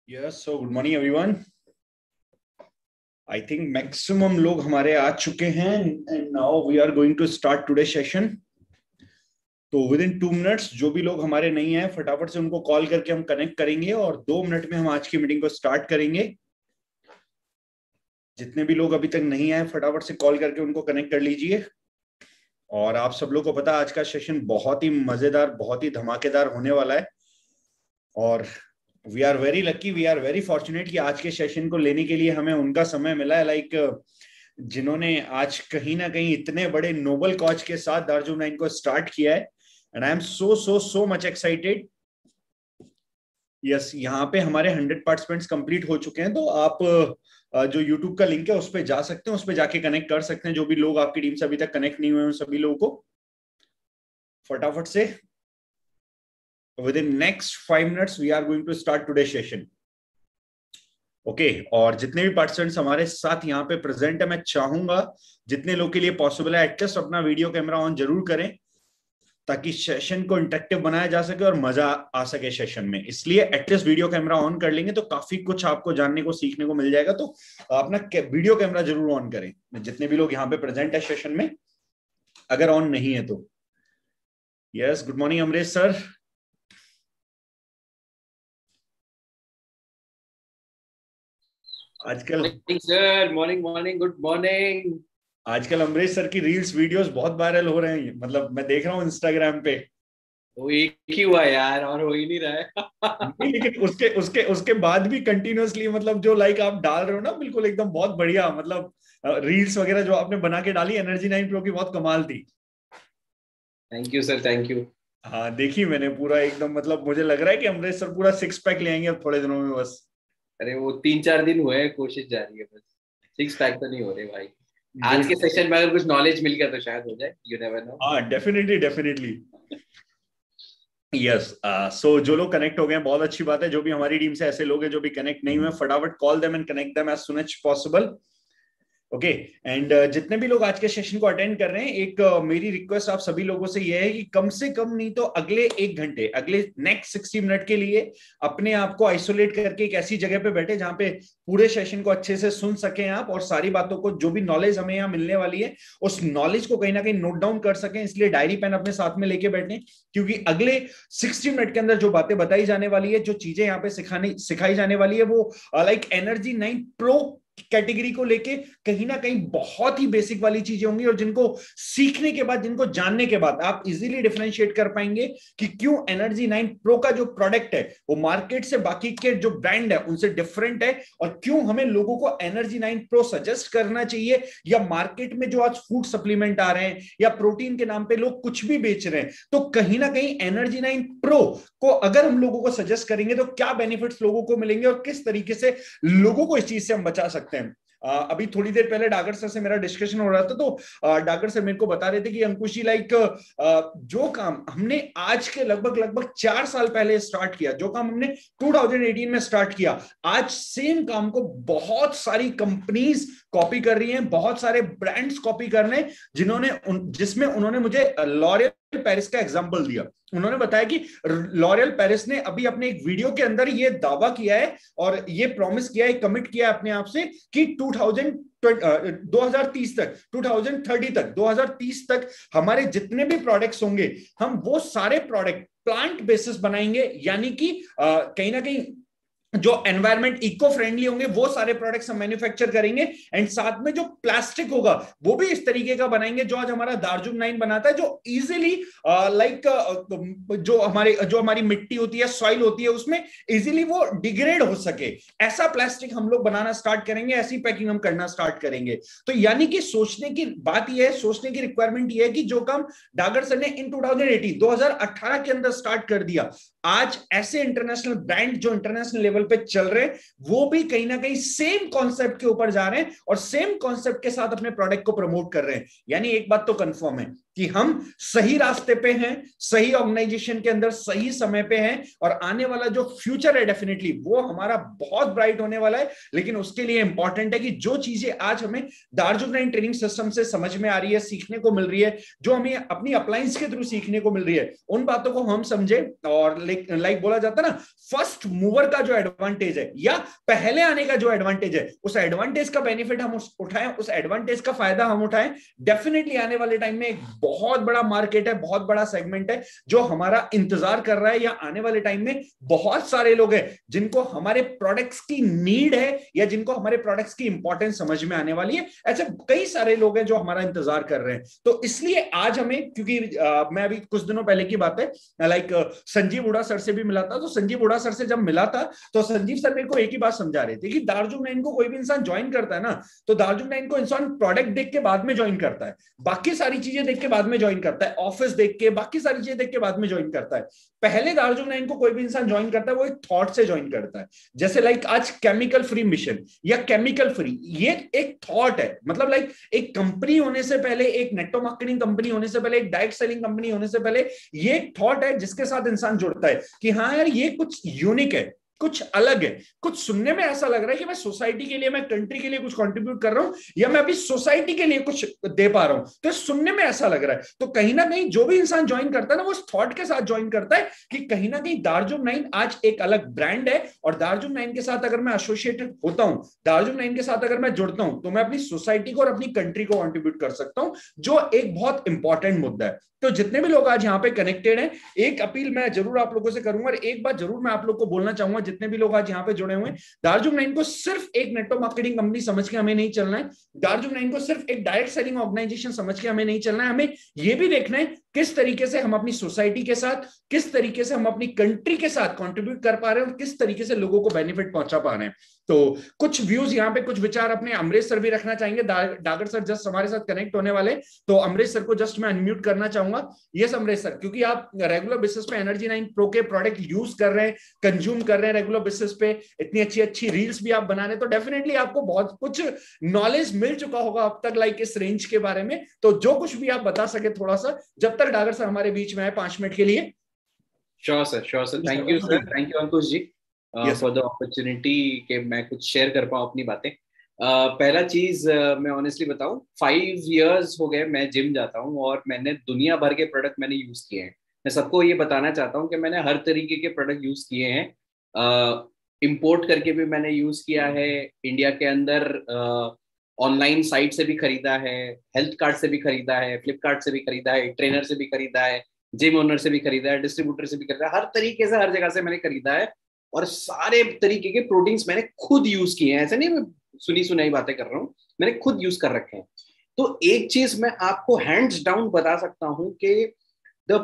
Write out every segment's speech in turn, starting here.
Yes, so good morning everyone. I think maximum लोग हमारे आ चुके हैं and now we are going to start today session. तो विद इन 2 मिनट्स जो भी लोग हमारे नहीं हैं फटाफट से उनको कॉल करके हम कनेक्ट करेंगे और 2 मिनट में हम आज की मीटिंग को स्टार्ट करेंगे। जितने भी लोग अभी तक नहीं आए फटाफट से कॉल करके उनको कनेक्ट कर लीजिए। और आप सब लोग को पता है आज का सेशन बहुत ही मजेदार, बहुत ही धमाकेदार होने वाला है। और we are very lucky, we are very fortunate कि आज के सेशन को लेने के लिए हमें उनका समय मिला है, जिन्होंने आज कहीं ना कहीं इतने बड़े नोबल कॉज के साथ दार्जुम 9 को स्टार्ट किया है। And I am so much excited. Yes, यहाँ पे हमारे 100 पार्टिसिपेंट्स कंप्लीट हो चुके हैं। तो आप जो यूट्यूब का लिंक है उस पर जा सकते हैं, उस पर जाके कनेक्ट कर सकते हैं। जो भी लोग आपकी टीम से अभी तक कनेक्ट नहीं हुए उन सभी लोगों को फटाफट से within next 5 minutes we are going to start today's session. Okay और जितने भी पार्टिसिपेंट्स हमारे साथ यहाँ पे प्रेजेंट है, मैं चाहूंगा जितने लोग के लिए पॉसिबल है एटलीस्ट अपना वीडियो कैमरा ऑन जरूर करें ताकि सेशन को इंटरेक्टिव बनाया जा सके और मजा आ सके सेशन में। इसलिए एटलीस्ट वीडियो कैमरा ऑन कर लेंगे तो काफी कुछ आपको जानने को सीखने को मिल जाएगा। तो अपना वीडियो कैमरा जरूर ऑन करें जितने भी लोग यहाँ पे प्रेजेंट है सेशन में, अगर ऑन नहीं है तो। Yes, good morning Amrish sir. आजकल सर मॉर्निंग गुड मॉर्निंग। आजकल अमरीश सर की रील्स वीडियोस बहुत वायरल हो रहे हैं, मतलब मैं देख रहा हूँ इंस्टाग्राम पे। वो एक ही हुआ यार, और हो ही नहीं रहा है। नहीं, लेकिन उसके बाद भी कंटिन्यूअसली, मतलब जो आप डाल रहे हो ना, बिल्कुल एकदम बहुत बढ़िया। मतलब रील्स वगैरह जो आपने बना के डाली एनर्जी 9 प्रो की, बहुत कमाल थी। Thank you sir, thank you. हाँ, देखी मैंने पूरा एकदम, मतलब मुझे लग रहा है कि अमरीश सर पूरा 6 पैक ले आएंगे अब थोड़े दिनों में बस। अरे वो 3-4 दिन हुए हैं, कोशिश जारी है, बस 6 पैक तो नहीं हो रहे भाई। आज के सेशन में अगर कुछ नॉलेज मिल गया तो शायद हो जाए, यू नेवर नो। हाँ, डेफिनेटली। यस, सो जो लोग कनेक्ट हो गए हैं बहुत अच्छी बात है। जो भी हमारी टीम से ऐसे लोग हैं जो भी कनेक्ट नहीं हुए, फटाफट call them and connect them as soon as possible. Okay and जितने भी लोग आज के सेशन को अटेंड कर रहे हैं, एक मेरी रिक्वेस्ट आप सभी लोगों से यह है कि कम से कम नहीं तो अगले 1 घंटे, अगले नेक्स्ट 60 मिनट के लिए अपने आप को आइसोलेट करके एक ऐसी जगह पे बैठे जहां पे पूरे सेशन को अच्छे से सुन सकें आप, और सारी बातों को, जो भी नॉलेज हमें यहाँ मिलने वाली है उस नॉलेज को कहीं ना कहीं नोट डाउन कर सकें। इसलिए डायरी पेन अपने साथ में लेके बैठे, क्योंकि अगले 60 मिनट के अंदर जो बातें बताई जाने वाली है, जो चीजें यहाँ पे सिखाई जाने वाली है, वो एनर्जी 9 प्रो कैटेगरी को लेके कहीं ना कहीं बहुत ही बेसिक वाली चीजें होंगी, और जिनको सीखने के बाद, जिनको जानने के बाद आप इजीली डिफरेंशिएट कर पाएंगे कि क्यों एनर्जी 9 प्रो का जो प्रोडक्ट है वो मार्केट से बाकी के जो ब्रांड है उनसे डिफरेंट है, और क्यों हमें लोगों को एनर्जी 9 प्रो सजेस्ट करना चाहिए, या मार्केट में जो आज फूड सप्लीमेंट आ रहे हैं या प्रोटीन के नाम पे लोग कुछ भी बेच रहे हैं, तो कहीं ना कहीं एनर्जी 9 प्रो को अगर हम लोगों को सजेस्ट करेंगे तो क्या बेनिफिट्स लोगों को मिलेंगे और किस तरीके से लोगों को इस चीज से हम बचा सकते हैं। अभी थोड़ी देर पहले डागर सर से मेरा डिस्कशन हो रहा था, तो डागर सर मेरे को बता रहे थे कि अंकुश जी, जो काम हमने आज के लगभग 4 साल पहले स्टार्ट किया, जो काम हमने 2018 में स्टार्ट किया, आज सेम काम को बहुत सारी कंपनीज कॉपी कर रही हैं, बहुत सारे ब्रांड्स कॉपी कर रहे हैं, जिसमें उन्होंने मुझे लॉरियल पेरिस का एग्जांपल दिया। उन्होंने बताया कि लॉरियल पेरिस ने अभी अपने एक वीडियो के अंदर ये दावा किया है और ये प्रॉमिस किया है, कमिट किया है अपने आप से कि 2030 तक, 2030 तक, 2030 तक हमारे जितने भी प्रोडक्ट्स होंगे, हम वो सारे प्रोडक्ट प्लांट बेसिस बनाएंगे, यानी कि कहीं ना कहीं जो एनवायरमेंट इको फ्रेंडली होंगे वो सारे प्रोडक्ट्स हम मैन्युफैक्चर करेंगे। एंड साथ में जो प्लास्टिक होगा वो भी इस तरीके का बनाएंगे जो आज हमारा दार्जुम 9 बनाता है, जो इजीली जो हमारी मिट्टी होती है, सॉइल होती है, उसमें इजीली वो डिग्रेड हो सके। ऐसा प्लास्टिक हम लोग बनाना स्टार्ट करेंगे, ऐसी पैकिंग हम करना स्टार्ट करेंगे। तो यानी कि सोचने की बात यह है, सोचने की रिक्वायरमेंट यह है कि जो काम डागर सर ने इन 2018 के अंदर स्टार्ट कर दिया, आज ऐसे इंटरनेशनल ब्रांड जो इंटरनेशनल लेवल पे चल रहे हैं वो भी कहीं ना कहीं सेम कॉन्सेप्ट के ऊपर जा रहे हैं और सेम कॉन्सेप्ट के साथ अपने प्रोडक्ट को प्रमोट कर रहे हैं। यानी एक बात तो कंफर्म है कि हम सही रास्ते पे हैं, सही ऑर्गेनाइजेशन के अंदर सही समय पे हैं, और आने वाला जो फ्यूचर है डेफिनेटली वो हमारा बहुत ब्राइट होने वाला है। लेकिन उसके लिए इंपॉर्टेंट है कि जो चीजें आज हमें दार्जुक 9 ट्रेनिंग सिस्टम से समझ में आ रही है, सीखने को मिल रही है, जो हमें अपनी अप्लायंस के थ्रू सीखने को मिल रही है, उन बातों को हम समझे। और लाइक बोला जाता है ना, फर्स्ट मूवर का जो एडवांटेज है या पहले आने का जो एडवांटेज है, उस एडवांटेज का बेनिफिट हम उठाएं, उस एडवांटेज का फायदा हम उठाएं। डेफिनेटली आने वाले टाइम में एक बहुत बड़ा मार्केट है, बहुत बड़ा सेगमेंट है जो हमारा इंतजार कर रहा है, या आने वाले टाइम में बहुत सारे लोग हैं जिनको हमारे प्रोडक्ट्स की नीड है या जिनको हमारे प्रोडक्ट्स की इंपॉर्टेंस समझ में आने वाली है। ऐसे कई सारे लोग हैं जो हमारा इंतजार कर रहे हैं। तो इसलिए आज हमें, क्योंकि मैं अभी कुछ दिनों पहले की बात है, लाइक संजीव हुडा सर से भी मिला था। तो संजीव हुडा सर से जब मिला था तो संजीव सर मेरे को एक ही बात समझा रहे थे कि दार्जुक 9 को कोई भी इंसान ज्वाइन करता है ना, तो दार्जुक 9 को इंसान प्रोडक्ट देख के बाद में ज्वाइन करता है, बाकी सारी चीजें देख के बाद में ज्वाइन करता है, ऑफिस देख के, बाकी सारी चीजें देख के बाद में ज्वाइन करता है। पहले दार्जुक 9 को कोई भी इंसान ज्वाइन करता है वो एक थॉट से ज्वाइन करता है। जैसे लाइक आज केमिकल फ्री मिशन या केमिकल फ्री, ये एक थॉट है। मतलब लाइक एक कंपनी होने से पहले, एक नेटवर्क मार्केटिंग कंपनी होने से पहले, एक डायरेक्ट सेलिंग कंपनी होने से पहले, ये एक थॉट है जिसके साथ इंसान जुड़ता है कि हाँ यार ये कुछ यूनिक है, कुछ अलग है, कुछ सुनने में ऐसा लग रहा है कि मैं सोसाइटी के लिए, मैं कंट्री के लिए कुछ कंट्रीब्यूट कर रहा हूं, या मैं अभी सोसाइटी के लिए कुछ दे पा रहा हूं, तो सुनने में ऐसा लग रहा है। तो कहीं ना कहीं जो भी इंसान ज्वाइन करता है ना, वो उस थॉट के साथ ज्वाइन करता है कि कहीं ना कहीं दार्जुक 9 आज एक अलग ब्रांड है, और दार्जुक 9 के साथ अगर मैं एसोसिएटेड होता हूं, दार्जुक 9 के साथ अगर मैं जुड़ता हूं, तो मैं अपनी सोसाइटी को और अपनी कंट्री को कंट्रीब्यूट कर सकता हूं, जो एक बहुत इंपॉर्टेंट मुद्दा है। तो जितने भी लोग आज यहाँ पे कनेक्टेड हैं, एक अपील मैं जरूर आप लोगों से करूंगा, और एक बात जरूर मैं आप लोग को बोलना चाहूंगा, जितने भी लोग आज यहाँ पे जुड़े हुए हैं, दार्जुक 9 को सिर्फ एक नेटवर्क मार्केटिंग कंपनी समझ के हमें नहीं चलना है, दार्जुक 9 को सिर्फ एक डायरेक्ट सेलिंग ऑर्गेनाइजेशन समझ के हमें नहीं चलना है। हमें ये भी देखना है किस तरीके से हम अपनी सोसाइटी के साथ, किस तरीके से हम अपनी कंट्री के साथ कंट्रीब्यूट कर पा रहे हैं, और किस तरीके से लोगों को बेनिफिट पहुंचा पा रहे हैं। तो कुछ व्यूज यहाँ पे, कुछ विचार अपने अमरीश सर भी रखना चाहेंगे। डागर सर जस्ट हमारे साथ कनेक्ट होने वाले, तो अमरीश सर को जस्ट मैं अनम्यूट करना चाहूंगा। यस अमरीश सर, क्योंकि आप रेगुलर बेसिस पे एनर्जी 9 प्रो के प्रोडक्ट यूज कर रहे हैं, कंज्यूम कर रहे हैं रेगुलर बेसिस पे, इतनी अच्छी अच्छी रील्स भी आप बना रहे हैं, तो डेफिनेटली आपको बहुत कुछ नॉलेज मिल चुका होगा अब तक, लाइक इस रेंज के बारे में। तो जो कुछ भी आप बता सके थोड़ा सा, जब तक डागर सर हमारे बीच में आए 5 मिनट के लिए। Sure sir, thank you sir, thank you Ankush ji for the opportunity कि मैं कुछ शेयर कर पाऊँ अपनी बातें। पहला चीज मैं ऑनेस्टली बताऊं, 5 years हो गए मैं जिम जाता हूं, और मैंने दुनिया भर के प्रोडक्ट मैंने यूज किए हैं। मैं सबको ये बताना चाहता हूं कि मैंने हर तरीके के प्रोडक्ट यूज किए हैं। इंपोर्ट करके भी मैंने यूज किया है, इंडिया के अंदर ऑनलाइन साइट से भी खरीदा है, हेल्थ कार्ड से भी खरीदा है, फ्लिपकार्ट से भी खरीदा है, ट्रेनर से भी खरीदा है, जिम ओनर से भी खरीदा है, डिस्ट्रीब्यूटर से भी खरीदा है, हर तरीके से हर जगह से मैंने खरीदा है। और सारे तरीके के प्रोटीन्स मैंने खुद यूज किए हैं, ऐसे नहीं मैं सुनी सुनाई बातें कर रहा हूँ, मैंने खुद यूज कर रखे हैं। तो एक चीज मैं आपको हैंड्स डाउन बता सकता हूं कि the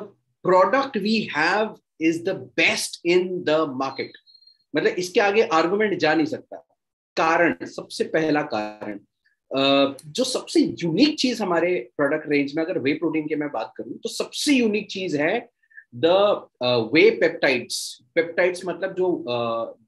product we have is the best in the market. मतलब इसके आगे आर्गुमेंट जा नहीं सकता। कारण, सबसे पहला कारण, जो सबसे यूनिक चीज हमारे प्रोडक्ट रेंज में, अगर वे प्रोटीन की मैं बात करूं, तो सबसे यूनिक चीज है द वे पेप्टाइड्स। पेप्टाइड्स मतलब जो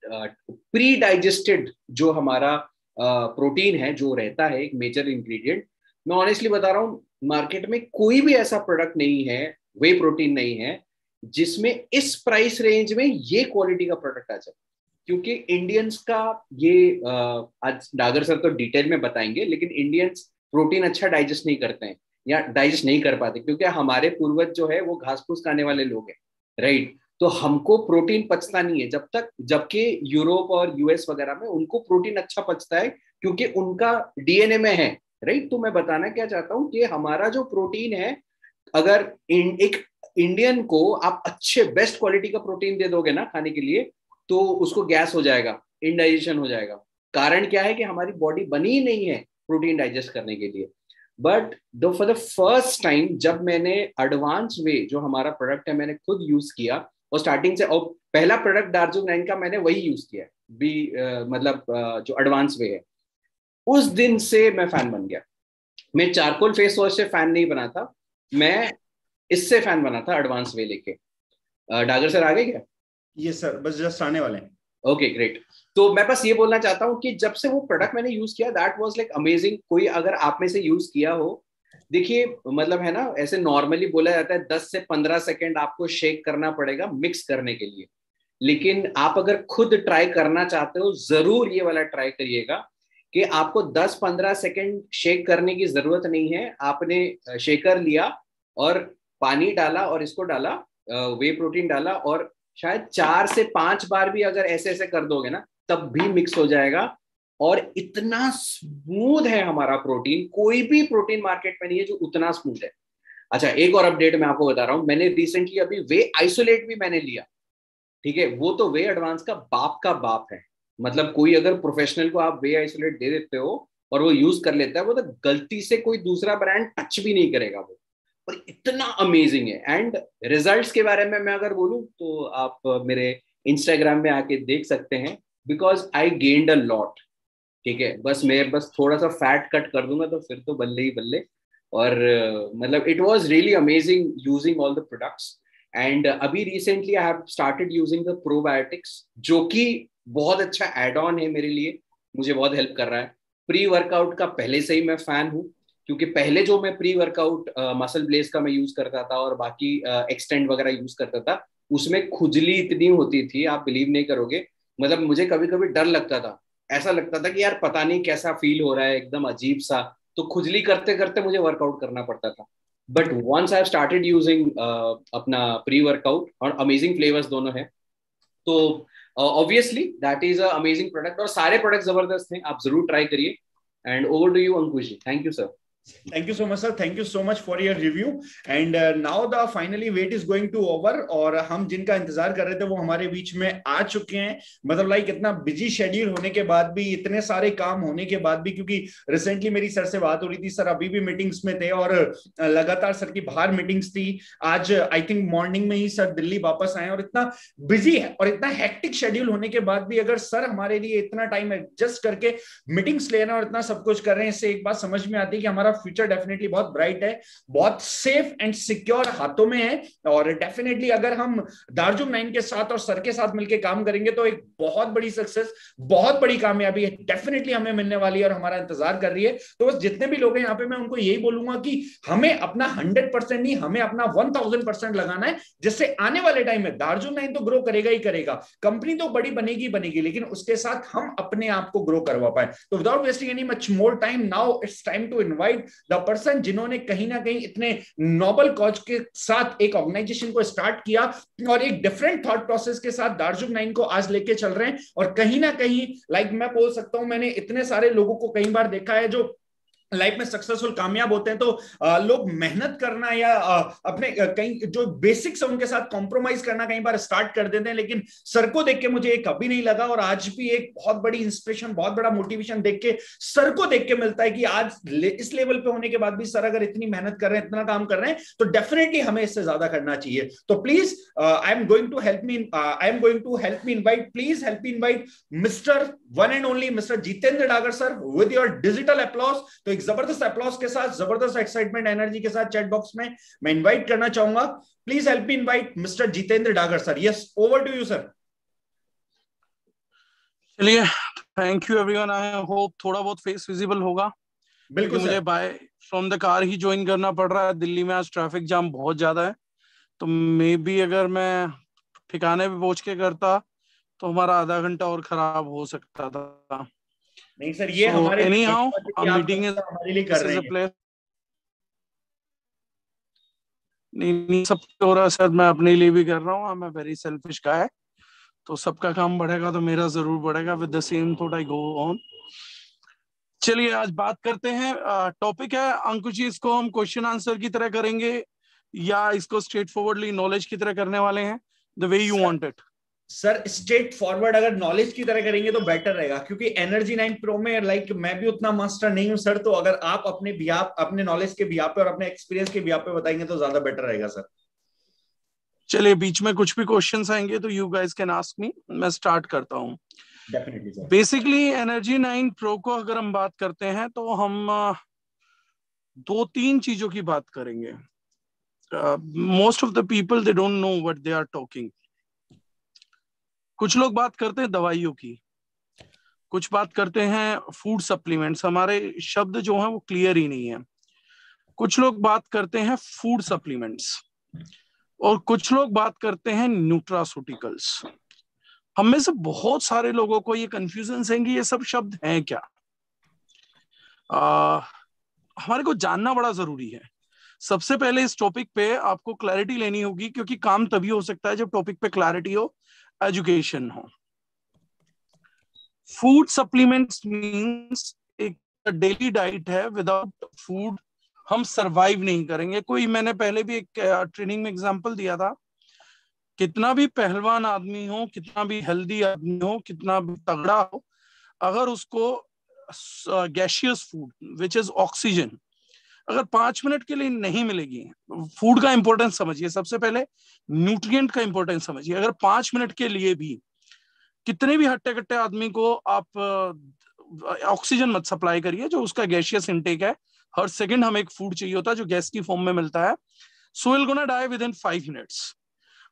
प्री डाइजेस्टेड जो हमारा प्रोटीन है, जो रहता है एक मेजर इंग्रेडिएंट। मैं ऑनेस्टली बता रहा हूँ, मार्केट में कोई भी ऐसा प्रोडक्ट नहीं है, वे प्रोटीन नहीं है, जिसमें इस प्राइस रेंज में ये क्वालिटी का प्रोडक्ट आ जाए। क्योंकि इंडियंस का ये आज डागर सर तो डिटेल में बताएंगे, लेकिन इंडियंस प्रोटीन अच्छा डाइजेस्ट नहीं करते हैं या डाइजेस्ट नहीं कर पाते, क्योंकि हमारे पूर्वज जो है वो घास फूस खाने वाले लोग हैं, राइट। तो हमको प्रोटीन पचता नहीं है जब तक, जबकि यूरोप और यूएस वगैरह में उनको प्रोटीन अच्छा पचता है, क्योंकि उनका डीएनए में है, राइट। तो मैं बताना क्या चाहता हूँ कि हमारा जो प्रोटीन है, अगर एक इंडियन को आप अच्छे बेस्ट क्वालिटी का प्रोटीन दे दोगे ना खाने के लिए, तो उसको गैस हो जाएगा, इनडाइजेशन हो जाएगा। कारण क्या है कि हमारी बॉडी बनी ही नहीं है प्रोटीन डाइजेस्ट करने के लिए। But for the first time जब मैंने एडवांस वे जो हमारा प्रोडक्ट है मैंने खुद यूज किया, और स्टार्टिंग से, और पहला प्रोडक्ट दार्जुक 9 का मैंने वही यूज किया भी, मतलब जो एडवांस वे है, उस दिन से मैं फैन बन गया। मैं चारकोल फेस वॉश से फैन नहीं बना था, मैं इससे फैन बना था, एडवांस वे लेके। डागर सर आ गए क्या? यस सर, बस जस्ट आने वाले हैं। Okay great. तो मैं बस ये बोलना चाहता हूँ कि जब से वो प्रोडक्ट मैंने यूज किया, दैट वाज लाइक अमेजिंग। कोई अगर आप में से यूज किया हो देखिए मतलब है ना, ऐसे नॉर्मली बोला जाता है 10 से 15 सेकंड आपको शेक करना पड़ेगा मिक्स करने के लिए, लेकिन आप अगर खुद ट्राई करना चाहते हो जरूर ये वाला ट्राई करिएगा कि आपको 10-15 सेकंड शेक करने की जरूरत नहीं है। आपने शेकर लिया और पानी डाला और इसको डाला, वे प्रोटीन डाला, और शायद 4 से 5 बार भी अगर ऐसे ऐसे कर दोगे ना तब भी मिक्स हो जाएगा। और इतना स्मूथ है हमारा प्रोटीन, कोई भी प्रोटीन मार्केट में नहीं है जो उतना स्मूथ है। अच्छा, एक और अपडेट मैं आपको बता रहा हूँ, मैंने रिसेंटली अभी वे आइसोलेट भी मैंने लिया। ठीक है, वो तो वे एडवांस का बाप है। मतलब कोई अगर प्रोफेशनल को आप वे आइसोलेट दे देते हो और वो यूज कर लेता है, वो तो गलती से कोई दूसरा ब्रांड टच भी नहीं करेगा वो। और इतना अमेजिंग है। एंड रिजल्ट्स के बारे में मैं अगर बोलूं तो आप मेरे इंस्टाग्राम में आके देख सकते हैं, because I gained a lot. ठीक है, बस थोड़ा सा फैट कट कर दूंगा तो फिर तो बल्ले ही बल्ले। और मतलब it was really amazing using all the products. And अभी recently I have started using the probiotics, जो कि बहुत अच्छा एड ऑन है मेरे लिए, मुझे बहुत हेल्प कर रहा है। प्री वर्कआउट का पहले से ही मैं फैन हूँ, क्योंकि पहले जो मैं प्री वर्कआउट मसल ब्लेज का मैं यूज करता था और बाकी एक्सटेंड वगैरह यूज करता था, उसमें खुजली इतनी होती थी आप बिलीव नहीं करोगे। मतलब मुझे कभी कभी डर लगता था, ऐसा लगता था कि यार पता नहीं कैसा फील हो रहा है, एकदम अजीब सा। तो खुजली करते करते मुझे वर्कआउट करना पड़ता था। But once I started using अपना प्री वर्कआउट, और अमेजिंग फ्लेवर्स दोनों है, तो obviously that is a amazing product. और सारे प्रोडक्ट जबरदस्त हैं, आप जरूर ट्राई करिए। And over to you Ankush ji, thank you sir. Thank you so much, sir. Thank you so much for your review. And now the finally wait is going to over. और हम जिनका इंतजार कर रहे थे वो हमारे बीच में आ चुके हैं। मतलब लाइक इतना बिजी शेड्यूल होने के बाद भी, इतने सारे काम होने के बाद भी, क्योंकि रिसेंटली मेरी सर से बात हो रही थी, सर अभी भी मीटिंग्स में थे और लगातार सर की बाहर मीटिंग्स थी। आज आई थिंक मॉर्निंग में ही सर दिल्ली वापस आए और इतना बिजी है और इतना हेक्टिक शेड्यूल होने के बाद भी अगर सर हमारे लिए इतना टाइम एडजस्ट करके मीटिंग्स लेना और इतना सब कुछ कर रहे हैं, इससे एक बात समझ में आती है कि हमारा फ्यूचर डेफिनेटली बहुत ब्राइट है, बहुत सेफ एंड सिक्योर हाथों में है। और डेफिनेटली अगर हम दार्जुम 9 के साथ और सर के साथ मिलकर काम करेंगे तो एक बहुत बड़ी सक्सेस, बहुत बड़ी कामयाबी है डेफिनेटली हमें मिलने वाली है और हमारा इंतजार कर रही है। तो बस जितने भी लोग हैं यहाँ पे, मैं उनको यही बोलूंगा कि हमें अपना 100% नहीं, हमें अपना 1000% लगाना है, जिससे आने वाले टाइम में दार्जुम 9 तो ग्रो करेगा ही करेगा, कंपनी तो बड़ी बनेगी बनेगी, लेकिन उसके साथ हम अपने आप को ग्रो करवा पाए। तो without wasting any much more time, now it's time to invite the person जिन्होंने कहीं ना कहीं इतने नोबल कॉज के साथ एक ऑर्गेनाइजेशन को स्टार्ट किया और एक डिफरेंट थॉट प्रोसेस के साथ दार्जुम 9 को आज लेके चल रहे हैं। और कहीं ना कहीं लाइक मैं बोल सकता हूं, मैंने इतने सारे लोगों को कई बार देखा है जो लाइफ में सक्सेसफुल कामयाब होते हैं, तो लोग मेहनत करना या अपने कहीं जो बेसिक्स है उनके साथ कॉम्प्रोमाइज करना कई बार स्टार्ट कर देते हैं। लेकिन सर को देख के मुझे एक कभी नहीं लगा, और आज भी एक बहुत बड़ी इंस्पिरेशन, बहुत बड़ा मोटिवेशन देख के, सर को देख के मिलता है कि आज इस लेवल पे होने के बाद भी सर अगर इतनी मेहनत कर रहे हैं, इतना काम कर रहे हैं, तो डेफिनेटली हमें इससे ज्यादा करना चाहिए। तो please I am going to help me invite, please help me invite mister one and only mister Jitendra Dagar sir with your digital applause. तो एक जबरदस्त अप्लॉज के साथ, जबरदस्त एक्साइटमेंट एनर्जी के साथ चैट बॉक्स में मैं इनवाइट करना चाहूंगा। Please help me invite mister Jitendra Dagar sir. Yes, over to you sir. चलिए, thank you everyone. I hope थोड़ा बहुत फेस विजिबल होगा, बिल्कुल क्योंकि मुझे बाय फ्रॉम द कार ही ज्वाइन करना पड़ रहा है। दिल्ली में आज ट्रैफिक जाम बहुत ज्यादा है, तो मे बी अगर मैं ठिकाने पे पहुंच के करता तो हमारा आधा घंटा और खराब हो सकता था। नहीं सर, ये हमारे एनी लिए हाउ मीटिंग इज हमारे लिए कर रहे हैं। नहीं सब हो रहा है सर, मैं अपने लिए भी कर रहा हूँ। मैं वेरी सेल्फिश गाय है, तो सबका काम बढ़ेगा तो मेरा जरूर बढ़ेगा। With the same thought I go on. चलिए आज बात करते हैं। टॉपिक है अंकुश जी, इसको हम क्वेश्चन आंसर की तरह करेंगे या इसको स्ट्रेट फॉरवर्डली नॉलेज की तरह करने वाले हैं, the way you want it? Sir straight forward अगर नॉलेज की तरह करेंगे तो बेटर रहेगा, क्योंकि एनर्जी 9 प्रो में लाइक मैं भी उतना मास्टर नहीं हूं सर। तो अगर आप अपने बिहाफ, अपने नॉलेज के बिहाफ पे और अपने एक्सपीरियंस के बिहाफ पे बताएंगे तो ज्यादा बेटर रहेगा सर। चलिए, बीच में कुछ भी क्वेश्चंस आएंगे तो you guys can ask me. मैं स्टार्ट करता हूं। Definitely sir. Basically energy 9 pro को अगर हम बात करते हैं तो हम दो तीन चीजों की बात करेंगे। Most of the people they don't know what they are talking. कुछ लोग बात करते हैं दवाइयों की, कुछ बात करते हैं फूड सप्लीमेंट्स। हमारे शब्द जो हैं वो क्लियर ही नहीं है। कुछ लोग बात करते हैं फूड सप्लीमेंट्स, और कुछ लोग बात करते हैं न्यूट्रास्यूटिकल्स। हम में से बहुत सारे लोगों को ये कंफ्यूजन है कि ये सब शब्द हैं क्या। हमारे को जानना बड़ा जरूरी है। सबसे पहले इस टॉपिक पे आपको क्लैरिटी लेनी होगी, क्योंकि काम तभी हो सकता है जब टॉपिक पे क्लैरिटी हो, एजुकेशन हो। फूड सप्लीमेंट्स मींस एक डेली डाइट है, विदाउट फूड हम सरवाइव नहीं करेंगे। कोई, मैंने पहले भी एक ट्रेनिंग में एग्जांपल दिया था, कितना भी पहलवान आदमी हो, कितना भी हेल्दी आदमी हो, कितना भी तगड़ा हो, अगर उसको gaseous food which is oxygen अगर 5 मिनट के लिए नहीं मिलेगी, फूड का इंपॉर्टेंस समझिए, सबसे पहले न्यूट्रिएंट का इंपॉर्टेंस समझिए। अगर 5 मिनट के लिए भी कितने भी हट्टे कट्टे आदमी को आप ऑक्सीजन मत सप्लाई करिए, जो उसका गैसियस इनटेक है, हर सेकंड हमें एक फूड चाहिए होता है जो गैस की फॉर्म में मिलता है, so will gonna die within 5 minutes.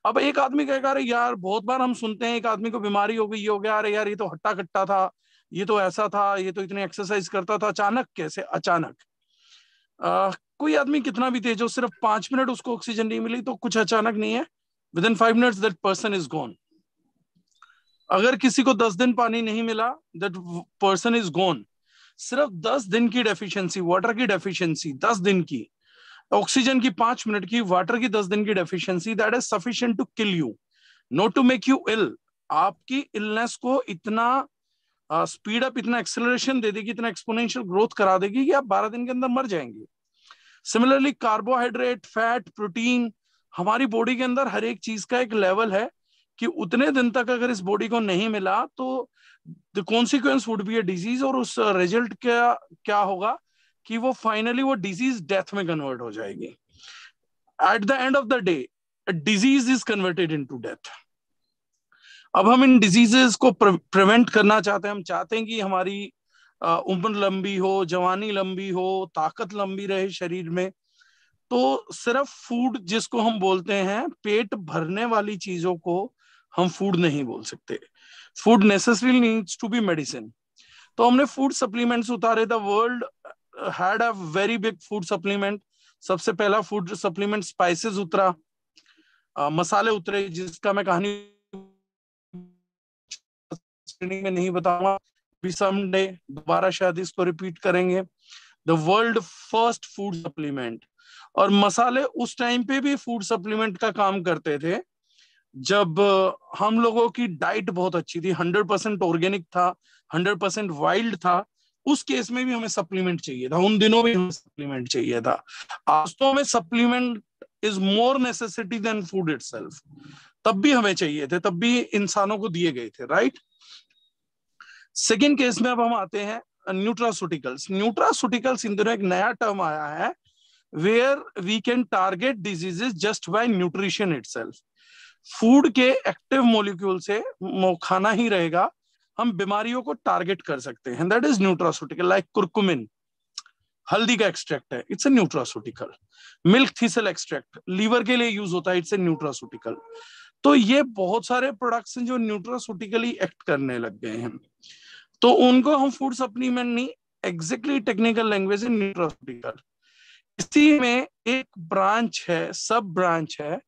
अब एक आदमी कहेगा अरे यार, बहुत बार हम सुनते हैं एक आदमी को बीमारी हो गई, ये हो गया, अरे यार ये तो हट्टा कट्टा था, ये तो ऐसा था, ये तो इतनी एक्सरसाइज करता था, अचानक कैसे? अचानक कोई आदमी कितना भी तेज हो, सिर्फ 5 मिनट उसको ऑक्सीजन नहीं मिली तो कुछ अचानक नहीं है। With in 5 minutes that person is gone. अगर किसी को 10 दिन पानी नहीं मिला, दैट पर्सन इज गॉन। सिर्फ 10 दिन की डेफिशिएंसी, वाटर की डेफिशिएंसी 10 दिन की, ऑक्सीजन की 5 मिनट की, वाटर की 10 दिन की deficiency, that is sufficient to kill you, not to make you ill. आपकी इलनेस को इतना स्पीड अप, इतना एक्सेलरेशन दे देगी, इतना एक्सपोनेंशियल ग्रोथ करा देगी कि आप 12 दिन के अंदर मर जाएंगे। सिमिलरली कार्बोहाइड्रेट, फैट, प्रोटीन, हमारी बॉडी के अंदर हर एक चीज का एक लेवल है कि उतने दिन तक अगर इस बॉडी को नहीं मिला तो the consequence would be a disease, और उस रिजल्ट क्या होगा कि वो फाइनली वो डिजीज डेथ में कन्वर्ट हो जाएगी। At the end of the day disease is converted into death. अब हम इन डिजीजेस को प्रिवेंट करना चाहते हैं। हम चाहते हैं कि हमारी उम्र लंबी हो, जवानी लंबी हो, ताकत लंबी रहे शरीर में। तो सिर्फ फूड, जिसको हम बोलते हैं पेट भरने वाली चीजों को, हम फूड नहीं बोल सकते। Food necessary needs to be medicine. तो हमने फूड सप्लीमेंट्स उतारे। The world had a very big food supplement. सबसे पहला फूड सप्लीमेंट स्पाइसेस उतरा, मसाले उतरे, जिसका मैं कहानी में नहीं बताऊंगा, समडे दोबारा शायद इसको रिपीट करेंगे। The world first food supplement. और मसाले उस टाइम पे भी फूड सप्लीमेंट का काम करते थे जब हम लोगों की डाइट बहुत अच्छी थी, 100% ऑर्गेनिक था, 100% वाइल्ड था। उस केस में भी हमें सप्लीमेंट चाहिए था, उन दिनों भी हमें सप्लीमेंट चाहिए था। आज तो हमें supplement is more necessity than food itself. तब भी हमें चाहिए थे, तब भी इंसानों को दिए गए थे, राइट। सेकेंड केस में अब हम आते हैं न्यूट्रास्यूटिकल्स। न्यूट्रास्यूटिकल्स इन दिनों एक नया टर्म आया है, where we can target diseases just by nutrition itself. Food के एक्टिव मॉलिक्यूल से खाना ही रहेगा, हम बीमारियों को टारगेट कर सकते हैं। That is nutraceutical. Like curcumin, हल्दी का एक्सट्रैक्ट है, it's a nutraceutical. Milk thistle extract liver के लिए यूज होता है, इट्स ए न्यूट्रास्यूटिकल। तो ये बहुत सारे प्रोडक्ट्स हैं जो न्यूट्रास्यूटिकली एक्ट करने लग गए हैं, तो उनको हम फूड सप्लीमेंट नहीं, एग्जैक्टली टेक्निकल लैंग्वेज है न्यूट्रास्यूटिकल। इसी में एक ब्रांच है, सब ब्रांच है,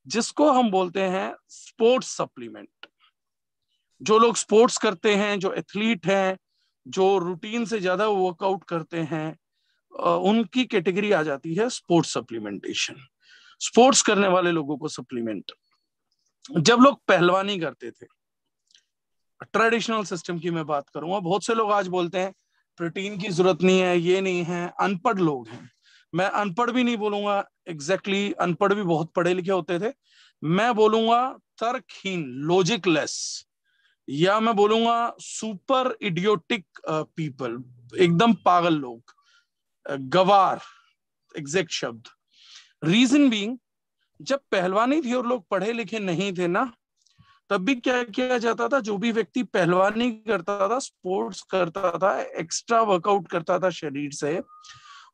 जिसको हम बोलते हैं स्पोर्ट्स सप्लीमेंट। जो लोग स्पोर्ट्स करते हैं, जो एथलीट हैं, जो रूटीन से ज्यादा वर्कआउट करते हैं, उनकी कैटेगरी आ जाती है स्पोर्ट्स सप्लीमेंटेशन। स्पोर्ट्स करने वाले लोगों को सप्लीमेंट। जब लोग पहलवानी करते थे, ट्रेडिशनल सिस्टम की मैं बात करूंगा, बहुत से लोग आज बोलते हैं प्रोटीन की जरूरत नहीं है, ये नहीं है, अनपढ़ लोग हैं। मैं अनपढ़ भी नहीं बोलूंगा, एग्जैक्टली अनपढ़ भी बहुत पढ़े लिखे होते थे। मैं बोलूंगा तर्कहीन, लॉजिकलेस, या मैं बोलूंगा सुपर इडियोटिक पीपल, एकदम पागल लोग, गवार, एग्जैक्ट शब्द। रीजन बीइंग, जब पहलवानी थी और लोग पढ़े लिखे नहीं थे ना, तब भी क्या किया जाता था, जो भी व्यक्ति पहलवानी करता था, स्पोर्ट्स करता था, एक्स्ट्रा वर्कआउट करता था शरीर से,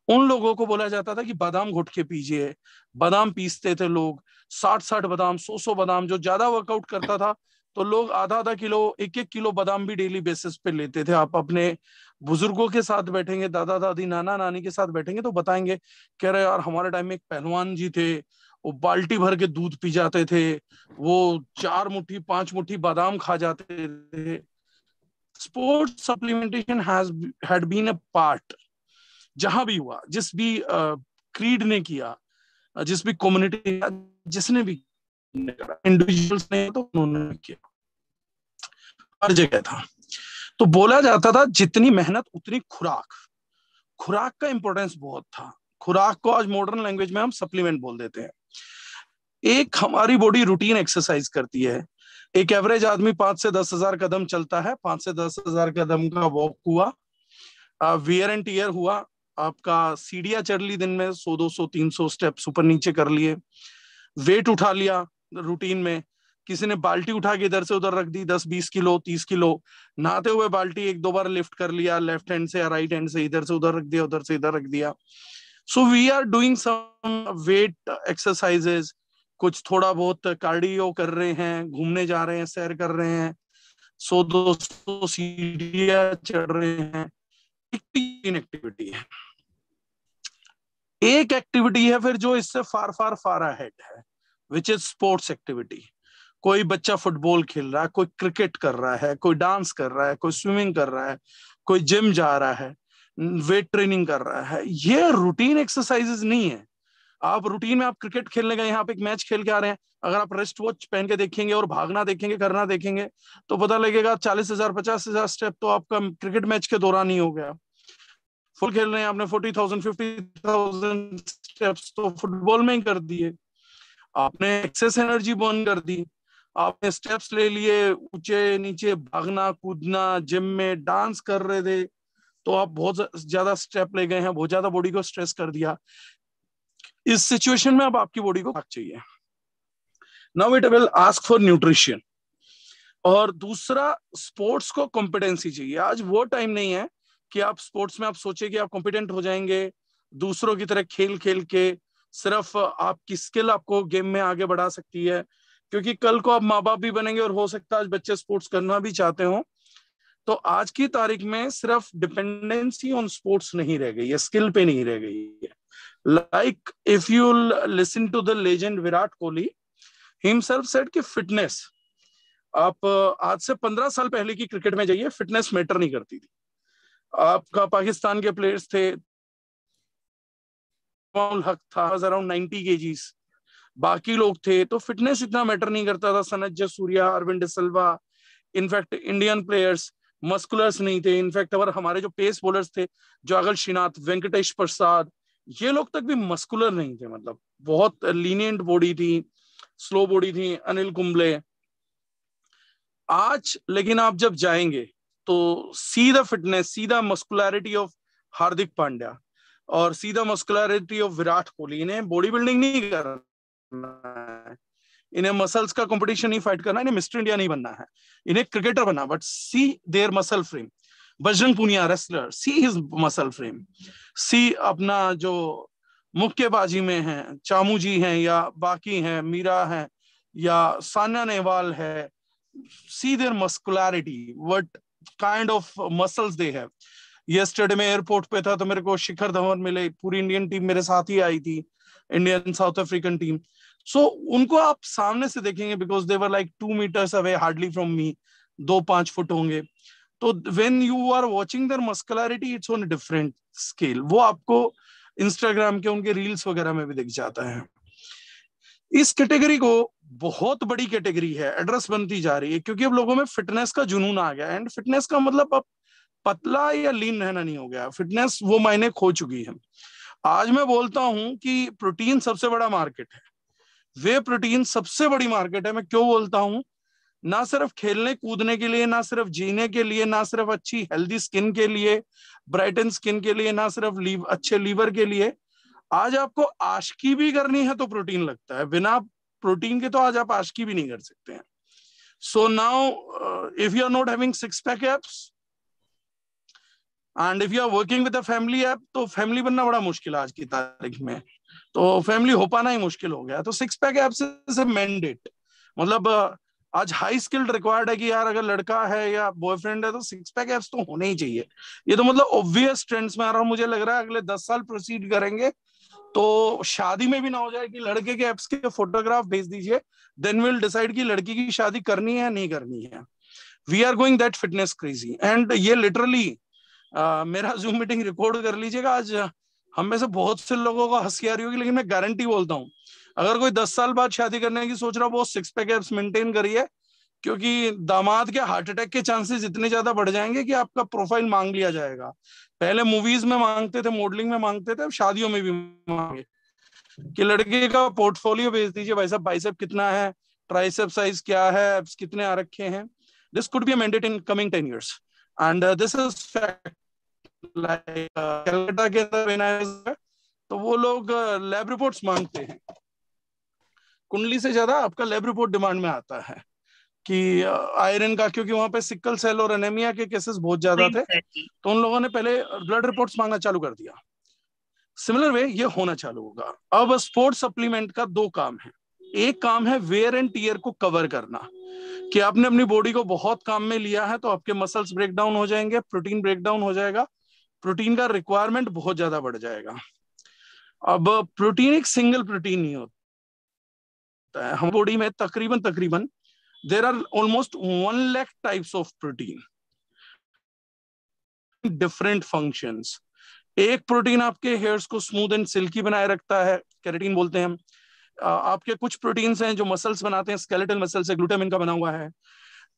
उन लोगों को बोला जाता था कि बादाम घोट के पीजिए। बादाम पीसते थे लोग, 60-60 बादाम, 100-100 बादाम। जो ज्यादा वर्कआउट करता था तो लोग आधा-आधा किलो, 1-1 किलो बादाम भी डेली बेसिस पे लेते थे। आप अपने बुजुर्गों के साथ बैठेंगे, दादा दादी नाना नानी के साथ बैठेंगे तो बताएंगे, कह रहे यार हमारे टाइम में एक पहलवान जी थे, वो बाल्टी भर के दूध पी जाते थे, वो 4 मुट्ठी 5 मुट्ठी बादाम खा जाते थे। Sports supplementation had been a part, जहां भी हुआ, जिस भी क्रीड ने किया, जिस भी कम्युनिटी, जिसने भी, इंडिविजुअल्स ने तो उन्होंने किया, हर जगह था। तो बोला जाता था जितनी मेहनत उतनी खुराक, खुराक का इंपॉर्टेंस बहुत था। खुराक को आज मॉडर्न लैंग्वेज में हम सप्लीमेंट बोल देते हैं। एक हमारी बॉडी रूटीन एक्सरसाइज करती है। एक एवरेज आदमी 5 से 10 हजार कदम चलता है, 5 से 10 हजार कदम का वॉक हुआ, वियर एंड टीयर हुआ, आपका सीढ़ियां चढ़ ली दिन में 100 200 300 स्टेप्स ऊपर नीचे कर लिए, वेट उठा लिया रूटीन में, किसी ने बाल्टी उठा के इधर से उधर रख दी 10-20 किलो 30 किलो, नहाते हुए बाल्टी 1-2 बार लिफ्ट कर लिया, लेफ्ट हैंड से या राइट हैंड से, इधर से उधर रख दिया, उधर से इधर रख दिया। So we are doing some weight exercises, कुछ थोड़ा बहुत कार्डियो कर रहे हैं, घूमने जा रहे हैं, सैर कर रहे हैं, 100-200 सीढ़ियां चढ़ रहे हैं। एक्टिविटी है। एक एक्टिविटी है फिर जो इससे फार फार फार अहेड है, विच इज स्पोर्ट्स एक्टिविटी। कोई बच्चा फुटबॉल खेल रहा है, कोई क्रिकेट कर रहा है, कोई डांस कर रहा है, कोई स्विमिंग कर रहा है, कोई जिम जा रहा है, वेट ट्रेनिंग कर रहा है। ये रूटीन एक्सरसाइजेस नहीं है। आप रूटीन में आप क्रिकेट खेलने गए, यहाँ पे एक मैच खेल के आ रहे हैं, अगर आप रेस्ट वॉच पहन के देखेंगे और भागना देखेंगे, करना देखेंगे, तो पता लगेगा 40,000 50,000 स्टेप तो आपका क्रिकेट मैच के दौरान ही हो गया। फुल खेल रहे हैं आपने 40,000 50,000 स्टेप्स तो फुटबॉल में ही कर दिए, आपने एक्सेस एनर्जी बर्न कर दी, आपने स्टेप्स ले लिए, ऊंचे नीचे भागना कूदना, जिम में डांस कर रहे थे तो आप बहुत ज्यादा स्टेप ले गए हैं, बहुत ज्यादा बॉडी को स्ट्रेस कर दिया। इस सिचुएशन में अब आपकी बॉडी को चाहिए, now it will ask for nutrition. और दूसरा, स्पोर्ट्स को कॉम्पिटेंसी चाहिए। आज वो टाइम नहीं है कि आप स्पोर्ट्स में आप सोचे कि आप कॉम्पिटेंट हो जाएंगे दूसरों की तरह खेल खेल के, सिर्फ आपकी स्किल आपको गेम में आगे बढ़ा सकती है, क्योंकि कल को आप माँ बाप भी बनेंगे और हो सकता है आज बच्चे स्पोर्ट्स करना भी चाहते हो। तो आज की तारीख में सिर्फ डिपेंडेंसी ऑन स्पोर्ट्स नहीं रह गई है, स्किल पे नहीं रह गई है। Like if you listen to the legend Virat Kohli, himself said कि फिटनेस, आप आज से 15 साल पहले की क्रिकेट में जाइए, फिटनेस मैटर नहीं करती थी। आपका पाकिस्तान के प्लेयर्स थे, हक था अराउंड 90 kgs, बाकी लोग थे, तो फिटनेस इतना मैटर नहीं करता था। सनत जसूरिया, अरविंद सिल्वा, इनफैक्ट इंडियन प्लेयर्स मस्कुलर्स नहीं थे। इनफैक्ट अगर हमारे जो पेस बॉलर्स थे, जागल श्रीनाथ, वेंकटेश प्रसाद, ये लोग तक भी मस्कुलर नहीं थे, मतलब बहुत लीनियंट बॉडी थी, स्लो बॉडी थी। अनिल कुंबले आज, लेकिन आप जब जाएंगे तो see the fitness, see the muscularity of Hardik Pandya और see the muscularity of Virat Kohli. इन्हें बॉडी बिल्डिंग नहीं करना है, इन्हें मसल्स का कंपटीशन नहीं फाइट करना, इन्हें मिस्टर इंडिया नहीं बनना है, इन्हें क्रिकेटर बनना। But see their muscle frame. Bajrang Punia wrestler, see his muscle frame, see अपना जो मुक्केबाजी में है, चामू जी हैं या बाकी हैं, मीरा है या सान्या नेहवाल है, see their muscularity, what kind of muscles they have. yesterday मैं एयरपोर्ट पे था तो मेरे को शिखर धवन मिले, पूरी इंडियन टीम मेरे साथ ही आई थी, Indian South African team. So उनको आप सामने से देखेंगे, because they were like 2 meters away hardly from me, 2-5 foot होंगे। तो when you are watching their muscularity, it's on different scale. वो आपको इंस्टाग्राम के उनके रील्स वगैरह में भी दिख जाता है। इस कैटेगरी को बहुत बड़ी कैटेगरी है, एड्रेस बनती जा रही है, क्योंकि अब लोगों में फिटनेस का जुनून आ गया। एंड फिटनेस का मतलब अब पतला या लीन रहना नहीं हो गया, फिटनेस वो मायने खो चुकी है। आज मैं बोलता हूं कि प्रोटीन सबसे बड़ा मार्केट है, वे प्रोटीन सबसे बड़ी मार्केट है। मैं क्यों बोलता हूं? ना सिर्फ खेलने कूदने के लिए, ना सिर्फ जीने के लिए, ना सिर्फ अच्छी हेल्दी स्किन के लिए, ब्राइटन स्किन के लिए, ना सिर्फ अच्छे लीवर के लिए। आज आपको आशिकी भी करनी है तो प्रोटीन लगता है, बिना प्रोटीन के तो आज आप आशिकी भी नहीं कर सकते हैं। So now if you are not having 6-pack abs and if you are working with a family app, तो फैमिली बनना बड़ा मुश्किल है आज की तारीख में, तो फैमिली हो पाना ही मुश्किल हो गया। तो 6-pack apps is a mandate, मतलब आज हाई स्किल्ड रिक्वायर्ड है कि यार अगर लड़का है या बॉयफ्रेंड है तो 6 पैक एब्स तो होने ही चाहिए। ये तो मतलब ऑब्वियस ट्रेंड्स में आ रहा हूँ। मुझे लग रहा है अगले 10 साल प्रोसीड करेंगे तो शादी में भी ना हो जाए कि लड़के के एब्स के फोटोग्राफ भेज दीजिए, देन विल डिसाइड कि लड़की की शादी करनी है नहीं करनी है। We are going that fitness crazy. And ये लिटरली मेरा जूम मीटिंग रिकॉर्ड कर लीजिएगा। आज हम में से बहुत से लोगों को हंसी आ रही होगी, लेकिन मैं गारंटी बोलता हूँ अगर कोई 10 साल बाद शादी करने की सोच रहा हो वो 6 पैक एब्स मेंटेन करिए, क्योंकि दामाद के हार्ट अटैक के चांसेस इतने ज्यादा बढ़ जाएंगे कि आपका प्रोफाइल मांग लिया जाएगा। पहले मूवीज में मांगते थे, मॉडलिंग में मांगते थे, अब शादियों में भी मांगे कि लड़के का पोर्टफोलियो भेज दीजिए भाई साहब, बाइसेप कितना है, ट्राइसेप साइज क्या है, एब्स कितने आ रखे हैं। This could be a mandate in coming 10 years and this is fact. Like Canada के अंदर तो वो लोग लैब रिपोर्ट्स मांगते हैं, कुंडली से ज्यादा आपका लैब रिपोर्ट डिमांड में आता है कि आयरन का, क्योंकि वहां पे सिकल सेल और एनीमिया के केसेस बहुत ज्यादा थे, तो उन लोगों ने पहले ब्लड रिपोर्ट्स मांगना चालू कर दिया। सिमिलर वे ये होना चालू होगा। अब स्पोर्ट्स सप्लीमेंट का 2 काम है। एक काम है वेयर एंड टीयर को कवर करना, कि आपने अपनी बॉडी को बहुत काम में लिया है तो आपके मसल्स ब्रेक डाउन हो जाएंगे, प्रोटीन ब्रेक डाउन हो जाएगा, प्रोटीन का रिक्वायरमेंट बहुत ज्यादा बढ़ जाएगा। अब प्रोटीन एक सिंगल प्रोटीन नहीं होता है, हम बॉडी में तकरीबन there are almost 1 lakh types of protein, different functions. एक प्रोटीन आपके हेयर्स को स्मूथ एंड सिल्की बनाए रखता है, केराटिन बोलते हैं हम। आपके कुछ प्रोटीन्स हैं जो मसल्स बनाते हैं, स्केलेटल मसल से ग्लूटामिन का बना हुआ है।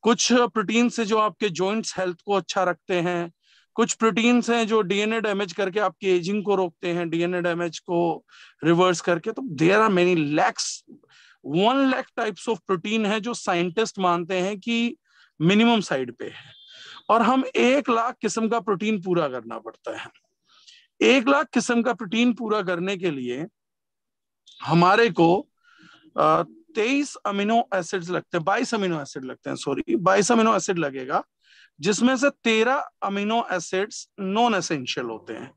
कुछ प्रोटीन्स है जो आपके जॉइंट्स हेल्थ को अच्छा रखते हैं। कुछ प्रोटीन्स हैं जो डीएनए डैमेज करके आपकी एजिंग को रोकते हैं, डीएनए डैमेज को रिवर्स करके। तो there are many lakhs, 1 lakh types of protein है जो साइंटिस्ट मानते हैं कि मिनिमम साइड पे है, और हम 1 लाख किस्म का प्रोटीन पूरा करना पड़ता है। 1 लाख किस्म का प्रोटीन पूरा करने के लिए हमारे को 23 अमीनो एसिड्स लगते हैं, 22 अमीनो एसिड लगते हैं, सॉरी 22 अमीनो एसिड लगेगा, जिसमें से 13 अमीनो एसिड्स नॉन एसेंशियल होते हैं।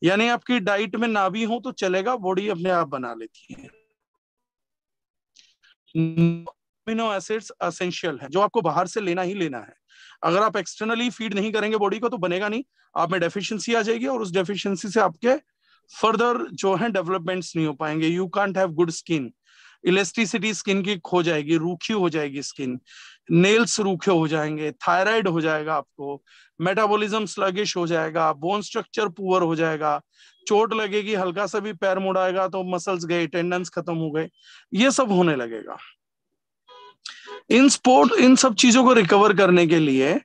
यानी आपकी डाइट में ना भी हो तो चलेगा, बॉडी अपने आप बना लेती है। अमीनो एसिड्स एसेंशियल है, जो आपको बाहर से लेना ही लेना है। अगर आप एक्सटर्नली फीड नहीं करेंगे बॉडी को तो बनेगा नहीं, आप में डेफिशिएंसी आ जाएगी, और उस डेफिशिएंसी से आपके फर्दर जो है डेवलपमेंट्स नहीं हो पाएंगे। You can't have good skin, elasticity skin की खो जाएगी, रूखी हो जाएगी स्किन, नेल्स रूखे हो जाएंगे, थायराइड हो जाएगा आपको, मेटाबॉलिज्म स्लगिश हो जाएगा, बोन स्ट्रक्चर पुअर हो जाएगा, चोट लगेगी, हल्का सा भी पैर मुड़ाएगा तो मसल्स गए, टेंडन्स खत्म हो गए, ये सब होने लगेगा। इन सब चीजों को रिकवर करने के लिए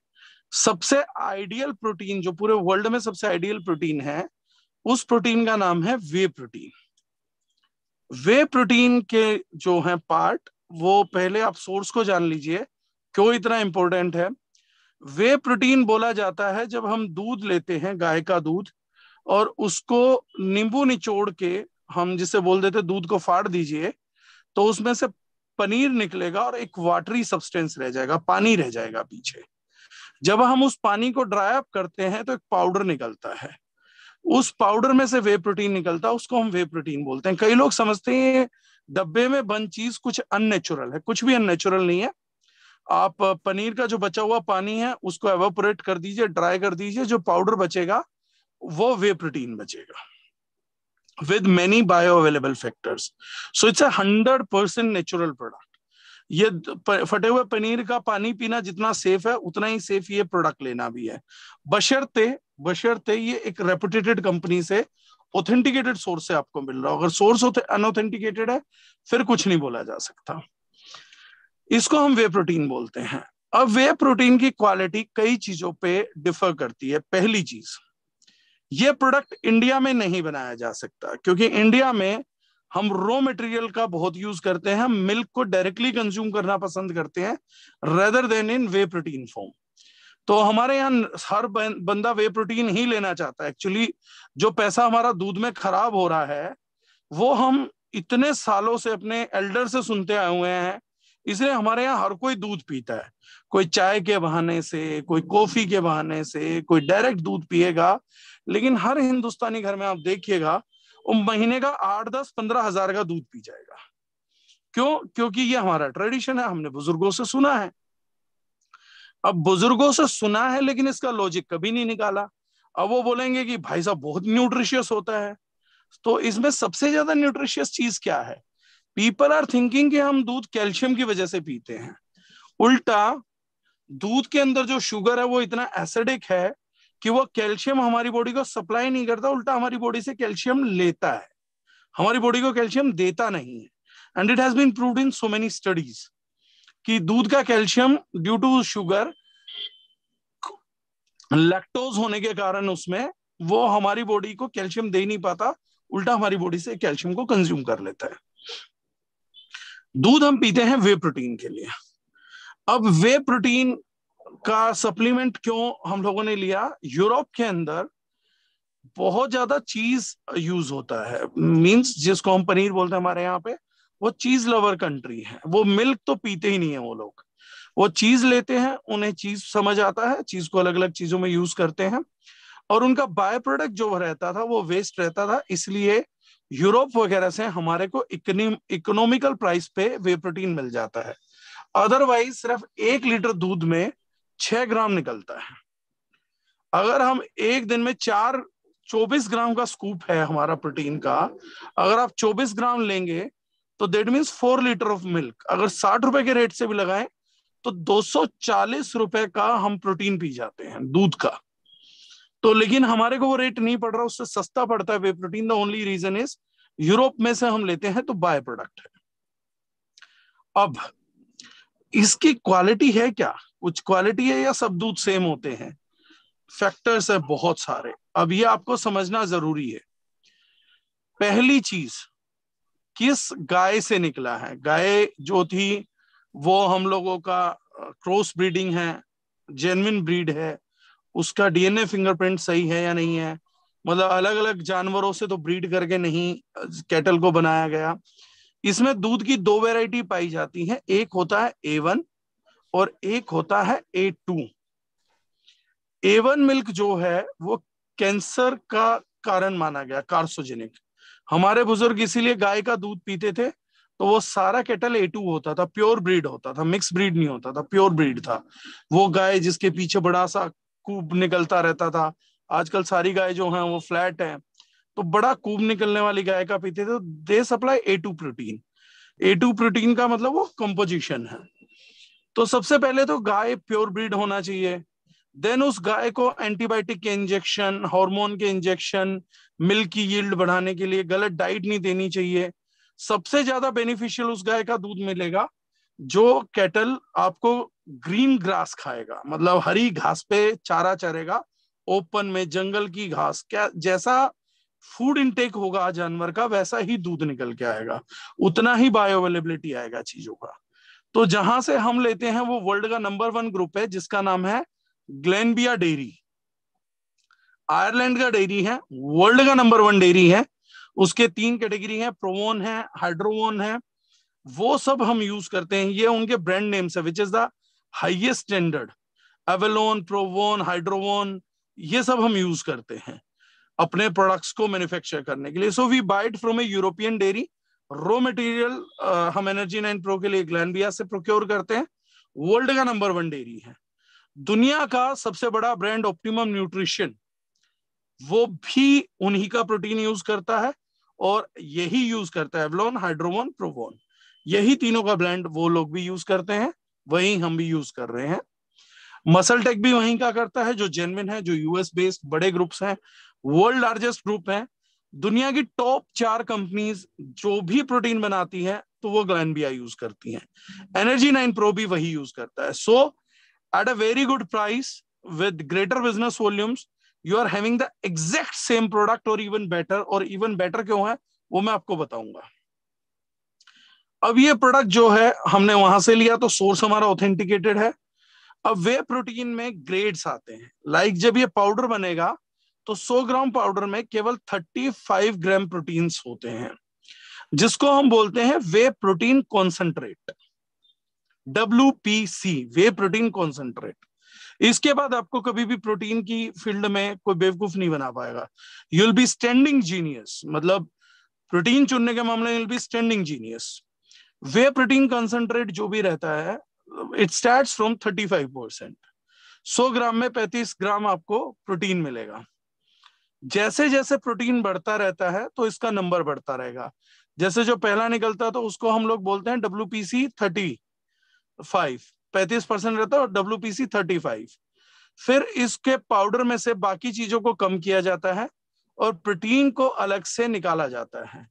सबसे आइडियल प्रोटीन, जो पूरे वर्ल्ड में सबसे आइडियल प्रोटीन है, उस प्रोटीन का नाम है वे प्रोटीन। वे प्रोटीन के जो है पार्ट, वो पहले आप सोर्स को जान लीजिए क्यों इतना इंपॉर्टेंट है। वे प्रोटीन बोला जाता है जब हम दूध लेते हैं, गाय का दूध, और उसको नींबू निचोड़ के हम जिसे बोल देते दूध को फाड़ दीजिए, तो उसमें से पनीर निकलेगा और एक वाटरी सब्सटेंस रह जाएगा, पानी रह जाएगा पीछे। जब हम उस पानी को ड्राई अप करते हैं तो एक पाउडर निकलता है, उस पाउडर में से वे प्रोटीन निकलता है, उसको हम वे प्रोटीन बोलते हैं। कई लोग समझते हैं डब्बे में बंद चीज कुछ अननेचुरल है, कुछ भी अननेचुरल नहीं है। आप पनीर का जो बचा हुआ पानी है उसको एवापोरेट कर दीजिए, ड्राई कर दीजिए, जो पाउडर बचेगा वो वे प्रोटीन बचेगा, with many bioavailable factors. So it's a 100% natural product. ये फटे हुए पनीर का पानी पीना जितना सेफ है उतना ही सेफ ये प्रोडक्ट लेना भी है, बशर्ते ये एक रेपुटेटेड कंपनी से, ऑथेंटिकेटेड सोर्स से आपको मिल रहा हो। अगर सोर्स अनऑथेंटिकेटेड है फिर कुछ नहीं बोला जा सकता। इसको हम वे प्रोटीन बोलते हैं। अब वे प्रोटीन की क्वालिटी कई चीजों पे डिफर करती है। पहली चीज, ये प्रोडक्ट इंडिया में नहीं बनाया जा सकता, क्योंकि इंडिया में हम रॉ मटेरियल का बहुत यूज करते हैं, हम मिल्क को डायरेक्टली कंज्यूम करना पसंद करते हैं rather then in way protein form. तो हमारे यहाँ हर बंदा वे प्रोटीन ही लेना चाहता है। एक्चुअली जो पैसा हमारा दूध में खराब हो रहा है वो हम इतने सालों से अपने एल्डर से सुनते आए हुए हैं, इसलिए हमारे यहाँ हर कोई दूध पीता है। कोई चाय के बहाने से, कोई कॉफी के बहाने से, कोई डायरेक्ट दूध पिएगा, लेकिन हर हिंदुस्तानी घर में आप देखिएगा वो महीने का 8, 10, 15 हजार का दूध पी जाएगा, क्यों? क्योंकि ये हमारा ट्रेडिशन है, हमने बुजुर्गों से सुना है। अब बुजुर्गों से सुना है लेकिन इसका लॉजिक कभी नहीं निकाला। अब वो बोलेंगे कि भाई साहब बहुत न्यूट्रिशियस होता है। तो इसमें सबसे ज्यादा न्यूट्रिशियस चीज क्या है? पीपल आर थिंकिंग कि हम दूध कैल्शियम की वजह से पीते हैं। उल्टा दूध के अंदर जो शुगर है वो इतना एसिडिक है कि वो कैल्शियम हमारी बॉडी को सप्लाई नहीं करता, उल्टा हमारी बॉडी से कैल्शियम लेता है, हमारी बॉडी को कैल्शियम देता नहीं है। And it has been proved in so many studies कि दूध का calcium due to sugar, lactose होने के कारण उसमें, वो हमारी बॉडी को कैल्शियम दे नहीं पाता, उल्टा हमारी बॉडी से कैल्शियम को कंज्यूम कर लेता है। दूध हम पीते हैं वे प्रोटीन के लिए। अब वे प्रोटीन का सप्लीमेंट क्यों हम लोगों ने लिया? यूरोप के अंदर बहुत ज्यादा चीज यूज होता है, मींस जिसको हम पनीर बोलते हैं हमारे यहाँ पे, वो चीज लवर कंट्री है। वो मिल्क तो पीते ही नहीं है वो लोग, वो चीज लेते हैं, उन्हें चीज समझ आता है, चीज को अलग अलग चीजों में यूज करते हैं, और उनका बाय प्रोडक्ट जो रहता था वो वेस्ट रहता था। इसलिए यूरोप वगैरह से हमारे को इकोनॉमिकल प्राइस पे वे प्रोटीन मिल जाता है। अदरवाइज सिर्फ 1 लीटर दूध में 6 ग्राम निकलता है। अगर हम एक दिन में 24 ग्राम का स्कूप है हमारा प्रोटीन का, अगर आप 24 ग्राम लेंगे तो that means 4 litre of milk. अगर 60 रुपए के रेट से भी लगाएं तो 240 रुपए का हम प्रोटीन पी जाते हैं दूध का। तो लेकिन हमारे को वो रेट नहीं पड़ रहा, उससे सस्ता पड़ता है whey protein. The only reason is Europe में से हम लेते हैं तो बाय प्रोडक्ट है। अब इसकी क्वालिटी है क्या? कुछ क्वालिटी है या सब दूध सेम होते हैं? फैक्टर्स है बहुत सारे। अब ये आपको समझना जरूरी है। पहली चीज, किस गाय से निकला है? गाय जो थी वो हम लोगों का क्रॉस ब्रीडिंग है, जेन्युइन ब्रीड है, उसका डीएनए फिंगरप्रिंट सही है या नहीं है, मतलब अलग अलग जानवरों से तो ब्रीड करके नहीं कैटल को बनाया गया। इसमें दूध की 2 वैरायटी पाई जाती हैं, एक होता है A1 और एक होता है A2। A1 मिल्क जो है वो कैंसर का कारण माना गया, कार्सिनोजेनिक। हमारे बुजुर्ग इसीलिए गाय का दूध पीते थे, तो वो सारा केटल A2 होता था, प्योर ब्रीड होता था, मिक्स ब्रीड नहीं होता था, प्योर ब्रीड था। वो गाय जिसके पीछे बड़ा सा कूब निकलता रहता था, आजकल सारी गाय जो हैं वो फ्लैट है, तो बड़ा कूब निकलने वाली गाय का पीते थे। दे supply A2 protein. A2 protein का मतलब वो कंपोजिशन है। तो सबसे पहले तो गाय प्योर ब्रीड होना चाहिए। देन उस गाय को एंटीबायोटिक के इंजेक्शन, हार्मोन के इंजेक्शन, मिल्क की यील्ड बढ़ाने के लिए गलत डाइट नहीं देनी चाहिए। सबसे ज्यादा बेनिफिशियल उस गाय का दूध मिलेगा जो कैटल आपको ग्रीन ग्रास खाएगा, मतलब हरी घास पे चारा चरेगा, ओपन में जंगल की घास, क्या जैसा फूड इनटेक होगा जानवर का वैसा ही दूध निकल के आएगा, उतना ही बायो अवेलेबिलिटी आएगा चीजों का। तो जहां से हम लेते हैं वो वर्ल्ड का नंबर 1 ग्रुप है जिसका नाम है ग्लेनबिया डेयरी। आयरलैंड का डेयरी है, वर्ल्ड का नंबर 1 डेयरी है। उसके 3 कैटेगरी है, प्रोवोन है, हाइड्रोवोन है, वो सब हम यूज करते हैं। ये उनके ब्रांड नेम्स है, which is the highest standard. एवेलोन, प्रोवोन, हाइड्रोवोन, ये सब हम यूज करते हैं अपने प्रोडक्ट्स को मैन्युफैक्चर करने के लिए। So we buy it from a European dairy. Raw material हम एनर्जी 9 प्रो के लिए ग्लैनबिया से प्रोक्योर करते हैं। वर्ल्ड का नंबर 1 डेयरी है। दुनिया का सबसे बड़ा ब्रांड ऑप्टिमम न्यूट्रिशन, वो भी उन्हीं का प्रोटीन यूज करता है और यही यूज करता है एवलोन, हाइड्रोवोन, प्रोवोन, यही तीनों का ब्रांड वो लोग भी यूज करते हैं, वही हम भी यूज कर रहे हैं। मसल टेक भी वहीं का करता है जो जेन्युइन है, जो यूएस बेस्ड बड़े ग्रुप्स हैं, वर्ल्ड लार्जेस्ट ग्रुप है। दुनिया की टॉप 4 कंपनीज जो भी प्रोटीन बनाती है तो वो ग्लैनबिया यूज करती हैं। एनर्जी 9 प्रो भी वही यूज करता है। So at a very good price with greater business volumes you are having the exact same product और इवन बेटर। और इवन बेटर क्यों है वो मैं आपको बताऊंगा। अब ये प्रोडक्ट जो है हमने वहां से लिया तो सोर्स हमारा ऑथेंटिकेटेड है। अब वे प्रोटीन में ग्रेड्स आते हैं, लाइक जब ये पाउडर बनेगा तो 100 ग्राम पाउडर में केवल 35 ग्राम प्रोटीन्स होते हैं, जिसको हम बोलते हैं वे प्रोटीन कॉन्सेंट्रेट, WPC, वे प्रोटीन कॉन्सेंट्रेट। इसके बाद आपको कभी भी प्रोटीन की फील्ड में कोई बेवकूफ नहीं बना पाएगा। You will B standing genius, मतलब प्रोटीन चुनने के मामले में will be standing genius. Way protein concentrate जो भी रहता है, इट स्टार्ट्स फ्रॉम 35%। 100 ग्राम में 35 ग्राम आपको प्रोटीन मिलेगा। जैसे जैसे प्रोटीन बढ़ता रहता है तो इसका नंबर बढ़ता रहेगा। जैसे जो पहला निकलता है तो उसको हम लोग बोलते हैं WPC 35, 35% रहता है, और WPC 35। फिर इसके पाउडर में से बाकी चीजों को कम किया जाता है और प्रोटीन को अलग से निकाला जाता है।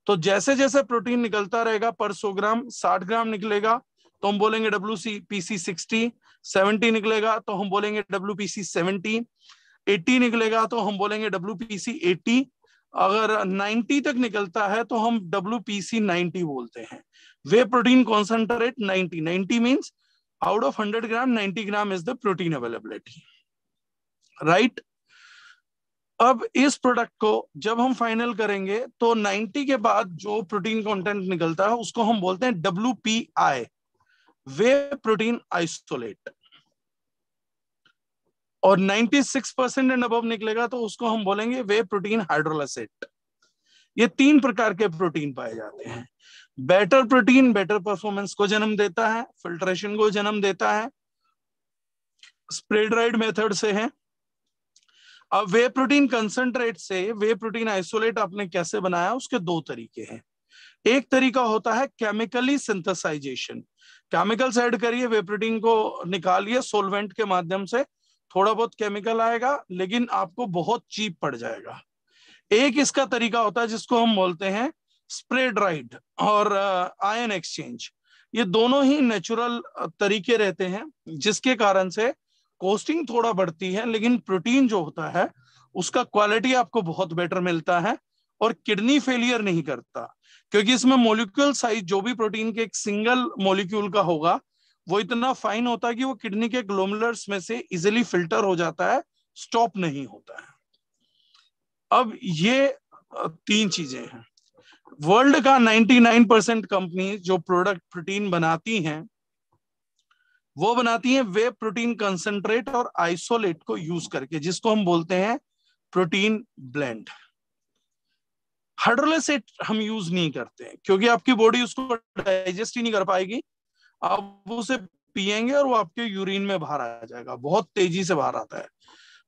तो जैसे जैसे प्रोटीन निकलता रहेगा, पर 100 ग्राम 60 ग्राम निकलेगा तो हम बोलेंगे WPC 60, 70 निकलेगा तो हम बोलेंगे WPC 70, 80 निकलेगा तो हम बोलेंगे WPC 80, अगर 90 तक निकलता है तो हम WPC 90 बोलते हैं। Whey protein concentrate 90 means out of 100 gram 90 gram is the protein availability, right. अब इस प्रोडक्ट को जब हम फाइनल करेंगे तो 90 के बाद जो प्रोटीन कंटेंट निकलता है उसको हम बोलते हैं WPI, वे प्रोटीन आइसोलेट। और 96% एंड अबव निकलेगा तो उसको हम बोलेंगे वे प्रोटीन हाइड्रोलाइसेट। ये 3 प्रकार के प्रोटीन पाए जाते हैं। बेटर प्रोटीन बेटर परफॉर्मेंस को जन्म देता है, फिल्ट्रेशन को जन्म देता है, स्प्रे ड्राइड मेथड से है। अब वे प्रोटीन कंसंट्रेट से वे प्रोटीन आइसोलेट आपने कैसे बनाया, उसके 2 तरीके हैं। एक तरीका होता है केमिकली सिंथेसाइजेशन, केमिकल्स ऐड करिए, वे प्रोटीन को निकालिए सोलवेंट के माध्यम से, थोड़ा बहुत केमिकल आएगा लेकिन आपको बहुत चीप पड़ जाएगा। एक इसका तरीका होता है जिसको हम बोलते हैं स्प्रे ड्राइड और आयन एक्सचेंज। ये दोनों ही नेचुरल तरीके रहते हैं जिसके कारण से कॉस्टिंग थोड़ा बढ़ती है, लेकिन प्रोटीन जो होता है उसका क्वालिटी आपको बहुत बेटर मिलता है और किडनी फेलियर नहीं करता, क्योंकि इसमें मॉलिक्यूल साइज जो भी प्रोटीन के एक सिंगल मॉलिक्यूल का होगा वो इतना फाइन होता है कि वो किडनी के ग्लोमेरुलस में से इजिली फिल्टर हो जाता है, स्टॉप नहीं होता है। अब ये 3 चीजें हैं। वर्ल्ड का 99% कंपनी जो प्रोडक्ट प्रोटीन बनाती हैं वो बनाती हैं वे प्रोटीन कंसंट्रेट और आइसोलेट को यूज करके, जिसको हम बोलते हैं प्रोटीन ब्लेंड। हाइड्रोलाइसेट हम यूज नहीं करते क्योंकि आपकी बॉडी उसको डाइजेस्ट ही नहीं कर पाएगी। आप उसे पिएंगे और वो आपके यूरिन में बाहर आ जाएगा, बहुत तेजी से बाहर आता है।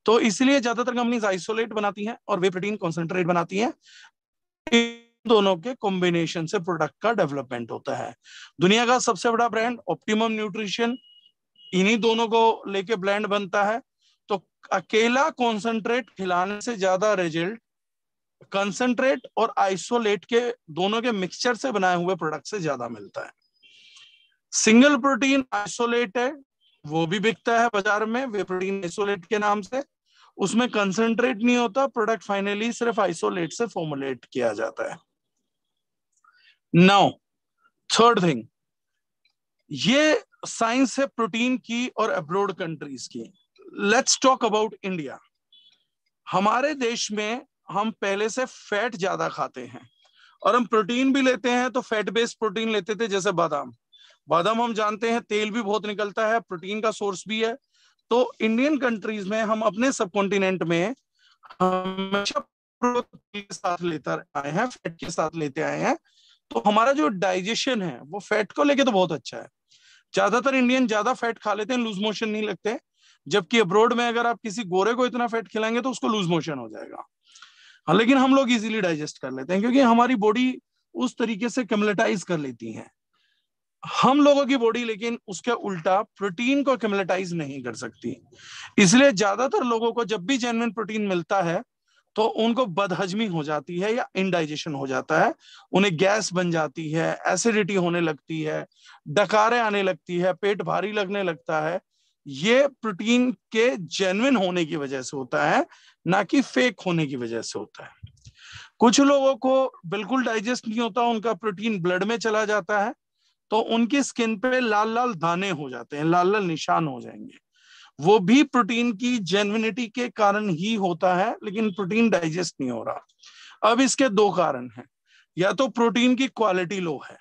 तो इसलिए ज्यादातर कंपनीज आइसोलेट बनाती हैं और वे प्रोटीन कॉन्सेंट्रेट बनाती हैं। इन दोनों के कॉम्बिनेशन से प्रोडक्ट का डेवलपमेंट होता है। दुनिया का सबसे बड़ा ब्रांड ऑप्टिमम न्यूट्रिशन, इन्हीं दोनों को लेके ब्लेंड बनता है। तो अकेला कॉन्सेंट्रेट खिलाने से ज्यादा रिजल्ट कंसेंट्रेट और आइसोलेट के दोनों के मिक्सचर से बनाए हुए प्रोडक्ट से ज्यादा मिलता है। सिंगल प्रोटीन आइसोलेट है, वो भी बिकता है बाजार में वे प्रोटीन आइसोलेट के नाम से, उसमें कंसेंट्रेट नहीं होता, प्रोडक्ट फाइनली सिर्फ आइसोलेट से फॉर्मुलेट किया जाता है। नाउ थर्ड थिंग, ये साइंस है प्रोटीन की और अब्रॉड कंट्रीज की। Let's talk about India. हमारे देश में हम पहले से फैट ज्यादा खाते हैं और हम प्रोटीन भी लेते हैं तो फैट बेस्ड प्रोटीन लेते थे, जैसे बादाम हम जानते हैं तेल भी बहुत निकलता है, प्रोटीन का सोर्स भी है। तो इंडियन कंट्रीज में हम अपने सब कॉन्टिनेंट में हमेशा प्रोटीन के साथ लेते आए हैं, फैट के साथ लेते आए हैं। तो हमारा जो डाइजेशन है वो फैट को लेके तो बहुत अच्छा है। ज्यादातर इंडियन ज्यादा फैट खा लेते हैं, लूज मोशन नहीं लगते, जबकि अब्रोड में अगर आप किसी गोरे को इतना फैट खिलाएंगे तो उसको लूज मोशन हो जाएगा। हाँ, लेकिन हम लोग इजीली डाइजेस्ट कर लेते हैं क्योंकि हमारी बॉडी उस तरीके से कैमलेटाइज कर लेती है। हम लोगों की बॉडी लेकिन उसके उल्टा प्रोटीन को कैमलेटाइज नहीं कर सकती। इसलिए ज्यादातर लोगों को जब भी जेन्युइन प्रोटीन मिलता है तो उनको बदहजमी हो जाती है या इनडाइजेशन हो जाता है, उन्हें गैस बन जाती है, एसिडिटी होने लगती है, डकारें आने लगती है, पेट भारी लगने लगता है। ये प्रोटीन के जेन्युइन होने की वजह से होता है, ना कि फेक होने की वजह से होता है। कुछ लोगों को बिल्कुल डाइजेस्ट नहीं होता, उनका प्रोटीन ब्लड में चला जाता है तो उनकी स्किन पे लाल लाल दाने हो जाते हैं, लाल लाल निशान हो जाएंगे। वो भी प्रोटीन की जेन्युइनिटी के कारण ही होता है, लेकिन प्रोटीन डाइजेस्ट नहीं हो रहा। अब इसके 2 कारण हैं, या तो प्रोटीन की क्वालिटी लो है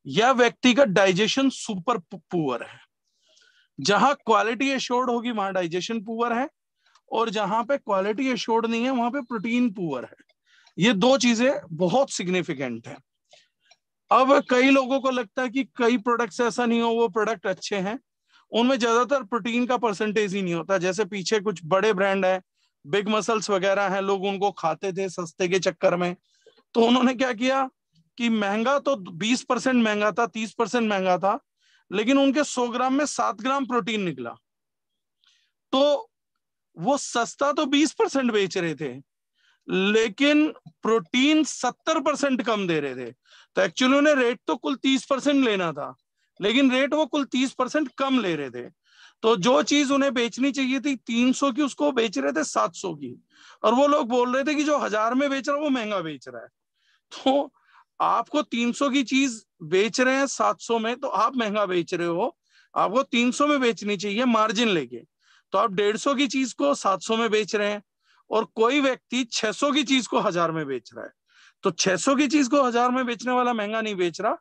या व्यक्ति का डाइजेशन सुपर पुअर है। जहां क्वालिटी एश्योर्ड होगी वहां डाइजेशन पुअर है, और जहां पे क्वालिटी एश्योर्ड नहीं है वहां पे प्रोटीन पुअर है। ये 2 चीजें बहुत सिग्निफिकेंट है। अब कई लोगों को लगता है कि कई प्रोडक्ट्स ऐसा नहीं हो, वो प्रोडक्ट अच्छे हैं, उनमें ज्यादातर प्रोटीन का परसेंटेज ही नहीं होता। जैसे पीछे कुछ बड़े ब्रांड है, बिग मसल्स वगैरह हैं, लोग उनको खाते थे सस्ते के चक्कर में। तो उन्होंने क्या किया कि महंगा तो 20% महंगा था, 30% महंगा था, लेकिन उनके 100 ग्राम में 7 ग्राम प्रोटीन निकला। तो वो सस्ता तो 20% बेच रहे थे, लेकिन प्रोटीन 70% कम दे रहे थे। तो एक्चुअली उन्हें रेट तो कुल 30% लेना था, लेकिन रेट वो कुल 30% कम ले रहे थे। तो जो चीज उन्हें बेचनी चाहिए थी 300 की, उसको बेच रहे थे 700 की। और वो लोग बोल रहे थे कि जो 1000 में बेच रहा है वो महंगा बेच रहा है। तो आपको 300 की चीज बेच रहे हैं 700 में, तो आप महंगा बेच रहे हो। आपको 300 में बेचनी चाहिए मार्जिन लेके, तो आप 150 की चीज को 700 में बेच रहे हैं। और कोई व्यक्ति 600 की चीज को 1000 में बेच रहा है, तो 600 की चीज को 1000 में बेचने वाला महंगा नहीं बेच रहा,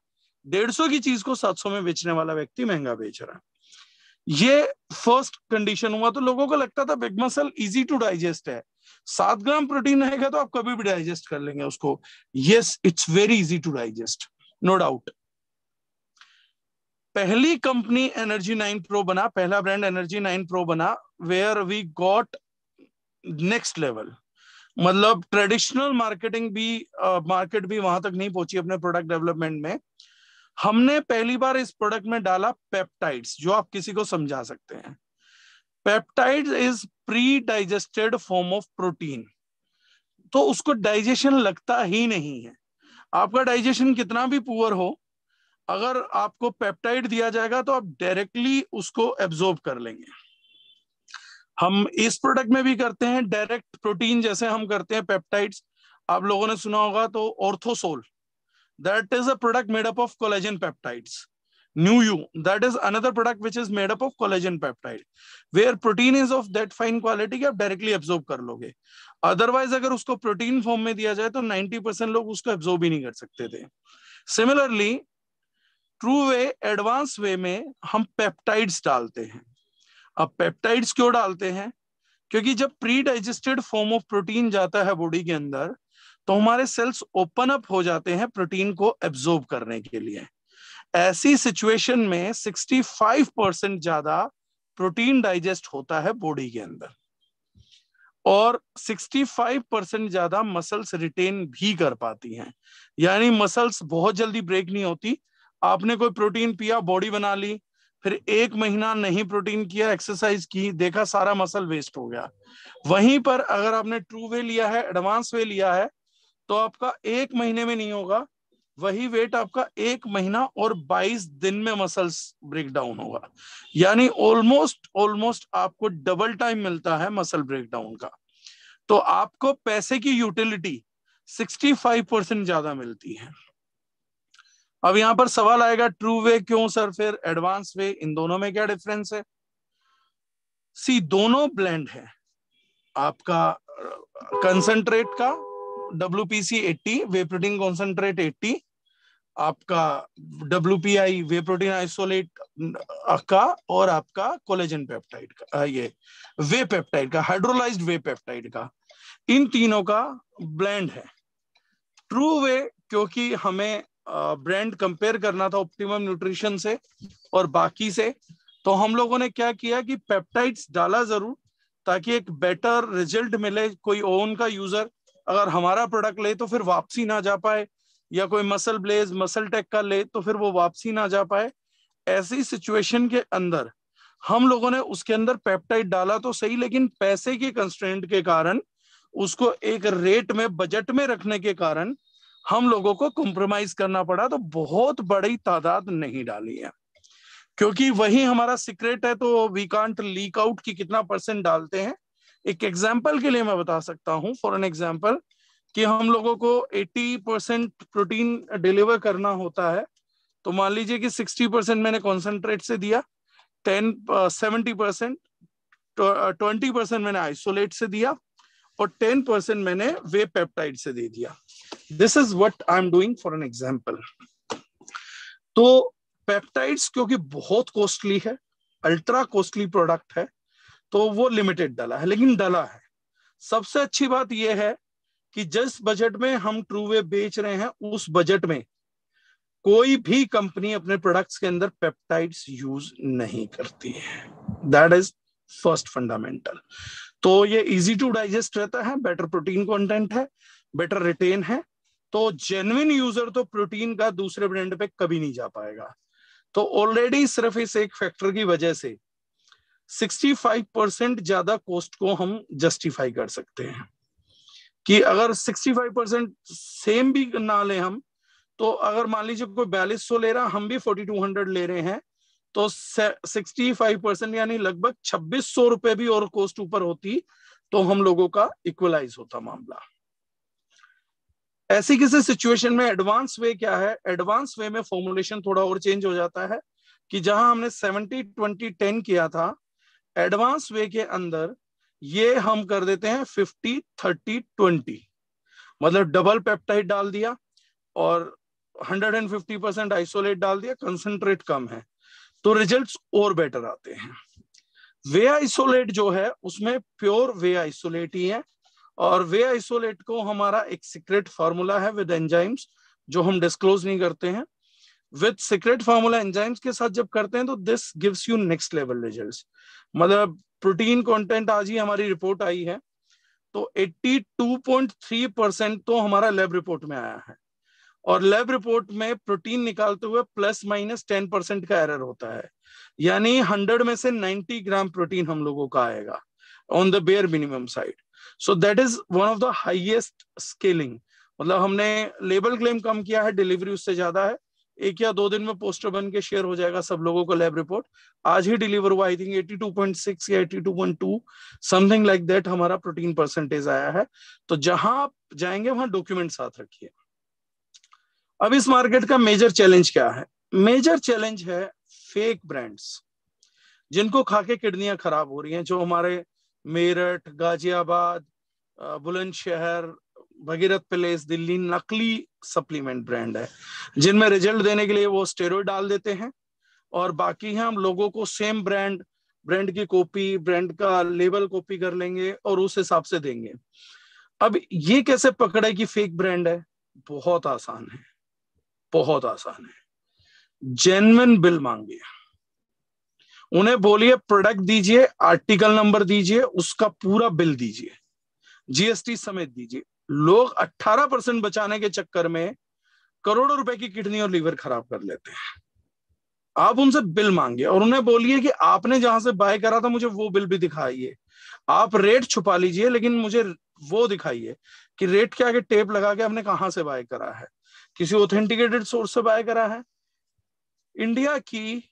150 की चीज को 700 में बेचने वाला व्यक्ति महंगा बेच रहा है। ये फर्स्ट कंडीशन हुआ। तो लोगों को लगता था big muscle easy to digest है, 7 ग्राम प्रोटीन रहेगा तो आप कभी भी डाइजेस्ट कर लेंगे उसको। Yes, it's very easy to digest, no doubt. पहली कंपनी एनर्जी 9 प्रो बना, पहला ब्रांड एनर्जी 9 प्रो बना, where we got next level. मतलब ट्रेडिशनल मार्केट भी वहां तक नहीं पहुंची अपने प्रोडक्ट डेवलपमेंट में। हमने पहली बार इस प्रोडक्ट में डाला पेप्टाइड्स, जो आप किसी को समझा सकते हैं। Peptides is pre digested form of protein, तो उसको डाइजेशन लगता ही नहीं है। आपका डाइजेशन कितना भी पुअर हो, अगर आपको पेप्टाइड दिया जाएगा तो आप डायरेक्टली उसको एब्जॉर्ब कर लेंगे। हम इस प्रोडक्ट में भी करते हैं डायरेक्ट प्रोटीन, जैसे हम करते हैं पेप्टाइड्स। आप लोगों ने सुना होगा तो ऑर्थोसोल, that is a product made up of collagen peptides. NuU, that is another product which is made up of collagen peptide, where protein is of that fine quality कि आप डायरेक्टली एब्जॉर्ब कर लोगे। अदरवाइज अगर उसको protein form में दिया जाए तो 90% लोग उसको एब्जॉर्ब ही नहीं कर सकते थे। सिमिलरली ट्रू वे, एडवांस वे में हम पेप्टाइड्स डालते हैं। अब पेप्टाइड्स क्यों डालते हैं? क्योंकि जब pre digested form of protein जाता है बॉडी के अंदर, तो हमारे सेल्स ओपन अप हो जाते हैं प्रोटीन को एब्जॉर्ब करने के लिए। ऐसी सिचुएशन में 65% ज्यादा प्रोटीन डाइजेस्ट होता है बॉडी के अंदर, और 65% ज्यादा मसल्स रिटेन भी कर पाती हैं। यानी मसल्स बहुत जल्दी ब्रेक नहीं होती। आपने कोई प्रोटीन पिया, बॉडी बना ली, फिर 1 महीना नहीं प्रोटीन किया, एक्सरसाइज की, देखा सारा मसल वेस्ट हो गया। वहीं पर अगर आपने ट्रू वे लिया है, एडवांस वे लिया है, तो आपका 1 महीने में नहीं होगा, वही वेट आपका 1 महीना और 22 दिन में मसल्स ब्रेक डाउन होगा। यानी ऑलमोस्ट आपको डबल टाइम मिलता है मसल ब्रेक डाउन का। तो आपको पैसे की यूटिलिटी 65% ज्यादा मिलती है। अब यहां पर सवाल आएगा, ट्रू वे क्यों सर, फिर एडवांस वे, इन दोनों में क्या डिफरेंस है? सी, दोनों ब्लेंड है। आपका कंसंट्रेट का WPC 80, वे प्रोटीन कॉन्सेंट्रेट 80, आपका WPI वे प्रोटीन आइसोलेट का, और आपका कोलेजन पेप्टाइड का, ये वे पेप्टाइड का, हाइड्रोलाइज्ड वे पेप्टाइड का, इन तीनों का ब्लेंड है। ट्रू वे, क्योंकि हमें ब्रांड कंपेयर करना था ऑप्टिमम न्यूट्रिशन से और बाकी से, तो हम लोगों ने क्या किया कि पेप्टाइड्स डाला जरूर, ताकि एक बेटर रिजल्ट मिले। कोई ओवन का यूजर अगर हमारा प्रोडक्ट ले तो फिर वापसी ना जा पाए, या कोई मसल ब्लेज, मसल टेक का ले तो फिर वो वापसी ना जा पाए। ऐसी सिचुएशन के अंदर हम लोगों ने उसके अंदर पेप्टाइड डाला तो सही, लेकिन पैसे के कंस्ट्रेंट के कारण, उसको एक रेट में, बजट में रखने के कारण हम लोगों को कॉम्प्रोमाइज करना पड़ा। तो बहुत बड़ी तादाद नहीं डाली है, क्योंकि वही हमारा सीक्रेट है। तो वी कांट लीक आउट कि कितना % डालते हैं। एक एग्जांपल के लिए मैं बता सकता हूं, फॉर एन एग्जांपल, कि हम लोगों को 80% प्रोटीन डिलीवर करना होता है। तो मान लीजिए कि 60% मैंने कॉन्सेंट्रेट से दिया, 70%, 20% मैंने आइसोलेट से दिया, और 10% मैंने वे पेप्टाइड से दे दिया। This is what I am doing for an example. तो पेप्टाइड्स क्योंकि बहुत कॉस्टली है, अल्ट्रा कॉस्टली प्रोडक्ट है, तो वो लिमिटेड डला है, लेकिन डला है। सबसे अच्छी बात यह है कि जिस बजट में हम ट्रू वे बेच रहे हैं, उस बजट में कोई भी कंपनी अपने प्रोडक्ट्स के अंदर पेप्टाइड्स यूज नहीं करती है। That is first fundamental. तो ये इजी टू डाइजेस्ट रहता है, बेटर प्रोटीन कंटेंट है, बेटर रिटेन है, तो जेन्युइन यूजर तो प्रोटीन का दूसरे ब्रांड पे कभी नहीं जा पाएगा। तो ऑलरेडी सिर्फ इस एक फैक्टर की वजह से 65% ज्यादा कॉस्ट को हम जस्टिफाई कर सकते हैं कि अगर 65% सेम भी ना ले हम, तो अगर मान लीजिए कोई 4200 ले रहा, हम भी 4200 ले रहे हैं, तो 65% यानी लगभग 2600 रुपए भी और कॉस्ट ऊपर होती तो हम लोगों का इक्वलाइज होता मामला। ऐसी किसी सिचुएशन में एडवांस वे क्या है? एडवांस वे में फॉर्मुलेशन थोड़ा और चेंज हो जाता है कि जहां हमने 70-20-10 किया था, एडवांस वे के अंदर ये हम कर देते हैं 50-30-20, मतलब डबल पेप्टाइड डाल दिया और 150% आइसोलेट डाल दिया, कंसंट्रेट कम है, तो रिजल्ट्स और बेटर आते हैं। वे आइसोलेट जो है उसमें प्योर वे आइसोलेट ही है, और वे आइसोलेट को हमारा एक सीक्रेट फार्मूला है विद एंजाइम्स जो हम डिस्क्लोज नहीं करते हैं। विद सीक्रेट फार्मूला एंजाइम्स के साथ जब करते हैं तो this gives you next level results. मतलब प्रोटीन कंटेंट आज ही हमारी रिपोर्ट आई है, तो 82.3% तो हमारा लैब रिपोर्ट में आया है, और लैब रिपोर्ट में प्रोटीन निकालते हुए ±10% का एरर होता है, यानी 100 में से 90 ग्राम प्रोटीन हम लोगों का आएगा on the bare minimum side. So that is one of the highest scaling. मतलब हमने लेबल क्लेम कम किया है, डिलीवरी उससे ज्यादा है। 1 या 2 दिन में पोस्टर बन के शेयर हो जाएगा सब लोगों को लैब रिपोर्ट। आज ही डिलीवर हुआ, आई थिंक 82.6 या 82.2 समथिंग लाइक दैट हमारा प्रोटीन परसेंटेज आया है। तो जहां आप जाएंगे वहां डॉक्यूमेंट साथ रखिए। अब इस मार्केट का मेजर चैलेंज क्या है? मेजर चैलेंज है फेक ब्रांड्स जिनको खा के किडनियां खराब हो रही हैं, जो हमारे मेरठ, गाजियाबाद, बुलंदशहर, भगीरथ पैलेस, दिल्ली नकली सप्लीमेंट ब्रांड है, जिनमें रिजल्ट देने के लिए वो स्टेरॉइड डाल देते हैं, और बाकी हम लोगों को सेम ब्रांड की कॉपी, ब्रांड का लेबल कॉपी कर लेंगे और उस हिसाब से देंगे। अब ये कैसे पकड़े कि फेक ब्रांड है? बहुत आसान है, बहुत आसान है। जेन्युइन बिल मांगिए, उन्हें बोलिए प्रोडक्ट दीजिए, आर्टिकल नंबर दीजिए, उसका पूरा बिल दीजिए, जीएसटी समेत दीजिए। लोग 18% बचाने के चक्कर में करोड़ों रुपए की किडनी और लीवर खराब कर लेते हैं। आप उनसे बिल मांगिए और उन्हें बोलिए कि आपने जहां से बाय करा था मुझे वो बिल भी दिखाइए। आप रेट छुपा लीजिए लेकिन मुझे वो दिखाइए कि रेट के आगे टेप लगा के आपने कहां से बाय करा है, किसी ऑथेंटिकेटेड सोर्स से बाय करा है। इंडिया की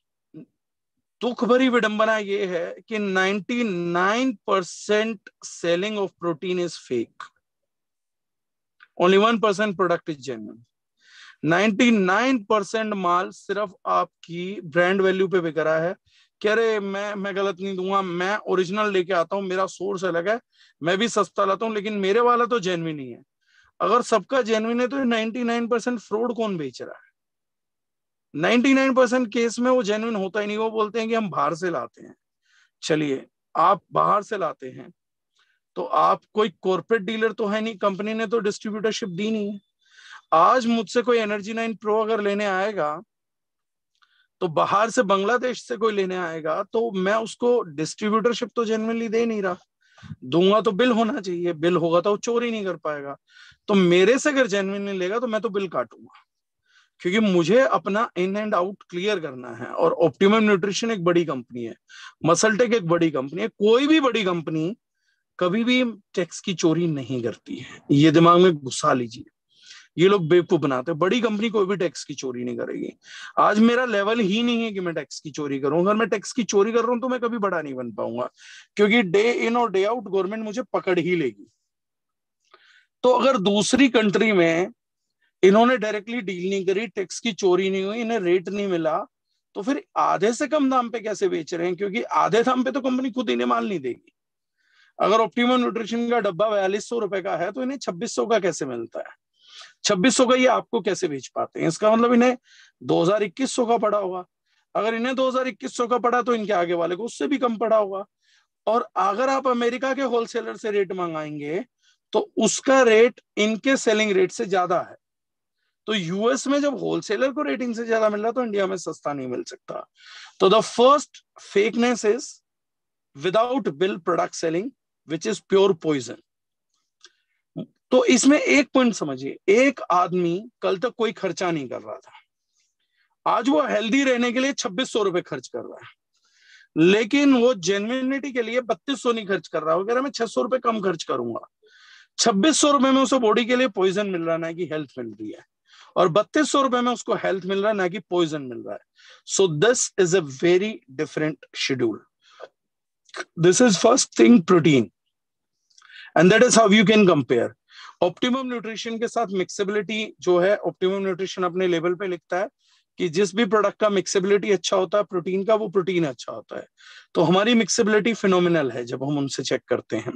दुख भरी विडंबना ये है कि 99% selling of protein is fake, only 1% product is genuine. 99% माल सिर्फ आपकी ब्रांड वैल्यू पे बिक रहा है कि अरे मैं गलत नहीं दूंगा, मैं ओरिजिनल लेके आता हूं, मेरा सोर्स अलग है, मैं भी सस्ता लाता हूं, लेकिन मेरे वाला तो जेन्युइन ही है। अगर सबका जेन्युइन है तो 99% फ्रॉड कौन बेच रहा है? 99% केस में वो जेन्युइन होता ही नहीं। वो बोलते हैं कि हम बाहर से लाते हैं। चलिए, आप बाहर से लाते हैं तो आप कोई कॉर्पोरेट डीलर तो है नहीं, कंपनी ने तो डिस्ट्रीब्यूटरशिप दी नहीं है। आज मुझसे कोई एनर्जी 9 प्रो अगर लेने आएगा तो बाहर से बांग्लादेश से कोई लेने आएगा तो मैं उसको डिस्ट्रीब्यूटरशिप तो जेन्युइनली दे नहीं रहा, दूंगा तो बिल होना चाहिए, बिल होगा तो वो चोरी नहीं कर पाएगा। तो मेरे से अगर जेन्युइनली लेगा तो मैं तो बिल काटूंगा, क्योंकि मुझे अपना इन एंड आउट क्लियर करना है। और ऑप्टिमम न्यूट्रिशन एक बड़ी कंपनी है, मसलटेक एक बड़ी कंपनी है, कोई भी बड़ी कंपनी कभी भी टैक्स की चोरी नहीं करती है, ये दिमाग में घुसा लीजिए। ये लोग बेवकूफ बनाते हैं, बड़ी कंपनी कोई भी टैक्स की चोरी नहीं करेगी। आज मेरा लेवल ही नहीं है कि मैं टैक्स की चोरी करूं। अगर मैं टैक्स की चोरी कर रहा हूं तो मैं कभी बड़ा नहीं बन पाऊंगा, क्योंकि डे इन और डे आउट गवर्नमेंट मुझे पकड़ ही लेगी। तो अगर दूसरी कंट्री में इन्होंने डायरेक्टली डील नहीं करी, टैक्स की चोरी नहीं हुई, इन्हें रेट नहीं मिला, तो फिर आधे से कम दाम पे कैसे बेच रहे हैं? क्योंकि आधे दाम पे तो कंपनी खुद इन्हें माल नहीं देगी। अगर ऑप्टिमम न्यूट्रिशन का डब्बा 4200 रुपए का है तो इन्हें 2600 का कैसे मिलता है? 2600 का ये आपको कैसे बेच पाते हैं? इसका मतलब इन्हें 2000-2100 का पड़ा होगा। अगर इन्हें 2000-2100 का पड़ा तो इनके आगे वाले को उससे भी कम पड़ा होगा। और अगर आप अमेरिका के होलसेलर से रेट मंगाएंगे तो उसका रेट इनके सेलिंग रेट से ज्यादा है। तो यूएस में जब होलसेलर को रेटिंग से ज्यादा मिल रहा तो इंडिया में सस्ता नहीं मिल सकता। तो the first fakeness is without bill product selling which is pure poison. तो इसमें एक पॉइंट समझिए, एक आदमी कल तक कोई खर्चा नहीं कर रहा था, आज वो हेल्दी रहने के लिए 2600 रुपए खर्च कर रहा है, लेकिन वो जेन्युइनिटी के लिए 3200 नहीं खर्च कर रहा, वो कह रहा है मैं 600 रुपए कम खर्च करूंगा। 2600 रुपए में उसे बॉडी के लिए पॉइजन मिल रहा है, ना कि हेल्थ मिल रही है, और 3200 रुपए में उसको हेल्थ मिल रहा है, ना कि पॉइजन मिल रहा है। सो this is a very different schedule. This is first thing, protein, and that is how you can compare. Optimum nutrition के साथ मिक्सेबिलिटी जो है, ऑप्टिमम न्यूट्रिशन अपने लेवल पे लिखता है कि जिस भी प्रोडक्ट का मिक्सेबिलिटी अच्छा होता है प्रोटीन का, वो प्रोटीन अच्छा होता है। तो हमारी मिक्सेबिलिटी फिनोमिनल है जब हम उनसे चेक करते हैं।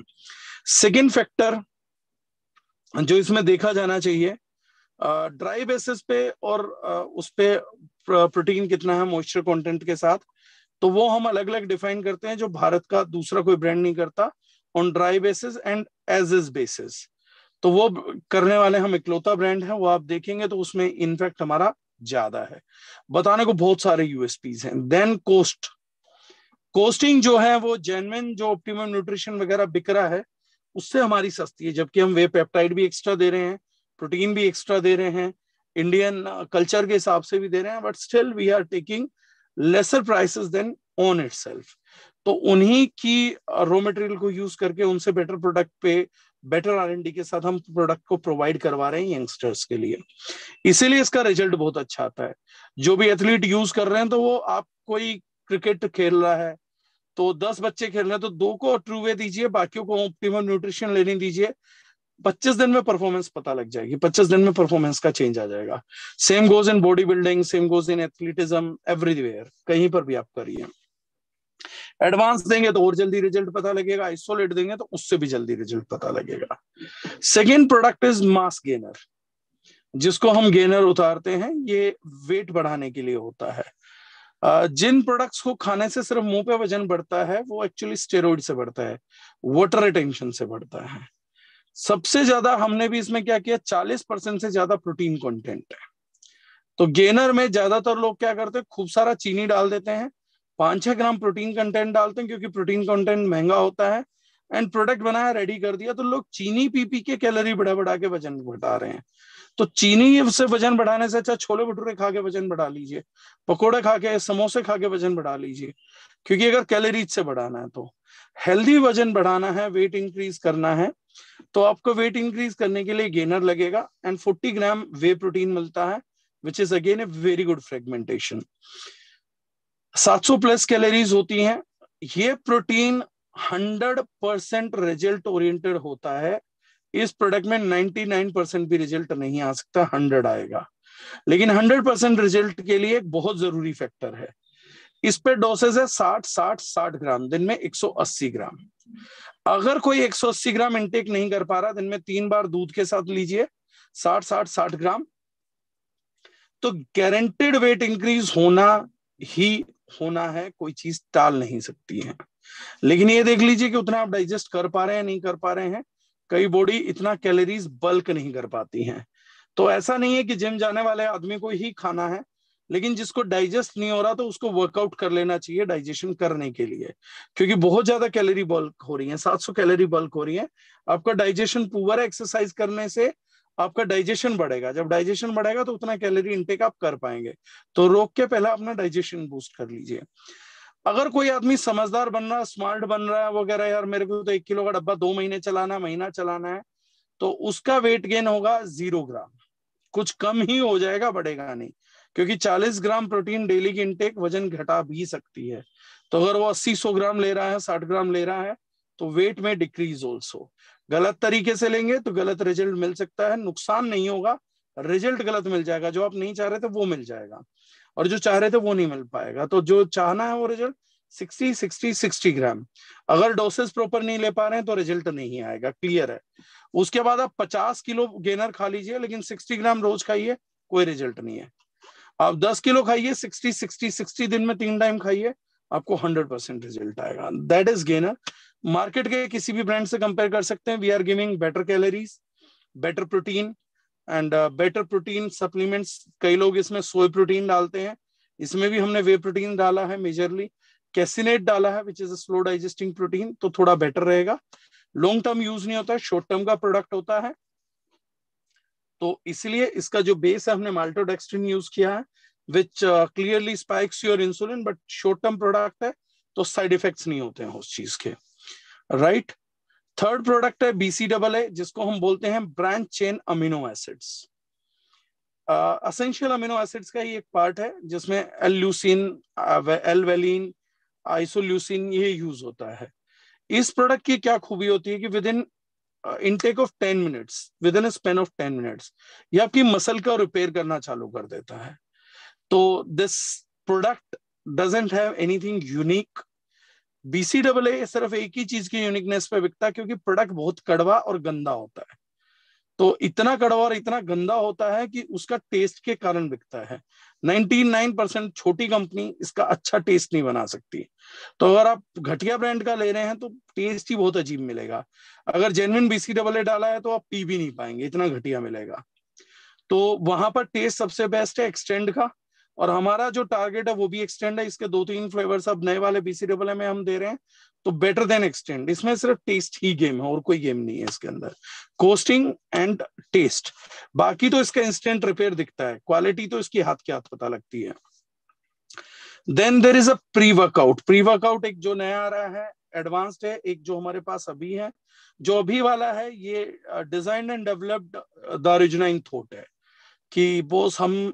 सेकेंड फैक्टर जो इसमें देखा जाना चाहिए, ड्राई बेसिस पे और उस पे प्रोटीन कितना है मॉइस्चर कंटेंट के साथ, तो वो हम अलग अलग डिफाइन करते हैं, जो भारत का दूसरा कोई ब्रांड नहीं करता, on dry basis and as is basis. तो वो करने वाले हम इकलौता ब्रांड है, वो आप देखेंगे तो उसमें इनफैक्ट हमारा ज्यादा है। बताने को बहुत सारे यूएसपीज हैं। देन कोस्ट, कोस्टिंग जो है वो जेन्युइन जो ऑप्टिमम न्यूट्रिशन वगैरह बिक रहा है उससे हमारी सस्ती है, जबकि हम वे पेप्टाइड भी एक्स्ट्रा दे रहे हैं, प्रोटीन भी एक्स्ट्रा दे रहे हैं, इंडियन कल्चर के हिसाब से भी दे रहे हैं, but still we are taking lesser prices than on itself. तो उन्हीं की रॉ मटेरियल को यूज करके उनसे बेटर प्रोडक्ट पे बेटर R&D के साथ हम प्रोडक्ट को प्रोवाइड करवा रहे हैं यंगस्टर्स के लिए, इसीलिए इसका रिजल्ट बहुत अच्छा आता है। जो भी एथलीट यूज कर रहे हैं, तो वो आप कोई क्रिकेट खेल रहा है तो 10 बच्चे खेल रहे हैं तो 2 को ट्रू वे दीजिए, बाकियों को ऑप्टिमम न्यूट्रिशन लेने दीजिए, 25 दिन में परफॉर्मेंस पता लग जाएगी, 25 दिन में परफॉर्मेंस का चेंज आ जाएगा। Same goes in body building, same goes in athleticism, everywhere, कहीं पर भी आप करिए। एडवांस देंगे तो और जल्दी रिजल्ट पता लगेगा, आइसोलेट देंगे तो उससे भी जल्दी रिजल्ट पता लगेगा। Second product is mass gainer, जिसको हम गेनर उतारते हैं, ये वेट बढ़ाने के लिए होता है। जिन प्रोडक्ट्स को खाने से सिर्फ मुंह पे वजन बढ़ता है वो एक्चुअली स्टेरॉइड से बढ़ता है, वाटर रिटेंशन से बढ़ता है। सबसे ज्यादा हमने भी इसमें क्या किया, 40% से ज्यादा प्रोटीन कंटेंट है। तो गेनर में ज्यादातर लोग क्या करते हैं, खूब सारा चीनी डाल देते हैं, 5-6 ग्राम प्रोटीन कंटेंट डालते हैं, क्योंकि प्रोटीन कंटेंट महंगा होता है, एंड प्रोडक्ट बनाया रेडी कर दिया, तो लोग चीनी पी पी के कैलोरी बढ़ा बढ़ा के वजन बढ़ा रहे हैं। तो चीनी से वजन बढ़ाने से अच्छा छोले भटूरे खा के वजन बढ़ा लीजिए, पकोड़े खा के, समोसे खा के वजन बढ़ा लीजिए, क्योंकि अगर कैलोरीज से बढ़ाना है तो हेल्दी वजन बढ़ाना है, वेट इंक्रीज करना है, तो आपको वेट इंक्रीज करने के लिए गेनर लगेगा, एंड 40 ग्राम वे प्रोटीन मिलता है, which is again a very good fragmentation. 700 plus calories होती हैं। ये प्रोटीन 100% रिजल्ट ओरिएंटेड होता है। इस प्रोडक्ट में 99% भी रिजल्ट नहीं आ सकता, 100 आएगा, लेकिन 100% रिजल्ट के लिए एक बहुत जरूरी फैक्टर है, इस पे डोसेज है 60 ग्राम, दिन में 180 ग्राम। अगर कोई 180 ग्राम इंटेक नहीं कर पा रहा, दिन में 3 बार दूध के साथ लीजिए 60 ग्राम, तो गारंटेड वेट इंक्रीज होना ही होना है, कोई चीज टाल नहीं सकती है। लेकिन ये देख लीजिए कि उतना आप डाइजेस्ट कर पा रहे हैं नहीं कर पा रहे हैं। कई बॉडी इतना कैलोरीज बल्क नहीं कर पाती हैं। तो ऐसा नहीं है कि जिम जाने वाले आदमी को ही खाना है, लेकिन जिसको डाइजेस्ट नहीं हो रहा तो उसको वर्कआउट कर लेना चाहिए डाइजेशन करने के लिए, क्योंकि बहुत ज्यादा कैलोरी बल्क हो रही है, 700 कैलोरी बल्क हो रही है। आपका डाइजेशन पुअर है, एक्सरसाइज करने से आपका डाइजेशन बढ़ेगा, जब डाइजेशन बढ़ेगा तो उतना कैलोरी इनटेक आप कर पाएंगे। तो रोक के पहले अपना डाइजेशन बूस्ट कर लीजिए। अगर कोई आदमी समझदार बन रहा है, स्मार्ट बन रहा है वगैरह, यार मेरे को तो 1 किलो का डब्बा 2 महीने चलाना है, महीना चलाना है, तो उसका वेट गेन होगा 0 ग्राम, कुछ कम ही हो जाएगा, बढ़ेगा नहीं, क्योंकि 40 ग्राम प्रोटीन डेली की इनटेक वजन घटा भी सकती है। तो अगर वो 80-100 ग्राम ले रहा है, 60 ग्राम ले रहा है, तो वेट में डिक्रीज ऑल्सो। गलत तरीके से लेंगे तो गलत रिजल्ट मिल सकता है, नुकसान नहीं होगा, रिजल्ट गलत मिल जाएगा, जो आप नहीं चाह रहे थे वो मिल जाएगा, और जो चाह रहे थे वो नहीं मिल पाएगा। तो जो चाहना है वो रिजल्ट 60 ग्राम, अगर डोसेस प्रॉपर नहीं ले पा रहे हैं तो रिजल्ट नहीं आएगा, क्लियर है। उसके बाद आप 50 किलो गेनर खा लीजिए, लेकिन 60 ग्राम रोज खाइए, कोई रिजल्ट नहीं है। आप 10 किलो खाइए, 60 दिन में 3 टाइम खाइए, आपको 100% रिजल्ट आएगा। That is gainer. मार्केट के किसी भी ब्रांड से कंपेयर कर सकते हैं। We are giving better calories, better protein, and better protein supplements, कई लोग इसमें सोय प्रोटीन डालते हैं, इसमें भी हमने वे प्रोटीन डाला है, मेजरली कैसिनेट डाला है which is a slow digesting protein, तो थोड़ा बेटर रहेगा। लॉन्ग टर्म यूज नहीं होता है, शॉर्ट टर्म का प्रोडक्ट होता है, तो इसलिए इसका जो बेस है हमने माल्टोडेक्स्ट्रिन यूज किया है विच clearly spikes your insulin, but short term product है तो साइड इफेक्ट्स नहीं होते हैं उस चीज के, राइट। थर्ड प्रोडक्ट है BCAA, जिसको हम बोलते हैं branch chain amino acids. Essential amino acids का ही एक पार्ट है जिसमें एल-ल्यूसिन, एल-वेलिन, आइसोल्यूसिन ये यूज होता है। इस प्रोडक्ट की क्या खूबी होती है कि with in intake of 10 minutes, with in span of 10 minutes ये आपकी मसल का रिपेयर करना चालू कर देता है। तो this product doesn't have anything unique. BCAA सिर्फ एक ही चीज की यूनिकनेस पे बिकता है, क्योंकि प्रोडक्ट बहुत कड़वा और गंदा होता है। तो इतना कड़वा और इतना गंदा होता है कि उसका टेस्ट के कारण बिकता है। 99% छोटी कंपनी इसका अच्छा टेस्ट नहीं बना सकती। तो अगर आप घटिया ब्रांड का ले रहे हैं तो टेस्ट ही बहुत अजीब मिलेगा। अगर जेन्युइन BCAA डाला है तो आप पी भी नहीं पाएंगे, इतना घटिया मिलेगा। तो वहां पर टेस्ट सबसे बेस्ट है एक्सटेंड का, और हमारा जो टारगेट है वो भी एक्सटेंड है। इसके 2-3 फ्लेवर्स अब नए वाले BCAA में हम दे रहे हैं, तो बेटर देन एक्सटेंड। इसमें सिर्फ टेस्ट ही गेम है और कोई गेम नहीं है इसके अंदर, कोस्टिंग एंड टेस्ट। बाकी तो इसका इंस्टेंट रिपेयर दिखता है, क्वालिटी तो इसकी हाथ के हाथ पता लगती है। Then there is a pre workout. Pre workout एक जो नया आ रहा है, एडवांस्ड है, एक जो हमारे पास अभी है। जो अभी वाला है ये design and developed the original thought है कि बोस हम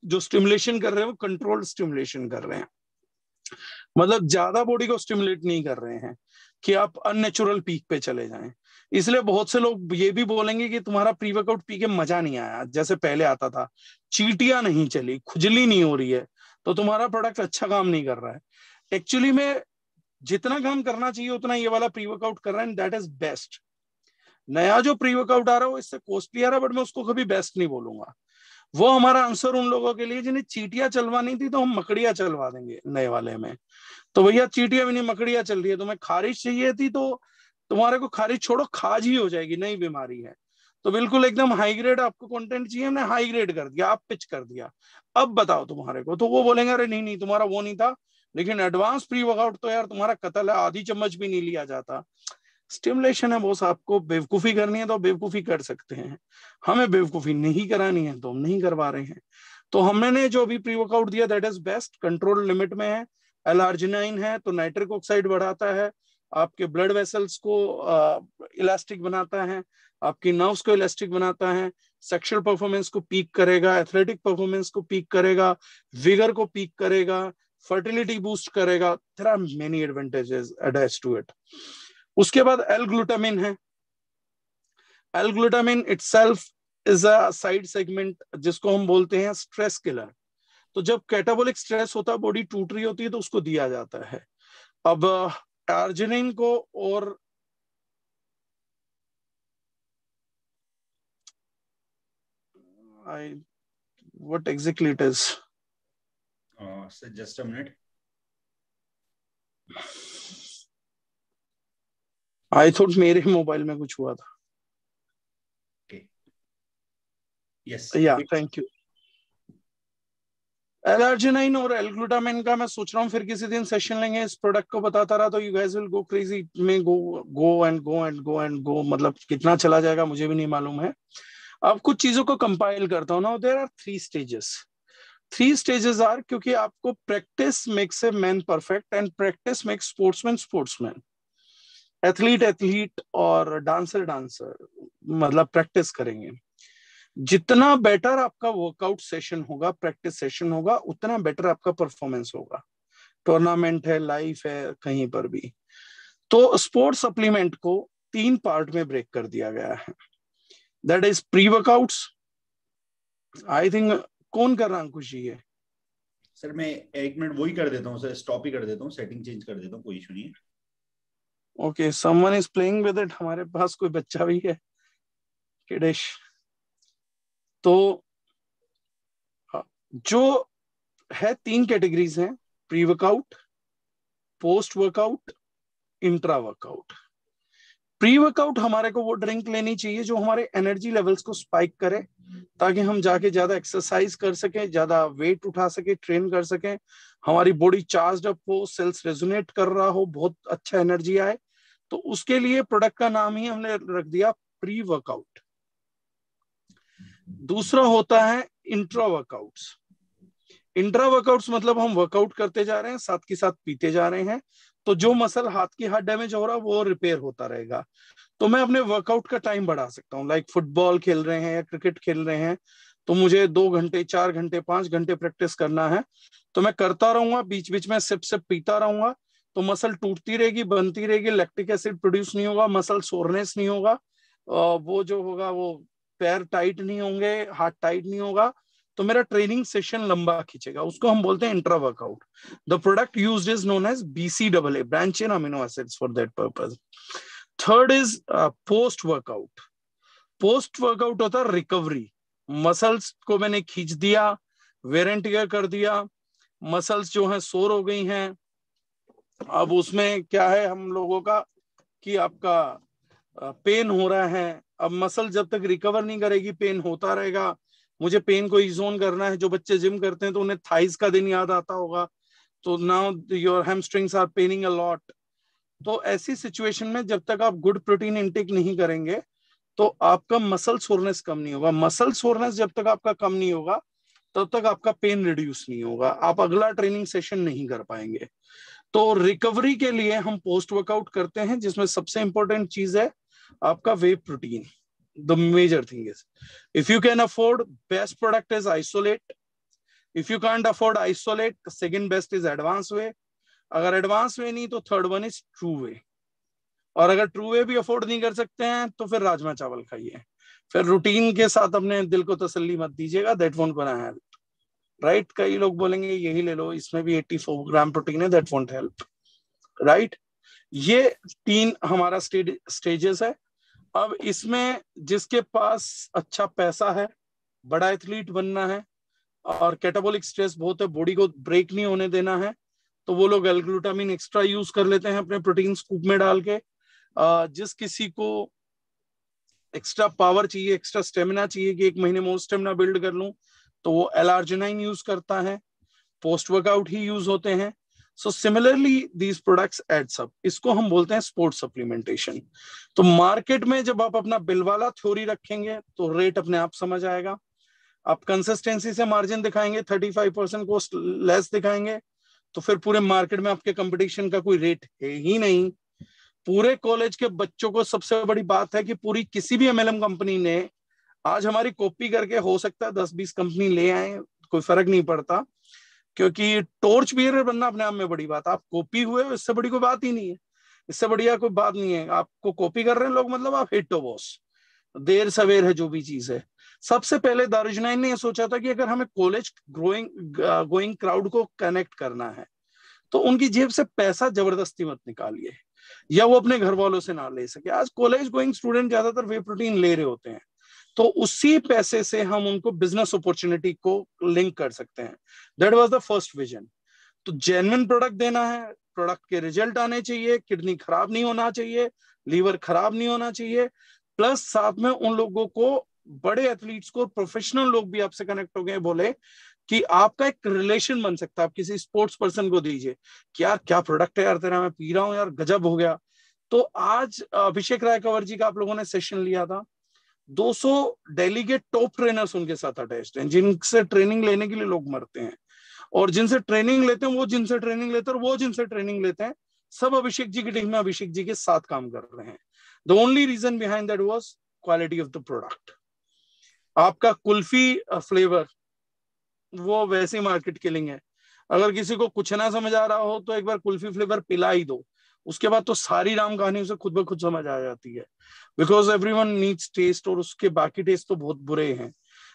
जो स्टिमुलेशन कर रहे हैं वो कंट्रोल्ड स्टिमुलेशन कर रहे हैं, मतलब ज्यादा बॉडी को स्टिमुलेट नहीं कर रहे हैं कि आप अननेचुरल पीक पे चले जाएं। इसलिए बहुत से लोग ये भी बोलेंगे कि तुम्हारा प्री वर्कआउट पी के मजा नहीं आया जैसे पहले आता था, चींटियां नहीं चली, खुजली नहीं हो रही है, तो तुम्हारा प्रोडक्ट अच्छा काम नहीं कर रहा है। एक्चुअली में जितना काम करना चाहिए उतना ये वाला प्री वर्कआउट कर रहा है, दैट इज बेस्ट। नया जो प्री वर्कआउट आ रहा है वो इससे कॉस्टली आ रहा है, बट मैं उसको कभी बेस्ट नहीं बोलूंगा। वो हमारा आंसर उन लोगों के लिए जिन्हें चींटियां चलवानी थी तो हम मकड़ियां चलवा देंगे नए वाले में। तो भैया चींटियां भी नहीं, मकड़ियां चल रही है, तुम्हें खारिश चाहिए थी तो तुम्हारे को खारिश छोड़ो, खाज ही हो जाएगी, नई बीमारी है। तो बिल्कुल एकदम हाई ग्रेड आपको कंटेंट चाहिए, हमने हाई ग्रेड कर दिया, आप पिच कर दिया, अब बताओ तुम्हारे को। तो वो बोलेंगे अरे नहीं नहीं तुम्हारा वो नहीं था, लेकिन एडवांस प्री वर्कआउट तो यार तुम्हारा कत्ल है, आधी चम्मच भी नहीं लिया जाता। स्टिमुलेशन है बॉस, आपको बेवकूफी करनी है तो बेवकूफी कर सकते हैं, हमें बेवकूफी नहीं करानी है तो हम नहीं करवा रहे हैं। तो हमने जो अभी प्री वर्कआउट दिया that is best, control limit में है। एल-आर्जिनाइन है तो नाइट्रिक ऑक्साइड बढ़ाता है, आपके ब्लड वेसल्स को इलास्टिक बनाता है, आपकी नर्व्स को इलास्टिक बनाता है, सेक्सुअल परफॉर्मेंस को पीक करेगा, एथलेटिक परफॉर्मेंस को पीक करेगा, विगर को पीक करेगा, फर्टिलिटी बूस्ट करेगा। There are many advantages attached to it. उसके बाद एल-ग्लूटामिन है। L glutamine itself is a side segment जिसको हम बोलते हैं स्ट्रेस किलर। तो जब कैटाबोलिक स्ट्रेस होता है, बॉडी टूट रही होती है, तो उसको दिया जाता है। अब आर्जिनिन को और what exactly it is? So just a minute. I thought मेरे मोबाइल में कुछ हुआ था। Okay. Yes. Yeah, thank you. L-arginine और एल-ग्लूटामिन का मैं सोच रहा हूँ फिर किसी दिन सेशन लेंगे, इस प्रोडक्ट को बताता रहा तो you guys will go crazy में, गो, मतलब कितना चला जाएगा मुझे भी नहीं मालूम है। अब कुछ चीजों को कंपाइल करता हूँ ना, there are 3 stages. 3 stages are, क्योंकि आपको practice makes a man perfect and practice makes sportsman. Athlete और डांसर मतलब प्रैक्टिस करेंगे। जितना बेटर आपका वर्कआउट सेशन होगा, प्रैक्टिस सेशन होगा, उतना बेटर आपका परफॉर्मेंस होगा। टूर्नामेंट है, लाइफ है, कहीं पर भी। तो स्पोर्ट्स सप्लीमेंट को 3 पार्ट में ब्रेक कर दिया गया है, that is pre workouts. I think कौन कर रहा है अंकुश जी ये? सर मैं 1 मिनट वही कर देता हूँ सर, स्टॉप ही कर देता हूँ, सेटिंग चेंज कर देता हूँ, कोई इशू नहीं है। Okay, someone is playing with it. हमारे पास कोई बच्चा भी है, किडेश। तो जो है 3 कैटेगरीज हैं, pre workout, post workout, intra workout. Pre workout हमारे को वो ड्रिंक लेनी चाहिए जो हमारे एनर्जी लेवल्स को स्पाइक करे, ताकि हम जाके ज्यादा एक्सरसाइज कर सके, ज्यादा वेट उठा सके, ट्रेन कर सके, हमारी बॉडी चार्ज अप हो, सेल्स रेजोनेट कर रहा हो, बहुत अच्छा एनर्जी आए। तो उसके लिए प्रोडक्ट का नाम ही हमने रख दिया प्री वर्कआउट। दूसरा होता है इंट्रा वर्कआउट्स। इंट्रा वर्कआउट्स मतलब हम वर्कआउट करते जा रहे हैं, साथ के साथ पीते जा रहे हैं, तो जो मसल हाथ की हाथ डैमेज हो रहा है वो रिपेयर होता रहेगा। तो मैं अपने वर्कआउट का टाइम बढ़ा सकता हूँ। लाइक फुटबॉल खेल रहे हैं या क्रिकेट खेल रहे हैं, तो मुझे 2 घंटे, 4 घंटे, 5 घंटे प्रैक्टिस करना है, तो मैं करता रहूंगा, बीच बीच में सिप सिप पीता रहूंगा, तो मसल टूटती रहेगी, बनती रहेगी, लैक्टिक एसिड प्रोड्यूस नहीं होगा, मसल सोरनेस नहीं होगा, वो जो होगा वो पैर टाइट नहीं होंगे, हाथ टाइट नहीं होगा, तो मेरा ट्रेनिंग सेशन लंबा खींचेगा। उसको हम बोलते हैं intra workout. The product used is known as BCAA, branch in amino acids, for that purpose. Third is post workout. Post workout होता है रिकवरी। मसल्स को मैंने खींच दिया, वेयर एंड टियर कर दिया, मसल्स जो हैं सोर हो गई हैं। अब उसमें क्या है हम लोगों का कि आपका पेन हो रहा है, अब मसल जब तक रिकवर नहीं करेगी पेन होता रहेगा। मुझे पेन को इजोन करना है। जो बच्चे जिम करते हैं तो उन्हें थाइस का दिन याद आता होगा, तो now your hamstrings are paining a lot. तो ऐसी सिचुएशन में जब तक आप गुड प्रोटीन इंटेक नहीं करेंगे तो आपका मसल सोरनेस कम नहीं होगा। मसल सोरनेस जब तक आपका कम नहीं होगा तब तक आपका पेन रिड्यूस नहीं होगा, आप अगला ट्रेनिंग सेशन नहीं कर पाएंगे। तो रिकवरी के लिए हम पोस्ट वर्कआउट करते हैं, जिसमें सबसे इंपॉर्टेंट चीज है आपका whey protein. The major thing is, if you can afford, best product is isolate. If you can't afford isolate, second best is advance whey. अगर एडवांस वे नहीं तो third one is true whey. और अगर true वे भी afford नहीं कर सकते हैं तो फिर राजमा चावल खाइए। फिर रूटीन के साथ अपने दिल को तसल्ली मत दीजिएगा, that won't gonna help, right. कई लोग बोलेंगे यही ले लो, इसमें भी 84 ग्राम प्रोटीन है, दैट वोंट हेल्प, राइट। ये 3 हमारा स्टेजेस है। अब इसमें जिसके पास अच्छा पैसा है, बड़ा एथलीट बनना है और कैटाबॉलिक स्ट्रेस बहुत है, बॉडी को ब्रेक नहीं होने देना है, तो वो लोग एल-ग्लूटामिन एक्स्ट्रा यूज कर लेते हैं अपने प्रोटीन स्कूप में डाल के। जिस किसी को एक्स्ट्रा पावर चाहिए, एक्स्ट्रा स्टेमिना चाहिए कि 1 महीने में वो स्टेमिना बिल्ड कर लूं, तो वो L-arginine यूज करता है। पोस्ट वर्कआउट ही यूज होते हैं। So similarly these products adds up. इसको हम बोलते हैं स्पोर्ट्स सप्लीमेंटेशन। तो मार्केट में जब आप अपना बिल वाला थ्योरी रखेंगे तो रेट अपने आप समझ आएगा। आप कंसिस्टेंसी से मार्जिन दिखाएंगे, 35% कॉस्ट लेस दिखाएंगे, तो फिर पूरे मार्केट में आपके कंपटीशन का कोई रेट है ही नहीं। पूरे कॉलेज के बच्चों को सबसे बड़ी बात है कि पूरी किसी भी MLM कंपनी ने आज हमारी कॉपी करके, हो सकता है 10-20 कंपनी ले आए, कोई फर्क नहीं पड़ता, क्योंकि टॉर्च बियरर बनना अपने आप में बड़ी बात। आप कॉपी हुए हो, इससे बड़ी कोई बात ही नहीं है, इससे बढ़िया कोई बात नहीं है। आपको कॉपी कर रहे हैं लोग, मतलब आप हिट हो बॉस, देर सवेर है जो भी चीज है। सबसे पहले दारुजनाइन ने यह सोचा था कि अगर हमें कॉलेज गोइंग क्राउड को कनेक्ट करना है तो उनकी जेब से पैसा जबरदस्ती मत निकालिए, या वो अपने घर वालों से ना ले सके। आज कॉलेज गोइंग स्टूडेंट ज्यादातर वे प्रोटीन ले रहे होते हैं, तो उसी पैसे से हम उनको बिजनेस अपॉर्चुनिटी को लिंक कर सकते हैं। That was the first vision. तो जेन्युइन प्रोडक्ट देना है, प्रोडक्ट के रिजल्ट आने चाहिए, किडनी खराब नहीं होना चाहिए, लीवर खराब नहीं होना चाहिए, प्लस साथ में उन लोगों को, बड़े एथलीट्स को, प्रोफेशनल लोग भी आपसे कनेक्ट हो गए, बोले कि आपका एक रिलेशन बन सकता है। आप किसी स्पोर्ट्स पर्सन को दीजिए कि यार क्या प्रोडक्ट है यार तेरा, मैं पी रहा हूँ यार, गजब हो गया। तो आज अभिषेक राय कंवर जी का आप लोगों ने सेशन लिया था, 200 दिल्ली के टॉप ट्रेनर्स उनके साथ अटैच्ड हैं, जिनसे ट्रेनिंग लेने के लिए लोग मरते हैं, और जिनसे ट्रेनिंग लेते हैं वो जिनसे ट्रेनिंग लेते हैं, और वो जिनसे ट्रेनिंग लेते हैं, सब अभिषेक जी की टीम में अभिषेक जी के साथ काम कर रहे हैं। The only reason behind that was quality of the product. आपका कुल्फी फ्लेवर वो वैसे मार्केट किलिंग है। अगर किसी को कुछ ना समझ आ रहा हो तो एक बार कुल्फी फ्लेवर पिला ही दो, उसके बाद तो सारी राम कहानी उसे खुद ब खुद समझ आ जाती है, बिकॉज एवरीवन नीड्स टेस्ट, और उसके बाकी टेस्ट तो बहुत बुरे हैं।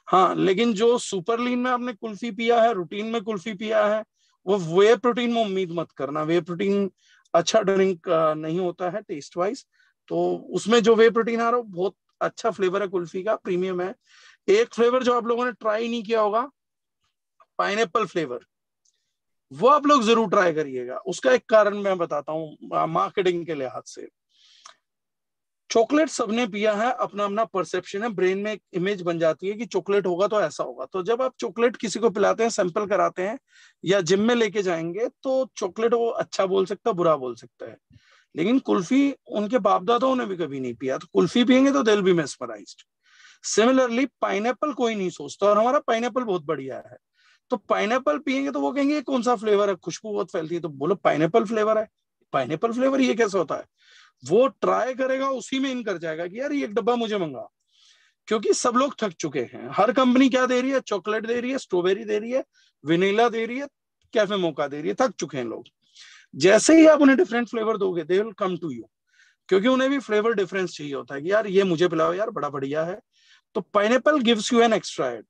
हाँ, लेकिन जो सुपर लीन में आपने कुल्फी पिया है, रूटीन में कुल्फी पिया है, वो वे प्रोटीन में उम्मीद मत करना। वे प्रोटीन अच्छा ड्रिंक नहीं होता है टेस्ट वाइज। तो उसमें जो वे प्रोटीन आ रहा है बहुत अच्छा फ्लेवर है कुल्फी का, प्रीमियम है। एक फ्लेवर जो आप लोगों ने ट्राई नहीं किया होगा, पाइनएप्पल फ्लेवर, वो आप लोग जरूर ट्राई करिएगा। उसका एक कारण मैं बताता हूँ मार्केटिंग के लिहाज से। चॉकलेट सबने पिया है, अपना अपना परसेप्शन है, ब्रेन में एक इमेज बन जाती है कि चॉकलेट होगा तो ऐसा होगा। तो जब आप चॉकलेट किसी को पिलाते हैं, सैंपल कराते हैं या जिम में लेके जाएंगे, तो चॉकलेट वो अच्छा बोल सकता है, बुरा बोल सकता है। लेकिन कुल्फी उनके बाप दादाओं ने भी कभी नहीं पिया, तो कुल्फी पियेंगे तो they will be mesmerised. Similarly pineapple कोई नहीं सोचता, और हमारा पाइनएप्पल बहुत बढ़िया है, तो पाइनएप्पल पियेंगे तो वो कहेंगे कौन सा फ्लेवर है, खुशबू बहुत फैलती है, तो बोलो पाइनएप्पल फ्लेवर है। पाइनएप्पल फ्लेवर ये कैसे होता है? वो ट्राई करेगा, उसी में इन कर जाएगा कि यार ये एक डब्बा मुझे मंगा। क्योंकि सब लोग थक चुके हैं। हर कंपनी क्या दे रही है? चॉकलेट दे रही है, स्ट्रॉबेरी दे रही है, वेनिला दे रही है, कैफे मोका दे रही है। थक चुके हैं लोग। जैसे ही आप उन्हें डिफरेंट फ्लेवर दोगे, they will come to you, क्योंकि उन्हें भी फ्लेवर डिफरेंस चाहिए होता है कि यार ये मुझे पिलाओ यार, बड़ा बढ़िया है। तो pineapple gives you an extra aid.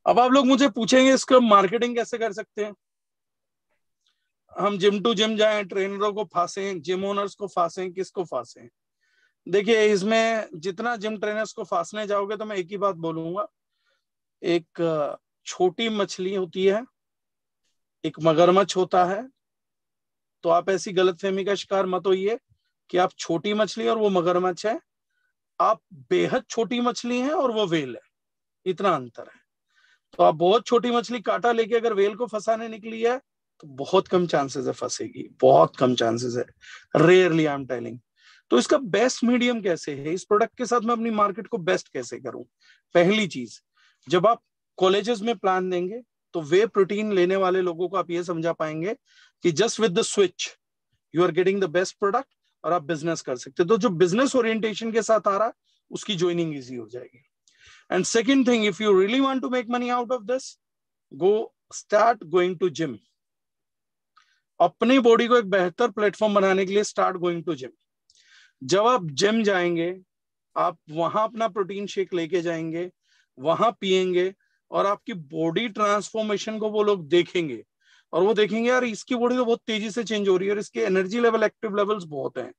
अब आप लोग मुझे पूछेंगे इसका मार्केटिंग कैसे कर सकते हैं? हम जिम टू जिम जाएं, ट्रेनरों को फांसें, जिम ओनर्स को फांसें, किसको फांसें? देखिए, इसमें जितना जिम ट्रेनर्स को फांसने जाओगे तो मैं एक ही बात बोलूंगा, एक छोटी मछली होती है, एक मगरमच्छ होता है। तो आप ऐसी गलतफहमी का शिकार मत होइए कि आप छोटी मछली और वो मगरमच्छ है। आप बेहद छोटी मछली हैं और वो वेल है, इतना अंतर है। तो आप बहुत छोटी मछली कांटा लेके अगर वेल को फंसाने निकली है, तो बहुत कम चांसेस है फंसेगी, बहुत कम चांसेस है, रेयरली आई एम टेलिंग। तो इसका बेस्ट मीडियम कैसे है? इस प्रोडक्ट के साथ मैं अपनी मार्केट को बेस्ट कैसे करूं? पहली चीज, जब आप कॉलेजेस में प्लान देंगे, तो वे प्रोटीन लेने वाले लोगों को आप ये समझा पाएंगे कि just with the switch you are getting the best product, और आप बिजनेस कर सकते। तो जो बिजनेस ओरिएंटेशन के साथ आ रहा, उसकी ज्वाइनिंग इजी हो जाएगी। And second thing, if you really want to make money out of this, go start going to gym. अपनी बॉडी को एक बेहतर प्लेटफॉर्म बनाने के लिए स्टार्ट गोइंग टू जिम। जब आप जिम जाएंगे, आप वहां अपना प्रोटीन शेक लेके जाएंगे, वहां पिएंगे, और आपकी बॉडी ट्रांसफॉर्मेशन को वो लोग देखेंगे, और वो देखेंगे यार इसकी बॉडी तो बहुत तेजी से चेंज हो रही है, और इसके एनर्जी लेवल, एक्टिव लेवल्स बहुत हैं।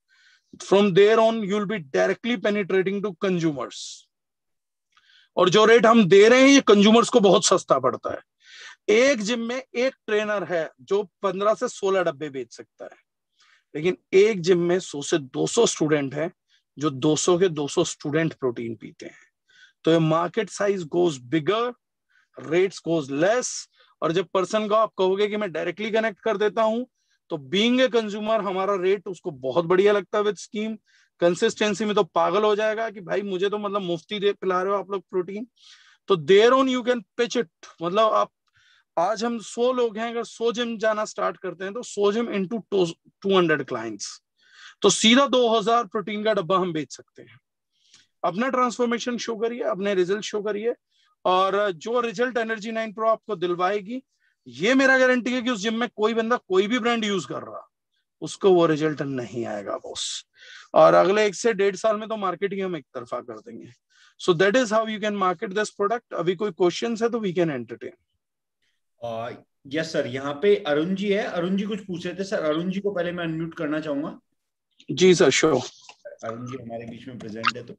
From there on you will be directly penetrating to consumers, और जो रेट हम दे रहे हैं ये कंज्यूमर्स को बहुत सस्ता पड़ता है। एक जिम में एक ट्रेनर है जो 15 से 16 डब्बे बेच सकता है, लेकिन एक जिम में 100 से 200 स्टूडेंट हैं जो 200 के 200 स्टूडेंट प्रोटीन पीते हैं। तो ये मार्केट साइज गोज बिगर, रेट्स गोज लेस। और जब पर्सन को आप कहोगे कि मैं डायरेक्टली कनेक्ट कर देता हूं, तो बीइंग ए कंज्यूमर हमारा रेट उसको बहुत बढ़िया लगता है। विद स्कीम कंसिस्टेंसी में तो पागल हो जाएगा कि भाई मुझे तो मतलब मुफ्ती दे पिला रहे हो आप लोग प्रोटीन। तो there on you can pitch it. मतलब आप, आज हम 100 लोग हैं, अगर 100 जिम जाना स्टार्ट करते हैं तो 100 जिम इंटू 200 क्लाइंट्स, तो सीधा 2000 प्रोटीन का डब्बा हम बेच सकते हैं। अपना ट्रांसफॉर्मेशन शो करिए, अपने रिजल्ट शो करिए, और जो रिजल्ट एनर्जी 9 प्रो आपको दिलवाएगी, ये मेरा गारंटी है कि उस जिम में कोई बंदा कोई भी ब्रांड यूज कर रहा, उसको वो रिजल्ट नहीं आएगा बॉस। और अगले 1 से 1.5 साल में तो मार्केट ही हम एक तरफा कर देंगे। So that is how you can market this product. अभी कोई क्वेश्चन है तो we can entertain. Yes sir, यहाँ पे अरुण जी है, अरुण जी कुछ पूछ रहे थे सर। अरुण जी को पहले मैं अनम्यूट करना चाहूंगा। जी सर, श्योर। अरुण जी हमारे बीच में प्रेजेंट है, तो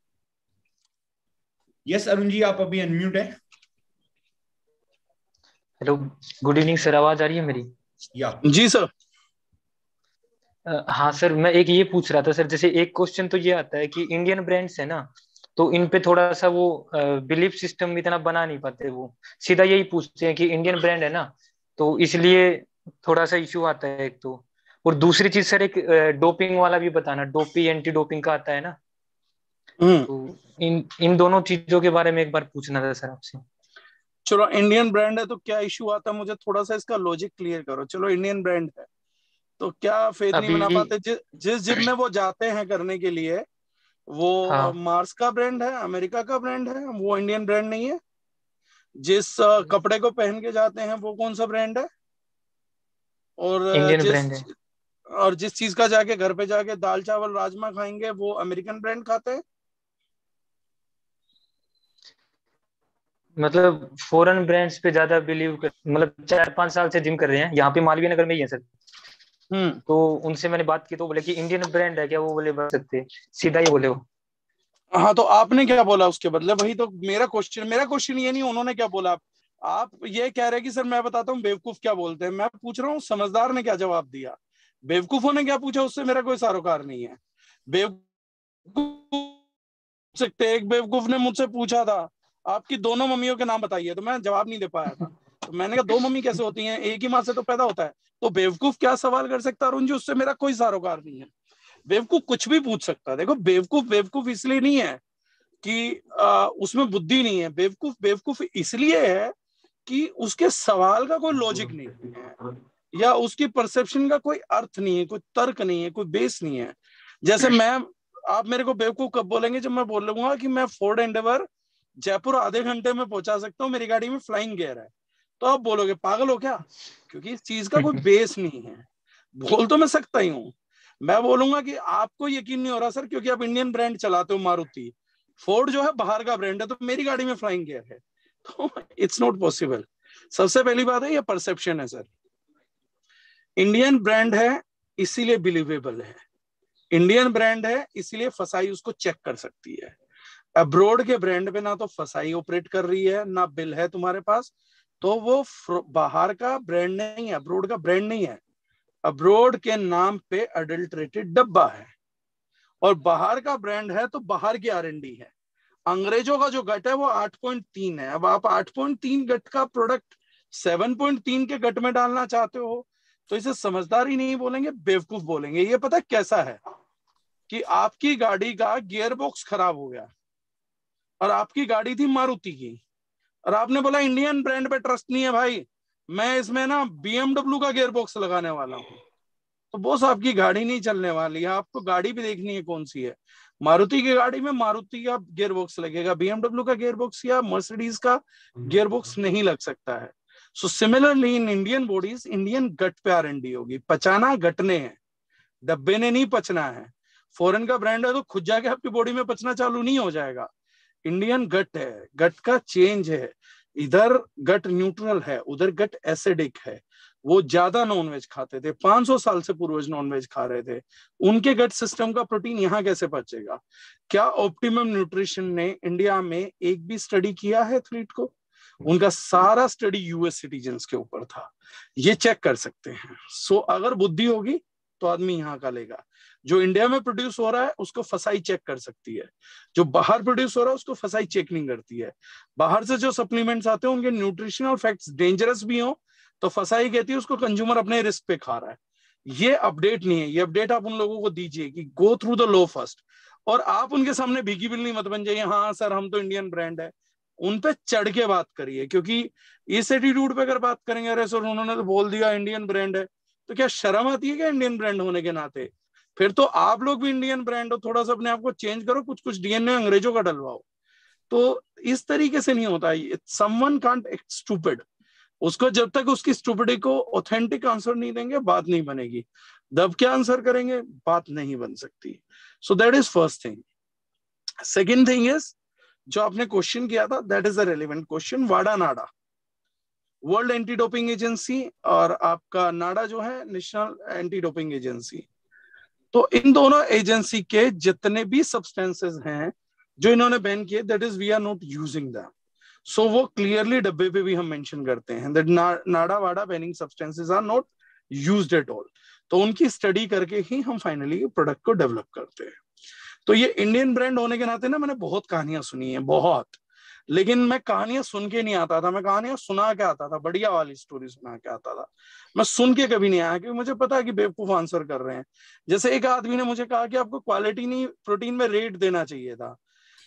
यस अरुण जी, आप अभी अनम्यूट है। हेलो, गुड इवनिंग सर, आवाज आ रही है मेरी? या जी सर। हाँ सर, मैं एक ये पूछ रहा था सर, जैसे एक क्वेश्चन तो ये आता है कि इंडियन ब्रांड्स है ना, तो इन पे थोड़ा सा वो बिलीफ सिस्टम इतना बना नहीं पाते। वो सीधा यही पूछते हैं कि इंडियन ब्रांड है ना, तो इसलिए थोड़ा सा इश्यू आता है एक तो। और दूसरी चीज सर, एक डोपिंग वाला भी बताना, डोपी एंटी डोपिंग का आता है ना, तो इन इन दोनों चीजों के बारे में एक बार पूछना था सर आपसे। चलो, इंडियन ब्रांड है तो क्या इश्यू आता है, मुझे थोड़ा सा इसका लॉजिक क्लियर करो। चलो, इंडियन ब्रांड है तो क्या फेथ नहीं बना अभी पाते? जिस जिम में वो जाते हैं करने के लिए, वो हाँ, मार्स का ब्रांड है, अमेरिका का ब्रांड है, वो इंडियन ब्रांड नहीं है। जिस कपड़े को पहन के जाते हैं वो कौन सा ब्रांड है? और इंडियन जिस ब्रांड है। और जिस चीज का जाके घर पे जाके दाल चावल राजमा खाएंगे, वो अमेरिकन ब्रांड खाते हैं। मतलब फॉरेन ब्रांड्स पे ज्यादा बिलीव कर, मतलब 4-5 साल से जिम कर रहे हैं, यहाँ पे मालवीय नगर में ही है सर। तो उनसे मैंने बात की तो बोले कि इंडियन ब्रांड है क्या, वो बोले बन सकते, सीधा ही बोले वो। हाँ, तो आपने क्या बोला उसके बदले? वही तो मेरा क्वेश्चन ये नहीं, उन्होंने क्या बोला। आप ये कह रहे हैं कि सर मैं बताता हूँ बेवकूफ क्या बोलते हैं। मैं पूछ रहा हूँ समझदार ने क्या जवाब दिया। बेवकूफों ने क्या पूछा, उससे मेरा कोई सरोकार नहीं है। बेवकूफ सकते। एक बेवकूफ ने मुझसे पूछा था आपकी दोनों मम्मियों के नाम बताइए, तो मैं जवाब नहीं दे पाया था। तो मैंने कहा 2 मम्मी कैसे होती हैं, एक ही माँ से तो पैदा होता है। तो बेवकूफ क्या सवाल कर सकता है अरुण जी, उससे मेरा कोई सरोकार नहीं है। बेवकूफ कुछ भी पूछ सकता है। देखो बेवकूफ बेवकूफ इसलिए नहीं है कि उसमें बुद्धि नहीं है। बेवकूफ बेवकूफ इसलिए है कि उसके सवाल का कोई लॉजिक नहीं है, या उसकी परसेप्शन का कोई अर्थ नहीं है, कोई तर्क नहीं है, कोई बेस नहीं है। जैसे आप मेरे को बेवकूफ कब बोलेंगे, जब मैं बोल लूंगा कि मैं फोर्ड एंडेवर जयपुर आधे घंटे में पहुंचा सकता हूँ, मेरी गाड़ी में फ्लाइंग गियर है। तो आप बोलोगे पागल हो क्या, क्योंकि इस चीज का कोई बेस नहीं है। बोल तो मैं सकता ही हूँ। मैं बोलूंगा कि आपको यकीन नहीं हो रहा सर, क्योंकि आप इंडियन ब्रांड चलाते हो मारुति, फोर्ड जो है बाहर का ब्रांड है, तो मेरी गाड़ी में फ्लाइंग गियर है, तो इट्स नॉट पॉसिबल। सबसे पहली बात है, ये परसेप्शन है सर। इंडियन ब्रांड है इसीलिए बिलीवेबल है, इंडियन ब्रांड है इसीलिए फसाई उसको चेक कर सकती है। अब्रोड के ब्रांड पे ना तो फसाई ऑपरेट कर रही है, ना बिल है तुम्हारे पास, तो वो बाहर का ब्रांड नहीं है, अब्रोड का ब्रांड नहीं है। अब्रोड के नाम पे अडल्ट्रेटेड डब्बा है, और बाहर का ब्रांड है तो बाहर की R&D है। अंग्रेजों का जो गट है वो 8.3 है। अब आप 8.3 गट का प्रोडक्ट 7.3 के गट में डालना चाहते हो, तो इसे समझदारी नहीं बोलेंगे, बेवकूफ बोलेंगे। ये पता कैसा है कि आपकी गाड़ी का गियर बॉक्स खराब हो गया, और आपकी गाड़ी थी मारुति की, और आपने बोला इंडियन ब्रांड पे ट्रस्ट नहीं है भाई, मैं इसमें ना BMW का गियर बॉक्स लगाने वाला हूँ। तो बॉस आपकी गाड़ी नहीं चलने वाली है, आपको गाड़ी भी देखनी है कौन सी है। मारुति की गाड़ी में मारुति का गियर बॉक्स लगेगा, BMW का गियर बॉक्स या मर्सिडीज का गियर बॉक्स नहीं लग सकता है। So similarly in Indian bodies, Indian gut पे R&D होगी। पचाना गटने है, डब्बे ने नहीं पचना है। फॉरेन का ब्रांड है तो खुद जाके आपकी बॉडी में पचना चालू नहीं हो जाएगा। इंडियन गट है, गट का चेंज है। इधर गट न्यूट्रल है, उधर गट एसिडिक है। वो ज्यादा नॉनवेज खाते थे, 500 साल से पूर्वज नॉनवेज खा रहे थे, उनके गट सिस्टम का प्रोटीन यहाँ कैसे पचेगा? क्या ऑप्टिमम न्यूट्रिशन ने इंडिया में एक भी स्टडी किया है एथलीट को? उनका सारा स्टडी US सिटीजन्स के ऊपर था। ये चेक कर सकते हैं। सो अगर बुद्धि होगी तो आदमी यहाँ का लेगा। जो इंडिया में प्रोड्यूस हो रहा है उसको फसाई चेक कर सकती है, जो बाहर प्रोड्यूस हो रहा है उसको फसाई चेक नहीं करती है। बाहर से जो सप्लीमेंट्स आते हैं उनके न्यूट्रिशनल फैक्ट्स डेंजरस भी हो तो फसाई कहती है उसको कंज्यूमर अपने रिस्क पे खा रहा है। ये अपडेट नहीं है, ये अपडेट आप उन लोगों को दीजिए कि go through the law first, और आप उनके सामने भीगी बिल्ली मत बन जाइए, हाँ सर हम तो इंडियन ब्रांड है। उन पे चढ़ के बात करिए, क्योंकि इस एटीट्यूड पे अगर बात करेंगे अरे सर उन्होंने तो बोल दिया इंडियन ब्रांड है, तो क्या शर्म आती है क्या इंडियन ब्रांड होने के नाते? फिर तो आप लोग भी इंडियन ब्रांड हो, थोड़ा सा अपने आप को चेंज करो, कुछ कुछ DNA अंग्रेजों का डलवाओ। तो इस तरीके से नहीं होता। समवन कांट एक्ट स्टूपिड, उसको जब तक उसकी स्टूपिडिटी को ऑथेंटिक आंसर नहीं देंगे बात नहीं बनेगी। दब के आंसर करेंगे बात नहीं बन सकती। सो that is first thing. Second thing is, जो आपने क्वेश्चन किया था that is a relevant question. Wada Nada, world anti doping agency, और आपका नाडा जो है नेशनल एंटी डोपिंग एजेंसी। तो इन दोनों एजेंसी के जितने भी सब्सटेंसेस हैं जो इन्होंने बैन किए, that is we are not using them. So वो क्लियरली डब्बे पे भी हम मेंशन करते हैं दैट नाडा वाडा banning substances are not used at all. तो उनकी स्टडी करके ही हम फाइनली प्रोडक्ट को डेवलप करते हैं। तो ये इंडियन ब्रांड होने के नाते ना मैंने बहुत कहानियां सुनी है, बहुत, लेकिन मैं कहानियां सुन के नहीं आता था, मैं कहानियां सुना के आता था, बढ़िया वाली स्टोरी सुना के आता था। मैं सुन के कभी नहीं आया, क्योंकि मुझे पता है कि बेवकूफ आंसर कर रहे हैं। जैसे एक आदमी ने मुझे कहा कि आपको क्वालिटी नहीं प्रोटीन में रेट देना चाहिए था।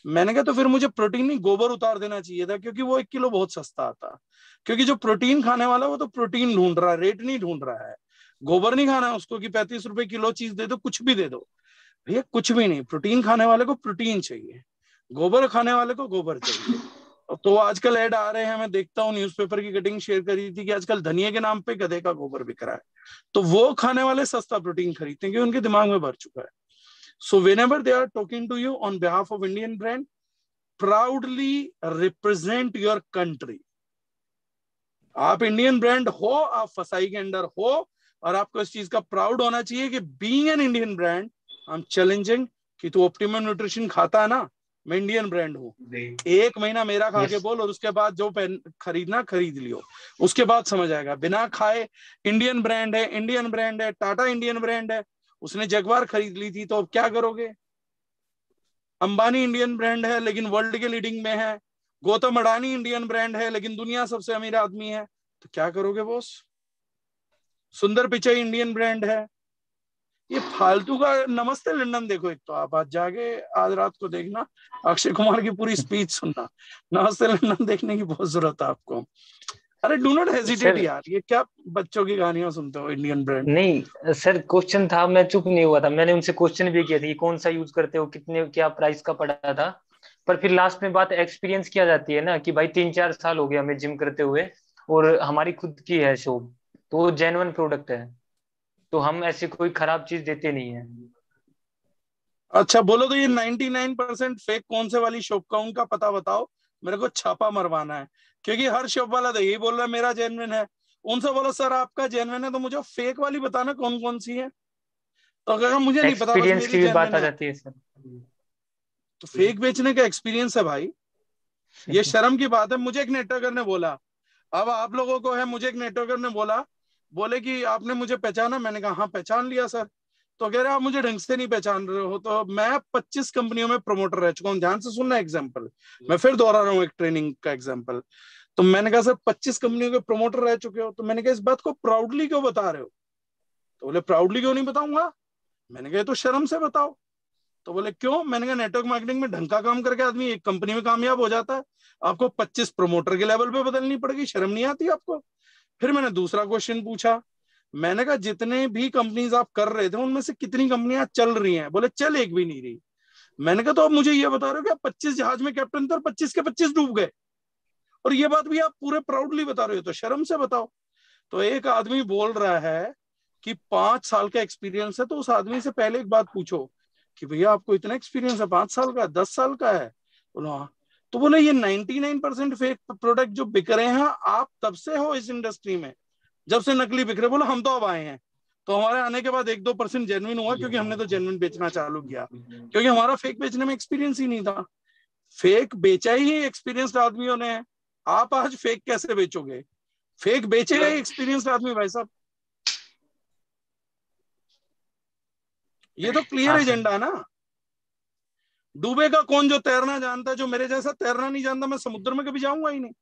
मैंने कहा तो फिर मुझे प्रोटीन नहीं गोबर उतार देना चाहिए था, क्योंकि वो 1 किलो बहुत सस्ता आता। क्योंकि जो प्रोटीन खाने वाला वो तो प्रोटीन ढूंढ रहा है, रेट नहीं ढूंढ रहा है। गोबर नहीं खाना है उसको कि 35 रुपए किलो चीज दे दो, कुछ भी दे दो भैया, कुछ भी नहीं। प्रोटीन खाने वाले को प्रोटीन चाहिए, गोबर खाने वाले को गोबर चाहिए। तो आजकल ऐड आ रहे हैं, मैं देखता हूँ, न्यूज़पेपर की कटिंग शेयर करी थी कि आजकल धनिया के नाम पे गधे का गोबर बिक रहा है। तो वो खाने वाले सस्ता प्रोटीन खरीदते हैं क्योंकि उनके दिमाग में भर चुका है। So whenever they are talking to you on behalf of Indian brand, proudly represent your country. आप इंडियन ब्रांड हो, आप फसाई के अंडर हो, और आपको इस चीज का प्राउड होना चाहिए कि being an Indian brand I am challenging कि तू ऑप्टिमम न्यूट्रिशन खाता है ना, मैं इंडियन ब्रांड हूँ। 1 महीना मेरा खा के बोल, और उसके बाद जो खरीदना खरीद लियो, उसके बाद समझ आएगा। बिना खाए इंडियन ब्रांड है, इंडियन ब्रांड है, टाटा इंडियन ब्रांड है, उसने जगवार खरीद ली थी तो अब क्या करोगे? अंबानी इंडियन ब्रांड है लेकिन वर्ल्ड के लीडिंग में है, गौतम अडानी इंडियन ब्रांड है लेकिन दुनिया सबसे अमीर आदमी है, तो क्या करोगे बॉस? सुंदर पिचाई इंडियन ब्रांड है। ये फालतू का नमस्ते लंदन देखो, एक तो आप आज जाके आज रात को देखना, अक्षय कुमार की पूरी स्पीच सुनना, नमस्ते लंदन देखने की बहुत जरूरत है आपको। अरे डू नॉट हेजिटेट यार, ये क्या बच्चों की कहानियां सुनते हो इंडियन ब्रांड। नहीं सर, क्वेश्चन था, मैं चुप नहीं हुआ था, मैंने उनसे क्वेश्चन भी किया था कि कौन सा यूज करते हो, कितने क्या प्राइस का पड़ा था। पर फिर लास्ट में बात एक्सपीरियंस की आ जाती है ना, कि भाई 3-4 साल हो गया हमें जिम करते हुए, और हमारी खुद की है शॉप, तो वो जेन्युइन प्रोडक्ट है, तो हम ऐसी कोई खराब चीज देते नहीं है। अच्छा बोलो तो ये 99% फेक कौन से वाली शॉप का, उनका पता बताओ, मेरे को छापा मरवाना है, क्योंकि हर शॉप वाला तो यही बोल रहा है मेरा जेन्युइन है। उनसे बोलो सर आपका जेन्युइन है, तो मुझे फेक वाली बताना कौन कौन सी है। तो अगर मुझे नहीं पता बस एक्सपीरियंस मेरी की भी बात जेन्युइन आ है, जाती है सर। तो फेक बेचने का एक्सपीरियंस है भाई, ये शर्म की बात है। मुझे एक नेटवर्कर ने बोला, अब आप लोगों को है, मुझे एक नेटवर्कर ने बोला, बोले कि आपने मुझे पहचाना, मैंने कहा हाँ पहचान लिया सर। तो कह रहे आप मुझे ढंग से नहीं पहचान रहे हो, तो मैं 25 कंपनियों में प्रमोटर रह चुका हूँ, ध्यान से सुनना एग्जाम्पल, मैं फिर दोहरा रहा हूँ एक ट्रेनिंग का एग्जाम्पल। तो मैंने कहा सर 25 कंपनियों के प्रमोटर रह चुके हो, तो मैंने कहा इस बात को प्राउडली क्यों बता रहे हो? तो बोले प्राउडली क्यों नहीं बताऊंगा। मैंने कहा तो शर्म से बताओ। तो बोले क्यों? मैंने कहा नेटवर्क मार्केटिंग में ढंग का काम करके आदमी एक कंपनी में कामयाब हो जाता है, आपको 25 प्रमोटर के लेवल पे बदलनी पड़ेगी, शर्म नहीं आती आपको? फिर मैंने दूसरा क्वेश्चन पूछा, मैंने कहा जितने भी कंपनीज आप कर रहे थे उनमें से कितनी कंपनियां चल रही हैं? बोले चल एक भी नहीं रही। मैंने कहा तो आप मुझे ये बता रहे हो कि आप 25 जहाज में कैप्टन थे और 25 के 25 डूब गए, और ये बात भी आप पूरे प्राउडली बता रहे हो, तो शर्म से बताओ। तो एक आदमी बोल रहा है कि 5 साल का एक्सपीरियंस है, तो उस आदमी से पहले एक बात पूछो कि भैया आपको इतना एक्सपीरियंस है, 5 साल का, 10 साल का है? बोलो हाँ। तो बोले ये 99% फेक प्रोडक्ट जो बिक रहे हैं, आप तब से हो इस इंडस्ट्री में जब से नकली बिक रहे। बोलो हम तो अब आए हैं, तो हमारे आने के बाद 1-2% जेन्युइन हुआ, क्योंकि हमने तो जेन्युइन बेचना चालू किया, क्योंकि हमारा फेक बेचने में एक्सपीरियंस ही नहीं था। फेक बेचा ही एक्सपीरियंस्ड आदमियों ने, आप आज फेक कैसे बेचोगे? फेक बेचेगा ही एक्सपीरियंस्ड आदमी भाई साहब, ये तो क्लियर हाँ सर। एजेंडा है ना। डूबेगा कौन जो तैरना जानता है? जो मेरे जैसा तैरना नहीं जानता, मैं समुद्र में कभी जाऊंगा ही नहीं।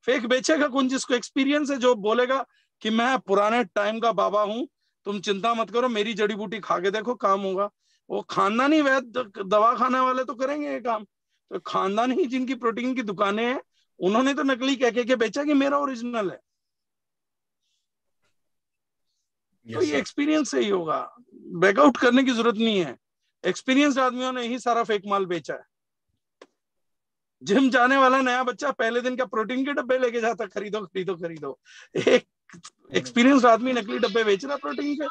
फेक बेचेगा कौन? जिसको एक्सपीरियंस है, जो बोलेगा कि मैं पुराने टाइम का बाबा हूं, तुम चिंता मत करो, मेरी जड़ी बूटी खा के देखो काम होगा। वो खानदानी वैद्य दवा खाने वाले तो करेंगे ये काम, तो खानदानी जिनकी प्रोटीन की दुकानें हैं उन्होंने तो नकली कह के बेचा कि मेरा ओरिजिनल है। तो ये एक्सपीरियंस से ही होगा, बैकआउट करने की जरूरत नहीं है। एक्सपीरियंस आदमियों ने ही सारा फेक माल बेचा है। जिम जाने वाला नया बच्चा पहले दिन का प्रोटीन के डब्बे लेके जाता, खरीदो खरीदो खरीदो। एक एक्सपीरियंस आदमी नकली डब्बे बेच रहा प्रोटीन के।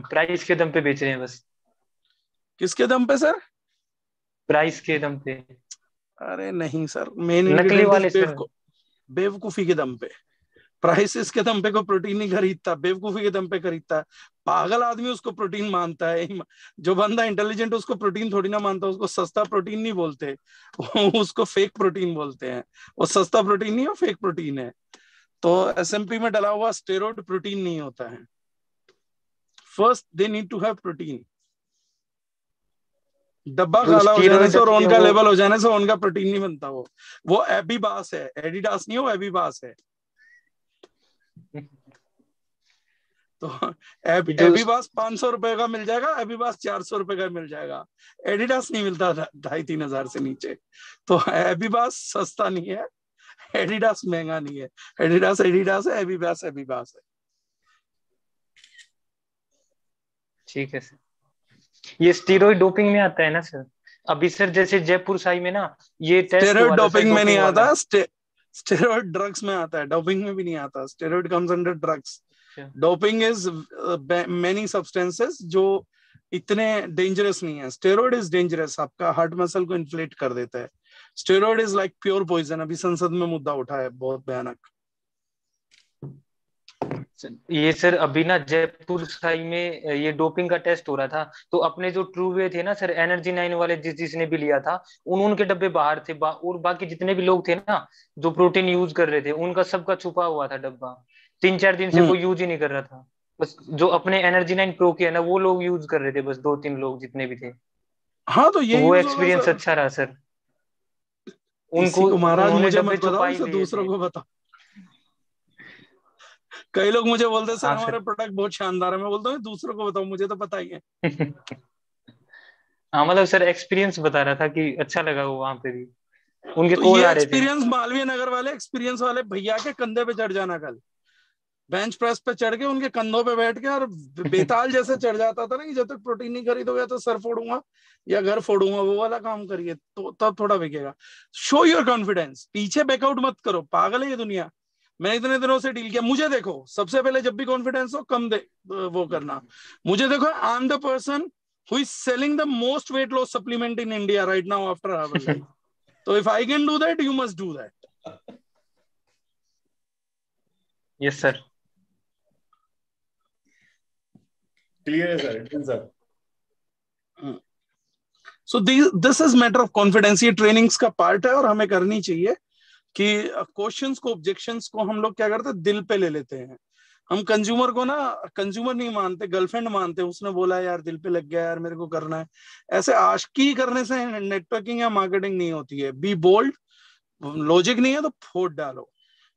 प्राइस के दम पे बेच रहे हैं बस। किसके दम पे सर? प्राइस के दम पे। अरे नहीं सर, मेन नकली इंग्रेडिएंट वाले इज सर। बेवकूफी के दम पे। प्राइसेस के दम पे कोई प्रोटीन नहीं खरीदता, बेवकूफी के दम पे खरीदता है। पागल आदमी उसको प्रोटीन मानता है, जो बंदा इंटेलिजेंट उसको प्रोटीन थोड़ी ना मानता, उसको सस्ता प्रोटीन नहीं बोलते, उसको फेक प्रोटीन बोलते हैं। वो सस्ता प्रोटीन नहीं है, फेक प्रोटीन है। तो एसएमपी में डला हुआ स्टेरॉइड प्रोटीन नहीं होता है। First they need to have protein. डब्बा जो काला हो जाने स्टीरॉइड से और होते हैं उनका वो। लेवल हो जाने से उनका प्रोटीन नहीं बनता। वो एबीबास है, एडिडास नहीं है, वो एबीबास है। तो जो एबीबास 500 रुपए का मिल जाएगा, एबीबास 400 रुपए का मिल जाएगा। एडिडास नहीं मिलता 2,500-3,000 से नीचे। तो एबीबास सस्ता नहीं है, एडिडास महंगा नहीं है। एडिडास एडिडास है, एबीबास एबीबास है। ठीक है सर, ये स्टीरॉइड डोपिंग में आता है ना सर? अभी सर जैसे जयपुर साई में ना ये टेस्ट स्टेरॉइड हुआ था सर, डोपिंग में नहीं डोपिंग वाला। आता, स्टेरॉइड ड्रग्स में आता है, डोपिंग में भी नहीं आता। Steroid comes under drugs. अच्छा। डोपिंग इज मेनी सब्सटेंसेस जो इतने डेंजरस नहीं है। स्टेरॉइड इज डेंजरस, आपका हार्ट मसल को इन्फ्लेट कर देता है। Steroid is like pure poison. अभी संसद में मुद्दा उठा है, बहुत भयानक। ये सर अभी ना जयपुर साई में ये डोपिंग का टेस्ट हो रहा था, तो अपने जो ट्रू वे थे ना सर, एनर्जी 9 वाले जिसने भी लिया था, उनके डब्बे बाहर थे, और बाकी जितने भी लोग थे ना जो प्रोटीन यूज कर रहे थे, उनका सबका छुपा हुआ था डब्बा। 3-4 दिन से कोई यूज ही नहीं कर रहा था। बस जो अपने एनर्जी 9 प्रो के है ना वो लोग यूज कर रहे थे, बस 2-3 लोग जितने भी थे। हाँ तो तो ये वो यूज होगा एक्सपीरियंस सर। अच्छा रहा सर। इसी उनको को महाराज उन्होंने मुझे डब्बे मत बताओ, छुपा ही इसे लिए दूसरों थे। को बताओ। कई लोग मुझे बोलते हैं सर हाँ हमारे सर। प्रोडक्ट बहुत शानदार है, मैं बोलता हूँ दूसरों को बताओ, मुझे तो पता ही है। हाँ मतलब सर एक्सपीरियंस बता रहा था कि अच्छा लगा वो वहां पे भी, उनके तो कॉल ये आ रहे थे। एक्सपीरियंस मालवीय नगर वाले एक्सपीरियंस वाले भैया के कंधे पे चढ़ जाना कल, बेंच प्रेस पे चढ़ के उनके कंधों पे बैठ के, और बेताल जैसे चढ़ जाता था ना कि जब तक प्रोटीन नहीं खरीदोगे तो सर फोड़ूंगा या घर फोड़ूंगा, वो वाला काम करिए तो तब थोड़ा बिकेगा। शो योर कॉन्फिडेंस, पीछे बैकआउट मत करो, पागल है ये दुनिया। मैंने इतने दिनों से डील किया, मुझे देखो सबसे पहले जब भी कॉन्फिडेंस हो कम दे वो करना। मुझे देखो, I am the person who is selling the most weight loss supplement in India right now after herbal. तो if I can do that you must do that. Yes sir. Clear है sir, sir. So this is matter of confidence, ये trainings का part है और हमें करनी चाहिए कि क्वेश्चंस को, ऑब्जेक्शंस को हम लोग क्या करते हैं, दिल पे ले लेते हैं। हम कंज्यूमर को ना कंज्यूमर नहीं मानते, गर्लफ्रेंड मानते, उसने बोला यार दिल पे लग गया यार मेरे को करना है। ऐसे आशिकी करने से नेटवर्किंग या मार्केटिंग नहीं होती है। बी बोल्ड, लॉजिक नहीं है तो फोड़ डालो।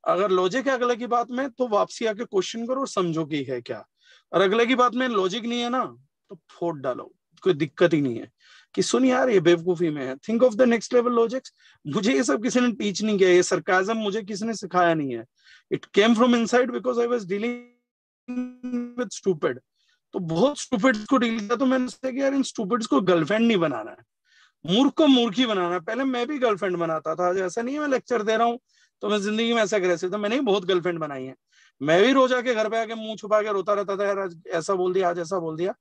अगर लॉजिक है अगले की बात में तो वापसी आके क्वेश्चन करो और समझो कि है क्या। और अगले की बात में लॉजिक नहीं है ना तो फोड़ डालो, कोई दिक्कत ही नहीं है कि सुन यार ये बेवकूफी में है, think of the next level logics. मुझे ये सब किसी ने टीच नहीं किया, ये सरकाजम मुझे किसी ने सिखाया नहीं है। It came from inside because I was dealing with stupid. तो बहुत स्टूपिड्स को डील किया तो मैंने सोचा कि यार इन स्टूपिड्स को गर्लफ्रेंड नहीं बनाना है, मूर्ख को मूर्ख ही बनाना है। पहले मैं भी गर्लफ्रेंड बनाता था, ऐसा नहीं है मैं लेक्चर दे रहा हूँ तो मैं जिंदगी में ऐसा अग्रेसिव था, मैंने भी बहुत गर्लफ्रेंड बनाई है। मैं भी रोज आके घर पे आके मुंह छुपा के रोता रहता था, यार आज ऐसा बोल दिया, आज ऐसा बोल दिया।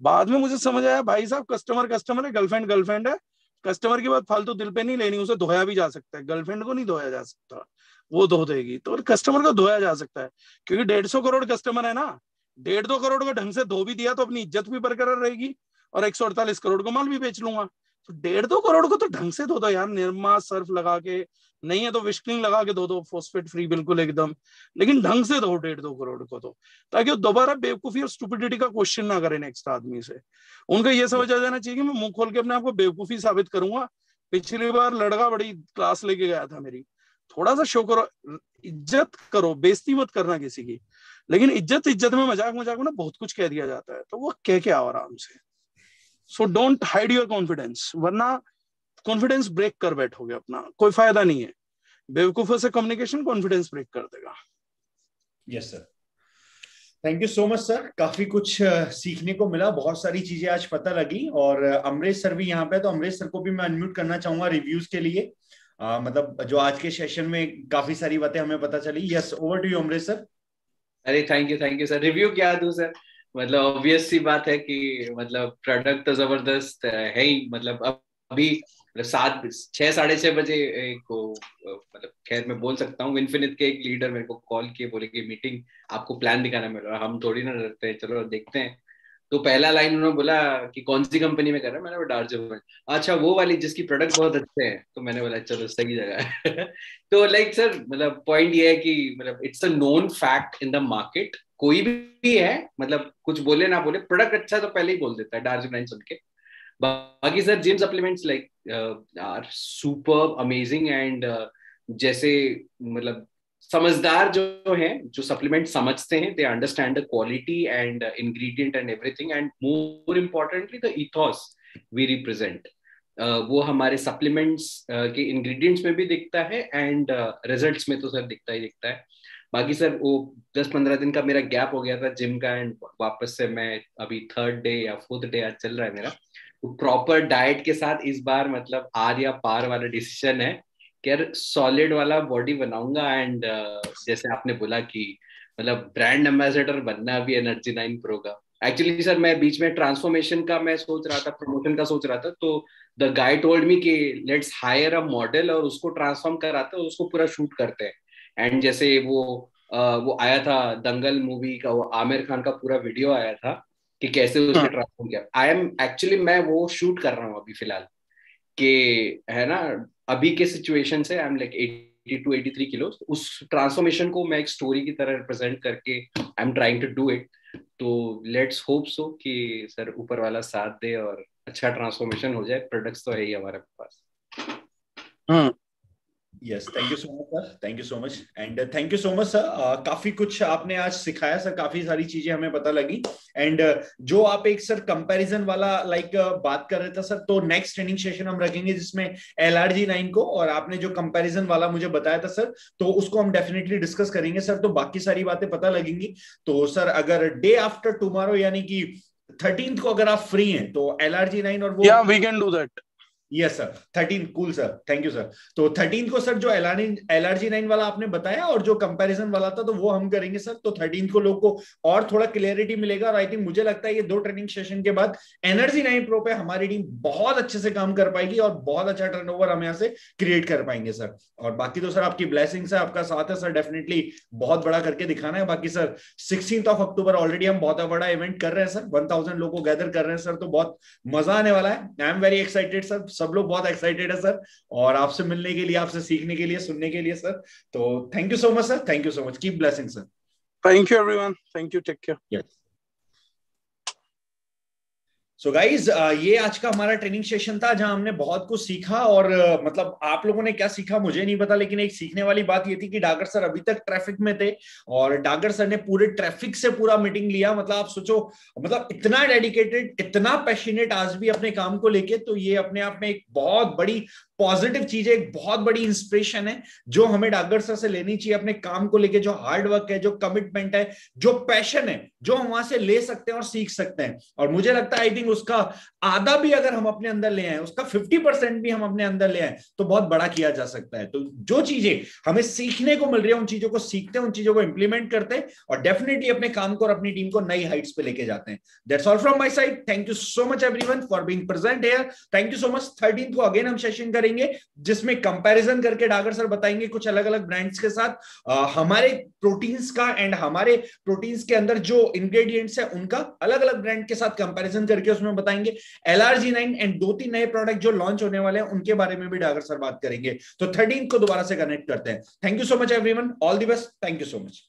बाद में मुझे समझ आया भाई साहब कस्टमर कस्टमर है, गर्लफ्रेंड गर्लफ्रेंड है। कस्टमर की बात फालतू दिल पे नहीं लेनी, उसे धोया भी जा सकता है, गर्लफ्रेंड को नहीं धोया जा सकता, वो धो देगी। तो कस्टमर को धोया जा सकता है क्योंकि 150 करोड़ कस्टमर है ना, 1.5-2 करोड़ को ढंग से धो भी दिया तो अपनी इज्जत भी बरकरार रहेगी और 148 करोड़ को माल भी बेच लूंगा। तो 1.5-2 करोड़ को तो ढंग से धो दो यार, निरमा सर्फ लगा के, नहीं है तो विस्क्लिंग लगा के धो दो, फॉस्फेट फ्री बिल्कुल एकदम, लेकिन ढंग से धो 1.5-2 करोड़ को तो, ताकि वो दोबारा बेवकूफी और स्टुपिडिटी का क्वेश्चन ना करे नेक्स्ट आदमी से। उनको ये समझ आ जाना चाहिए कि मैं मुंह खोल के अपने आप को बेवकूफी साबित करूंगा। पिछली बार लड़का बड़ी क्लास लेके गया था मेरी, थोड़ा सा शो करो, इज्जत करो, बेइज्जती मत करना किसी की। लेकिन इज्जत इज्जत में मजाक मजाक में ना बहुत कुछ कह दिया जाता है, तो वो कह के आओ आराम से। So don't hide your confidence, वरना कॉन्फिडेंस ब्रेक कर बैठोगे अपना, कोई फायदा नहीं है। बेवकूफों से कम्युनिकेशन कॉन्फिडेंस ब्रेक कर देगा। Yes sir, thank you so much sir, काफी कुछ सीखने को मिला, बहुत सारी चीजें आज पता लगी। और अमरीश सर भी यहाँ पे, तो अमरीश सर को भी मैं अनम्यूट करना चाहूंगा रिव्यूज के लिए। मतलब जो आज के सेशन में काफी सारी बातें हमें पता चली। Yes, over to you Amrish sir. अरे थैंक यू सर, रिव्यू क्या दूं सर। मतलब ऑब्वियस सी बात है कि मतलब प्रोडक्ट तो जबरदस्त है ही। मतलब अभी 6 साढ़े 6 बजे को मतलब खैर मैं बोल सकता हूँ इन्फिनिट के एक लीडर मेरे को कॉल किए, बोले कि मीटिंग आपको प्लान दिखाना मिल रहा है। हम थोड़ी ना डरते हैं, चलो देखते हैं। तो पहला लाइन उन्होंने बोला कि कौन सी कंपनी में कर रहा है, मैंने बोला डार्जिलिंग। अच्छा वो वाली जिसकी प्रोडक्ट बहुत अच्छे हैं, तो मैंने बोला चलो सही जगह है। तो लाइक सर मतलब पॉइंट ये है कि मतलब it's a known fact in the market, कोई भी है मतलब कुछ बोले ना बोले, प्रोडक्ट अच्छा है तो पहले ही बोल देता है डार्जिलिंग सुन के। बाकी sir gym supplements like are super amazing and जैसे मतलब समझदार जो हैं, जो सप्लीमेंट समझते हैं, they understand the quality and ingredient and everything, and more importantly the ethos we represent. वो हमारे सप्लीमेंट्स के इंग्रेडिएंट्स में भी दिखता है एंड रिजल्ट्स में तो सर दिखता ही दिखता है। बाकी सर वो 10-15 दिन का मेरा गैप हो गया था जिम का, एंड वापस से मैं अभी 3rd डे या 4th डे आज चल रहा है मेरा। तो प्रॉपर डाइट के साथ इस बार मतलब आर या पार वाला डिसीजन है कि यार सॉलिड वाला बॉडी बनाऊंगा। एंड जैसे आपने बोला कि मतलब ब्रांड एम्बेसडर बनना भी एनर्जी 9 प्रो का। एक्चुअली सर मैं बीच में ट्रांसफॉर्मेशन का मैं सोच रहा था, प्रमोशन का सोच रहा था, तो द गाय टोल्ड मी कि लेट्स हायर अ मॉडल और उसको ट्रांसफॉर्म कराते हैं, उसको पूरा शूट करते हैं। एंड जैसे वो आया था दंगल मूवी का, वो आमिर खान का पूरा वीडियो आया था कि कैसे उसने ट्रांसफॉर्म किया। आई एम एक्चुअली मैं वो शूट कर रहा हूँ अभी फिलहाल, कि है ना अभी के सिचुएशन से आई एम लाइक 82 83 किलो, उस ट्रांसफॉर्मेशन को मैं एक स्टोरी की तरह रिप्रेजेंट करके I am trying to do it. तो लेट्स होप सो कि सर ऊपर वाला साथ दे और अच्छा ट्रांसफॉर्मेशन हो जाए। प्रोडक्ट्स तो है ही हमारे पास। Yes, thank you so much sir, thank you so much, and thank you so much sir. काफी कुछ आपने आज सिखाया सर, काफी सारी चीजें हमें पता लगी। एंड जो आप एक सर कंपैरिजन वाला बात कर रहे थे सर, तो नेक्स्ट ट्रेनिंग सेशन हम रखेंगे जिसमें LRG9 को, और आपने जो कंपैरिजन वाला मुझे बताया था सर, तो उसको हम डेफिनेटली डिस्कस करेंगे सर। तो बाकी सारी बातें पता लगेंगी। तो सर अगर डे आफ्टर टुमारो यानी कि 13th को अगर आप फ्री हैं तो LRG9 और वो we can do that. Yes sir, 13 cool sir, thank you sir. तो 13 को सर जो LRG9 वाला आपने बताया और जो कंपैरिजन वाला था, तो वो हम करेंगे सर। तो 13 को लोग को और थोड़ा क्लियरिटी मिलेगा, और आई थिंक मुझे लगता है ये 2 ट्रेनिंग सेशन के बाद एनर्जी 9 प्रो पे हमारी टीम बहुत अच्छे से काम कर पाएगी और बहुत अच्छा टर्नओवर हम यहाँ से क्रिएट कर पाएंगे सर। और बाकी तो सर आपकी ब्लेसिंग्स है, आपका साथ है सर, डेफिनेटली बहुत बड़ा करके दिखाना है। बाकी सर 16 अक्टूबर ऑलरेडी हम बहुत बड़ा इवेंट कर रहे हैं सर, 1000 लोगों को गैदर कर रहे हैं सर, तो बहुत मजा आने वाला है। I am very excited sir, सब लोग बहुत एक्साइटेड है सर, और आपसे मिलने के लिए, आपसे सीखने के लिए, सुनने के लिए सर। तो thank you so much sir, thank you so much, keep blessing sir. Thank you everyone, thank you, take care. So guys, ये आज का हमारा ट्रेनिंग सेशन था जहां हमने बहुत कुछ सीखा, और मतलब आप लोगों ने क्या सीखा मुझे नहीं पता, लेकिन एक सीखने वाली बात ये थी कि डागर सर अभी तक ट्रैफिक में थे, और डागर सर ने पूरे ट्रैफिक से पूरा मीटिंग लिया। मतलब आप सोचो, मतलब इतना डेडिकेटेड, इतना पैशनेट आज भी अपने काम को लेके, तो ये अपने आप में एक बहुत बड़ी पॉजिटिव चीज है, एक बहुत बड़ी इंस्पिरेशन है जो हमें डागर सर से लेनी चाहिए अपने काम को लेके। जो हार्ड वर्क है, जो कमिटमेंट है, जो पैशन है, जो हम वहां से ले सकते हैं और सीख सकते हैं। और मुझे लगता है आई थिंक उसका आधा भी अगर हम अपने अंदर ले आए, उसका 50% भी हम अपने अंदर ले आए, तो बहुत बड़ा किया जा सकता है। तो जो चीजें हमें सीखने को मिल रही है, उन चीजों को सीखते हैं, उन चीजों को इंप्लीमेंट करते हैं, और डेफिनेटली अपने काम को और अपनी टीम को नई हाइट्स पे लेके जाते हैं। That's all from my side. Thank you so much everyone for being present here. Thank you so much. 13 को अगेन हम सेशन करेंगे जिसमें कंपैरिजन करके डागर सर बताएंगे कुछ अलग अलग ब्रांड्स के साथ हमारे प्रोटीन्स का, एंड हमारे प्रोटीन्स के अंदर जो इंग्रेडिएंट्स है उनका अलग अलग ब्रांड के साथ कंपैरिजन करके उसमें बताएंगे। LRG9 एंड 2-3 नए प्रोडक्ट जो लॉन्च होने वाले हैं उनके बारे में भी डागर सर बात करेंगे। तो 13 को दोबारा से कनेक्ट करते हैं। Thank you so much everyone, all the best, thank you so much.